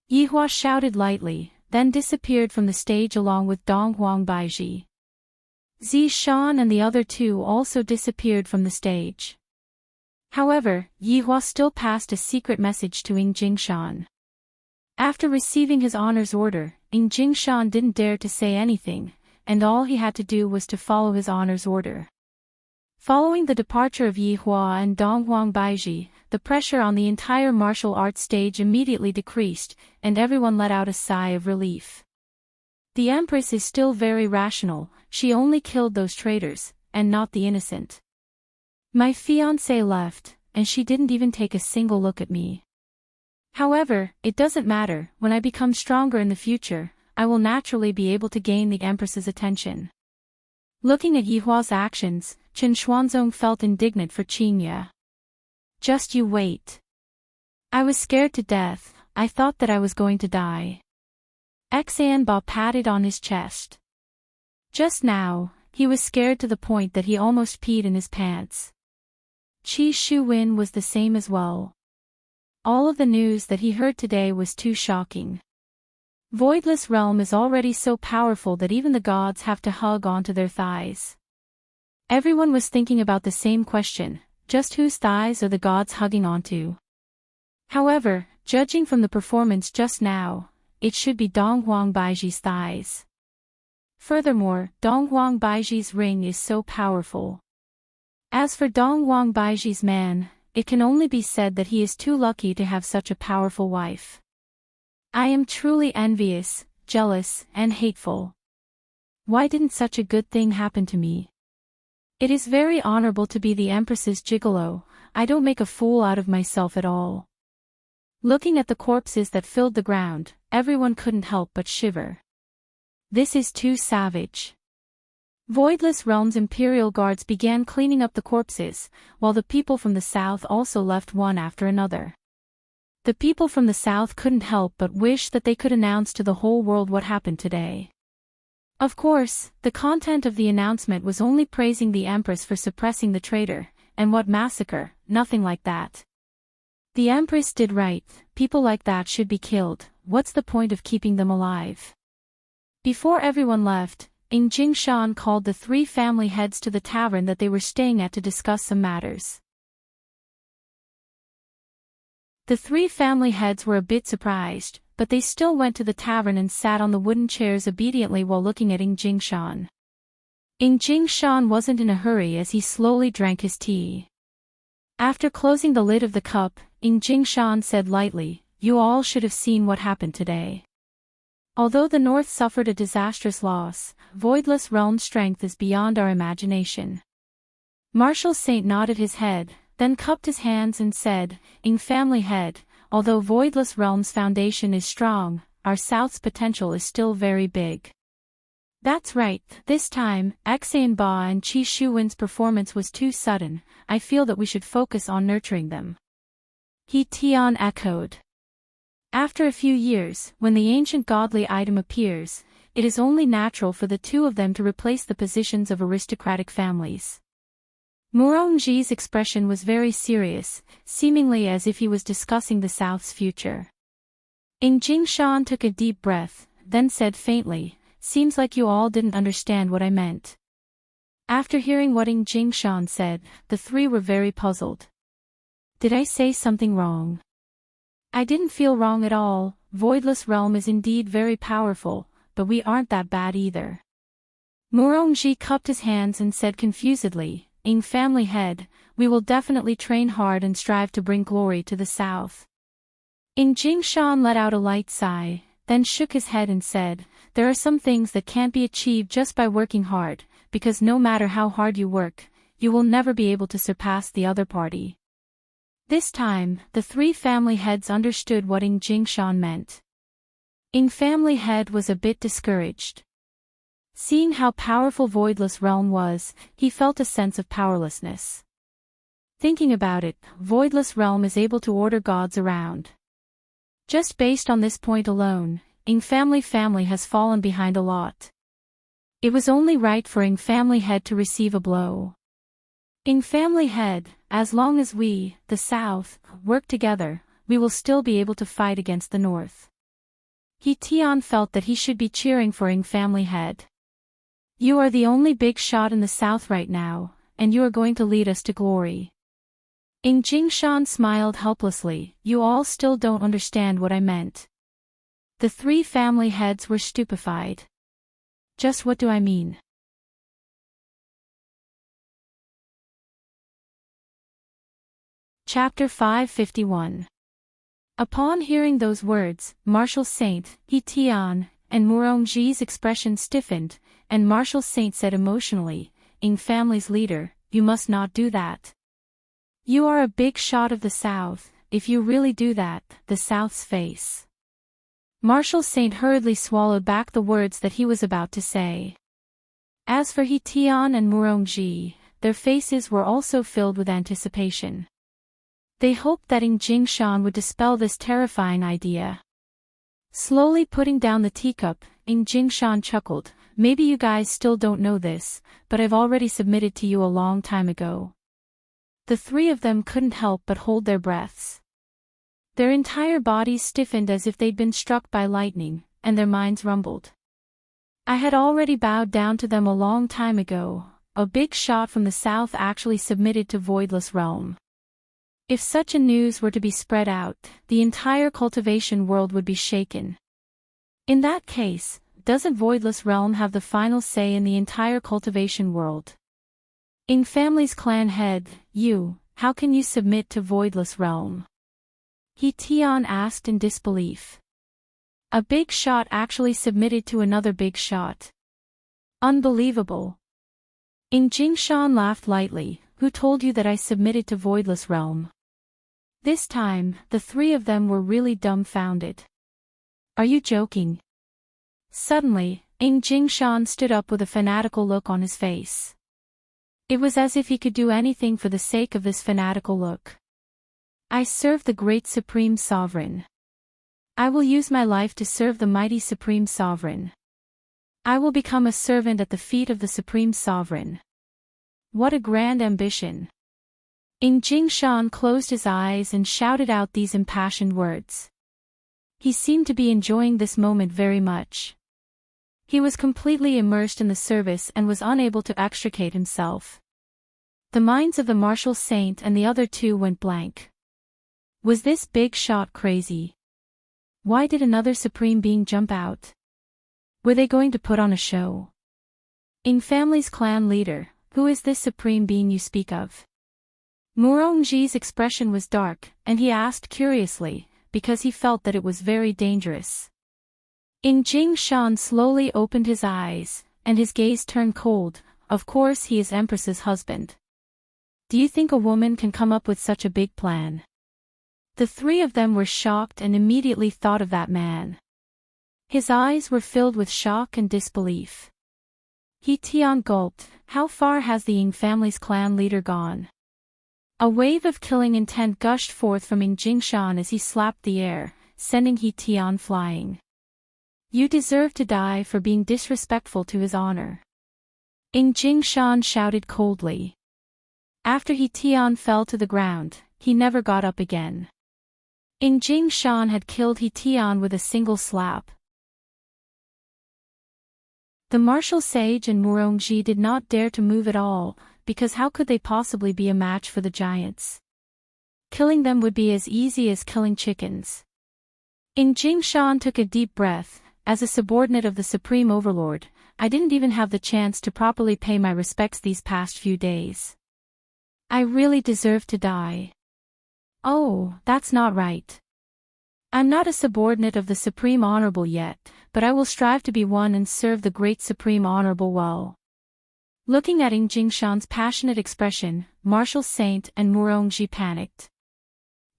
Yi Hua shouted lightly, then disappeared from the stage along with Donghuang Baiji. Zi Shan and the other two also disappeared from the stage. However, Yi Hua still passed a secret message to Ying Jingshan. After receiving his honor's order, Ying Jingshan didn't dare to say anything, and all he had to do was to follow his honor's order. Following the departure of Yi Hua and Donghuang Baiji, the pressure on the entire martial arts stage immediately decreased, and everyone let out a sigh of relief. The Empress is still very rational, she only killed those traitors, and not the innocent. My fiancé left, and she didn't even take a single look at me. However, it doesn't matter, when I become stronger in the future, I will naturally be able to gain the Empress's attention. Looking at Yi Hua's actions, Chen Xuanzong felt indignant for Qingya. Just you wait. I was scared to death, I thought that I was going to die. Xianbao patted on his chest. Just now, he was scared to the point that he almost peed in his pants. Qi Shuwen was the same as well. All of the news that he heard today was too shocking. Voidless Realm is already so powerful that even the gods have to hug onto their thighs. Everyone was thinking about the same question, just whose thighs are the gods hugging onto? However, judging from the performance just now, it should be Donghuang Baiji's thighs. Furthermore, Donghuang Baiji's ring is so powerful. As for Donghuang Baiji's man, it can only be said that he is too lucky to have such a powerful wife. I am truly envious, jealous, and hateful. Why didn't such a good thing happen to me? It is very honorable to be the Empress's gigolo, I don't make a fool out of myself at all. Looking at the corpses that filled the ground, everyone couldn't help but shiver. This is too savage. Voidless Realm's imperial guards began cleaning up the corpses, while the people from the south also left one after another. The people from the south couldn't help but wish that they could announce to the whole world what happened today. Of course, the content of the announcement was only praising the Empress for suppressing the traitor, and what massacre, nothing like that. The Empress did right, people like that should be killed, what's the point of keeping them alive? Before everyone left, Jingshan called the 3 family heads to the tavern that they were staying at to discuss some matters. The 3 family heads were a bit surprised, but they still went to the tavern and sat on the wooden chairs obediently while looking at Jingshan. Jingshan wasn't in a hurry as he slowly drank his tea. After closing the lid of the cup, Jingshan said lightly, "You all should have seen what happened today. Although the North suffered a disastrous loss, Voidless Realm's strength is beyond our imagination." Marshal Saint nodded his head, then cupped his hands and said, Family head, although Voidless Realm's foundation is strong, our South's potential is still very big. That's right, this time, Xayan Ba and Qi Shuwen's performance was too sudden, I feel that we should focus on nurturing them. He Tian echoed. After a few years, when the ancient godly item appears, it is only natural for the 2 of them to replace the positions of aristocratic families. Murongji's expression was very serious, seemingly as if he was discussing the South's future. Jingshan took a deep breath, then said faintly, "Seems like you all didn't understand what I meant." After hearing what Jingshan said, the 3 were very puzzled. Did I say something wrong? I didn't feel wrong at all, Voidless Realm is indeed very powerful, but we aren't that bad either. Murongji cupped his hands and said confusedly, Family head, we will definitely train hard and strive to bring glory to the South. Jingshan let out a light sigh, then shook his head and said, there are some things that can't be achieved just by working hard, because no matter how hard you work, you will never be able to surpass the other party. This time, the 3 family heads understood what Jingshan meant. Family head was a bit discouraged. Seeing how powerful Voidless Realm was, he felt a sense of powerlessness. Thinking about it, Voidless Realm is able to order gods around. Just based on this point alone, family has fallen behind a lot. It was only right for family head to receive a blow. Family head, as long as we, the South, work together, we will still be able to fight against the North. He Tian felt that he should be cheering for family head. You are the only big shot in the South right now, and you are going to lead us to glory. Jingshan smiled helplessly, you all still don't understand what I meant. The 3 family heads were stupefied. Just what do I mean? Chapter 551. Upon hearing those words, Marshal Saint, He Tian, and Murongji's expression stiffened, and Marshal Saint said emotionally, family's leader, you must not do that. You are a big shot of the South, if you really do that, the South's face. Marshal Saint hurriedly swallowed back the words that he was about to say. As for He Tian and Murongji, their faces were also filled with anticipation. They hoped that Jingshan would dispel this terrifying idea. Slowly putting down the teacup, Jingshan chuckled, maybe you guys still don't know this, but I've already submitted to you a long time ago. The 3 of them couldn't help but hold their breaths. Their entire bodies stiffened as if they'd been struck by lightning, and their minds rumbled. I had already bowed down to them a long time ago, a big shot from the South actually submitted to Voidless Realm. If such a news were to be spread out, the entire cultivation world would be shaken. In that case, doesn't Voidless Realm have the final say in the entire cultivation world? Family's clan head, how can you submit to Voidless Realm? He Tian asked in disbelief. A big shot actually submitted to another big shot. Unbelievable. Jingshan laughed lightly, who told you that I submitted to Voidless Realm? This time, the three of them were really dumbfounded. Are you joking? Suddenly, Jingshan stood up with a fanatical look on his face. It was as if he could do anything for the sake of this fanatical look. I serve the great Supreme Sovereign. I will use my life to serve the mighty Supreme Sovereign. I will become a servant at the feet of the Supreme Sovereign. What a grand ambition. Jingshan closed his eyes and shouted out these impassioned words. He seemed to be enjoying this moment very much. He was completely immersed in the service and was unable to extricate himself. The minds of the martial saint and the other two went blank. Was this big shot crazy? Why did another supreme being jump out? Were they going to put on a show? Family's clan leader, who is this supreme being you speak of? Murongji's expression was dark, and he asked curiously, because he felt that it was very dangerous. Jingshan slowly opened his eyes, and his gaze turned cold. Of course he is Empress's husband. Do you think a woman can come up with such a big plan? The three of them were shocked and immediately thought of that man. His eyes were filled with shock and disbelief. He Tian gulped. How far has the Ying family's clan leader gone? A wave of killing intent gushed forth from Jingshan as he slapped the air, sending He Tian flying. You deserve to die for being disrespectful to his honor. Jingshan shouted coldly. After He Tian fell to the ground, he never got up again. Jingshan had killed He Tian with a single slap. The martial sage and Murongji did not dare to move at all, because how could they possibly be a match for the giants? Killing them would be as easy as killing chickens. Jingshan took a deep breath. As a subordinate of the Supreme Overlord, I didn't even have the chance to properly pay my respects these past few days. I really deserve to die. Oh, that's not right. I'm not a subordinate of the Supreme Honorable yet, but I will strive to be one and serve the great Supreme Honorable well. Looking at Jingshan's passionate expression, Martial Saint and Murongji panicked.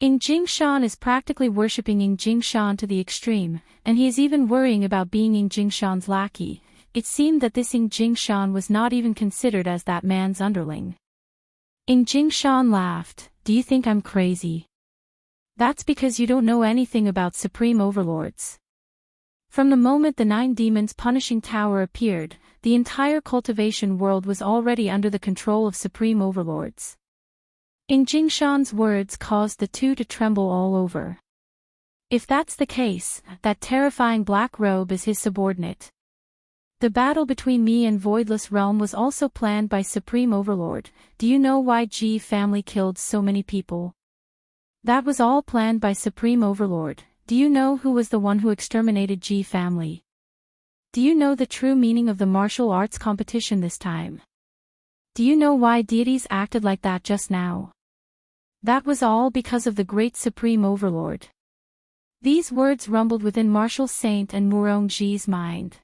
Jingshan is practically worshipping Jingshan to the extreme, and he is even worrying about being Jingshan's lackey. It seemed that this Jingshan was not even considered as that man's underling. Jingshan laughed. Do you think I'm crazy? That's because you don't know anything about Supreme Overlords. From the moment the 9 demons punishing tower appeared, the entire cultivation world was already under the control of Supreme Overlords. Jingshan's words caused the two to tremble all over. If that's the case, that terrifying black robe is his subordinate. The battle between me and Voidless Realm was also planned by Supreme Overlord. Do you know why Ji family killed so many people? That was all planned by Supreme Overlord. Do you know who was the one who exterminated Ji family? Do you know the true meaning of the martial arts competition this time? Do you know why deities acted like that just now? That was all because of the great Supreme Overlord. These words rumbled within Martial Saint and Murongji's mind.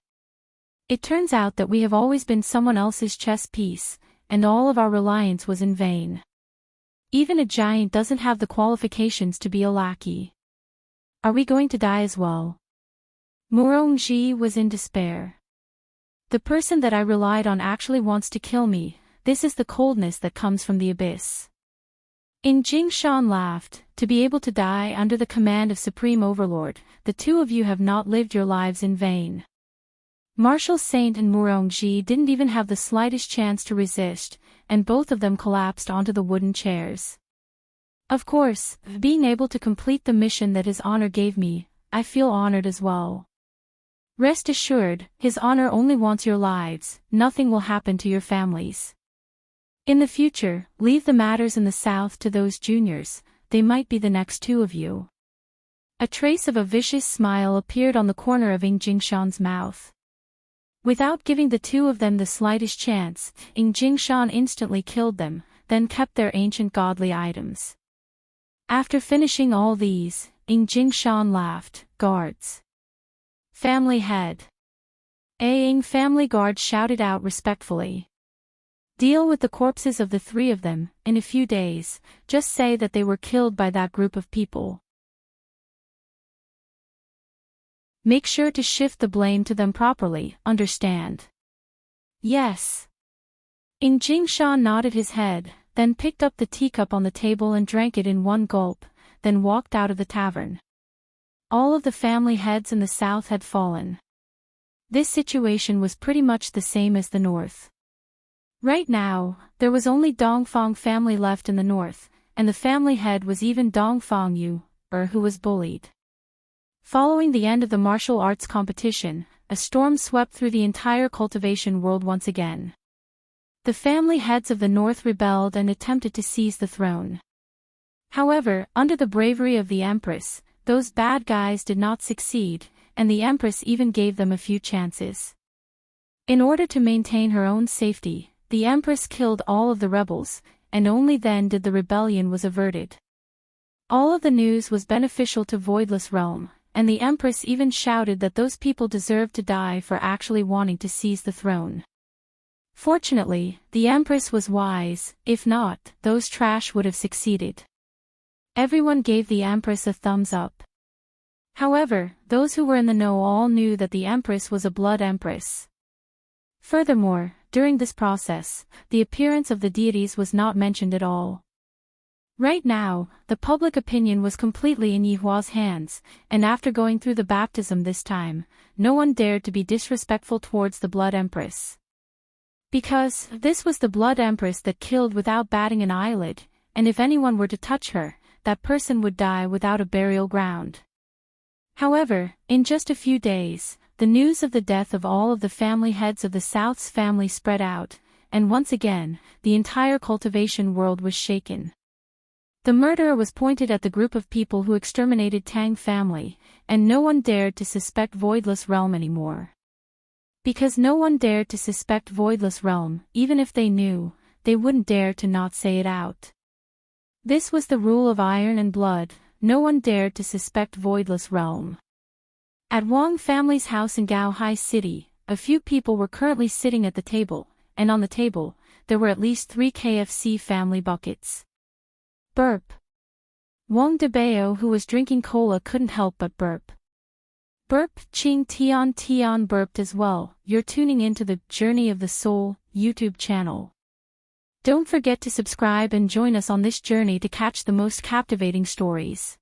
It turns out that we have always been someone else's chess piece, and all of our reliance was in vain. Even a giant doesn't have the qualifications to be a lackey. Are we going to die as well? Murongji was in despair. The person that I relied on actually wants to kill me. This is the coldness that comes from the abyss. Jingshan laughed. To be able to die under the command of Supreme Overlord, the two of you have not lived your lives in vain. Martial Saint and Murongji didn't even have the slightest chance to resist, and both of them collapsed onto the wooden chairs. Of course, being able to complete the mission that his honor gave me, I feel honored as well. Rest assured, his honor only wants your lives. Nothing will happen to your families. In the future, leave the matters in the south to those juniors, they might be the next two of you. A trace of a vicious smile appeared on the corner of Jingshan's mouth. Without giving the two of them the slightest chance, Jingshan instantly killed them, then kept their ancient godly items. After finishing all these, Jingshan laughed. Guards. Family head. A family guard shouted out respectfully. Deal with the corpses of the three of them, in a few days, just say that they were killed by that group of people. Make sure to shift the blame to them properly, understand? Yes. In Jingsha nodded his head, then picked up the teacup on the table and drank it in one gulp, then walked out of the tavern. All of the family heads in the south had fallen. This situation was pretty much the same as the north. Right now, there was only Dongfang family left in the north, and the family head was even Dongfang Yu, who was bullied. Following the end of the martial arts competition, a storm swept through the entire cultivation world once again. The family heads of the north rebelled and attempted to seize the throne. However, under the bravery of the Empress, those bad guys did not succeed, and the Empress even gave them a few chances. In order to maintain her own safety, the Empress killed all of the rebels, and only then did the rebellion was averted. All of the news was beneficial to Voidless Realm, and the Empress even shouted that those people deserved to die for actually wanting to seize the throne. Fortunately, the Empress was wise, if not, those trash would have succeeded. Everyone gave the Empress a thumbs up. However, those who were in the know all knew that the Empress was a blood Empress. Furthermore, during this process, the appearance of the deities was not mentioned at all. Right now, the public opinion was completely in Yihua's hands, and after going through the baptism this time, no one dared to be disrespectful towards the Blood Empress. Because this was the Blood Empress that killed without batting an eyelid, and if anyone were to touch her, that person would die without a burial ground. However, in just a few days, the news of the death of all of the family heads of the South's family spread out, and once again, the entire cultivation world was shaken. The murderer was pointed at the group of people who exterminated Tang family, and no one dared to suspect Voidless Realm anymore. Because no one dared to suspect Voidless Realm, even if they knew, they wouldn't dare to not say it out. This was the rule of Iron and Blood, no one dared to suspect Voidless Realm. At Wang family's house in Gaohai City, a few people were currently sitting at the table, and on the table, there were at least 3 KFC family buckets. Burp. Wang Debao, who was drinking cola, couldn't help but burp. Burp. Ching Tian burped as well. You're tuning into the Journey of the Soul YouTube channel. Don't forget to subscribe and join us on this journey to catch the most captivating stories.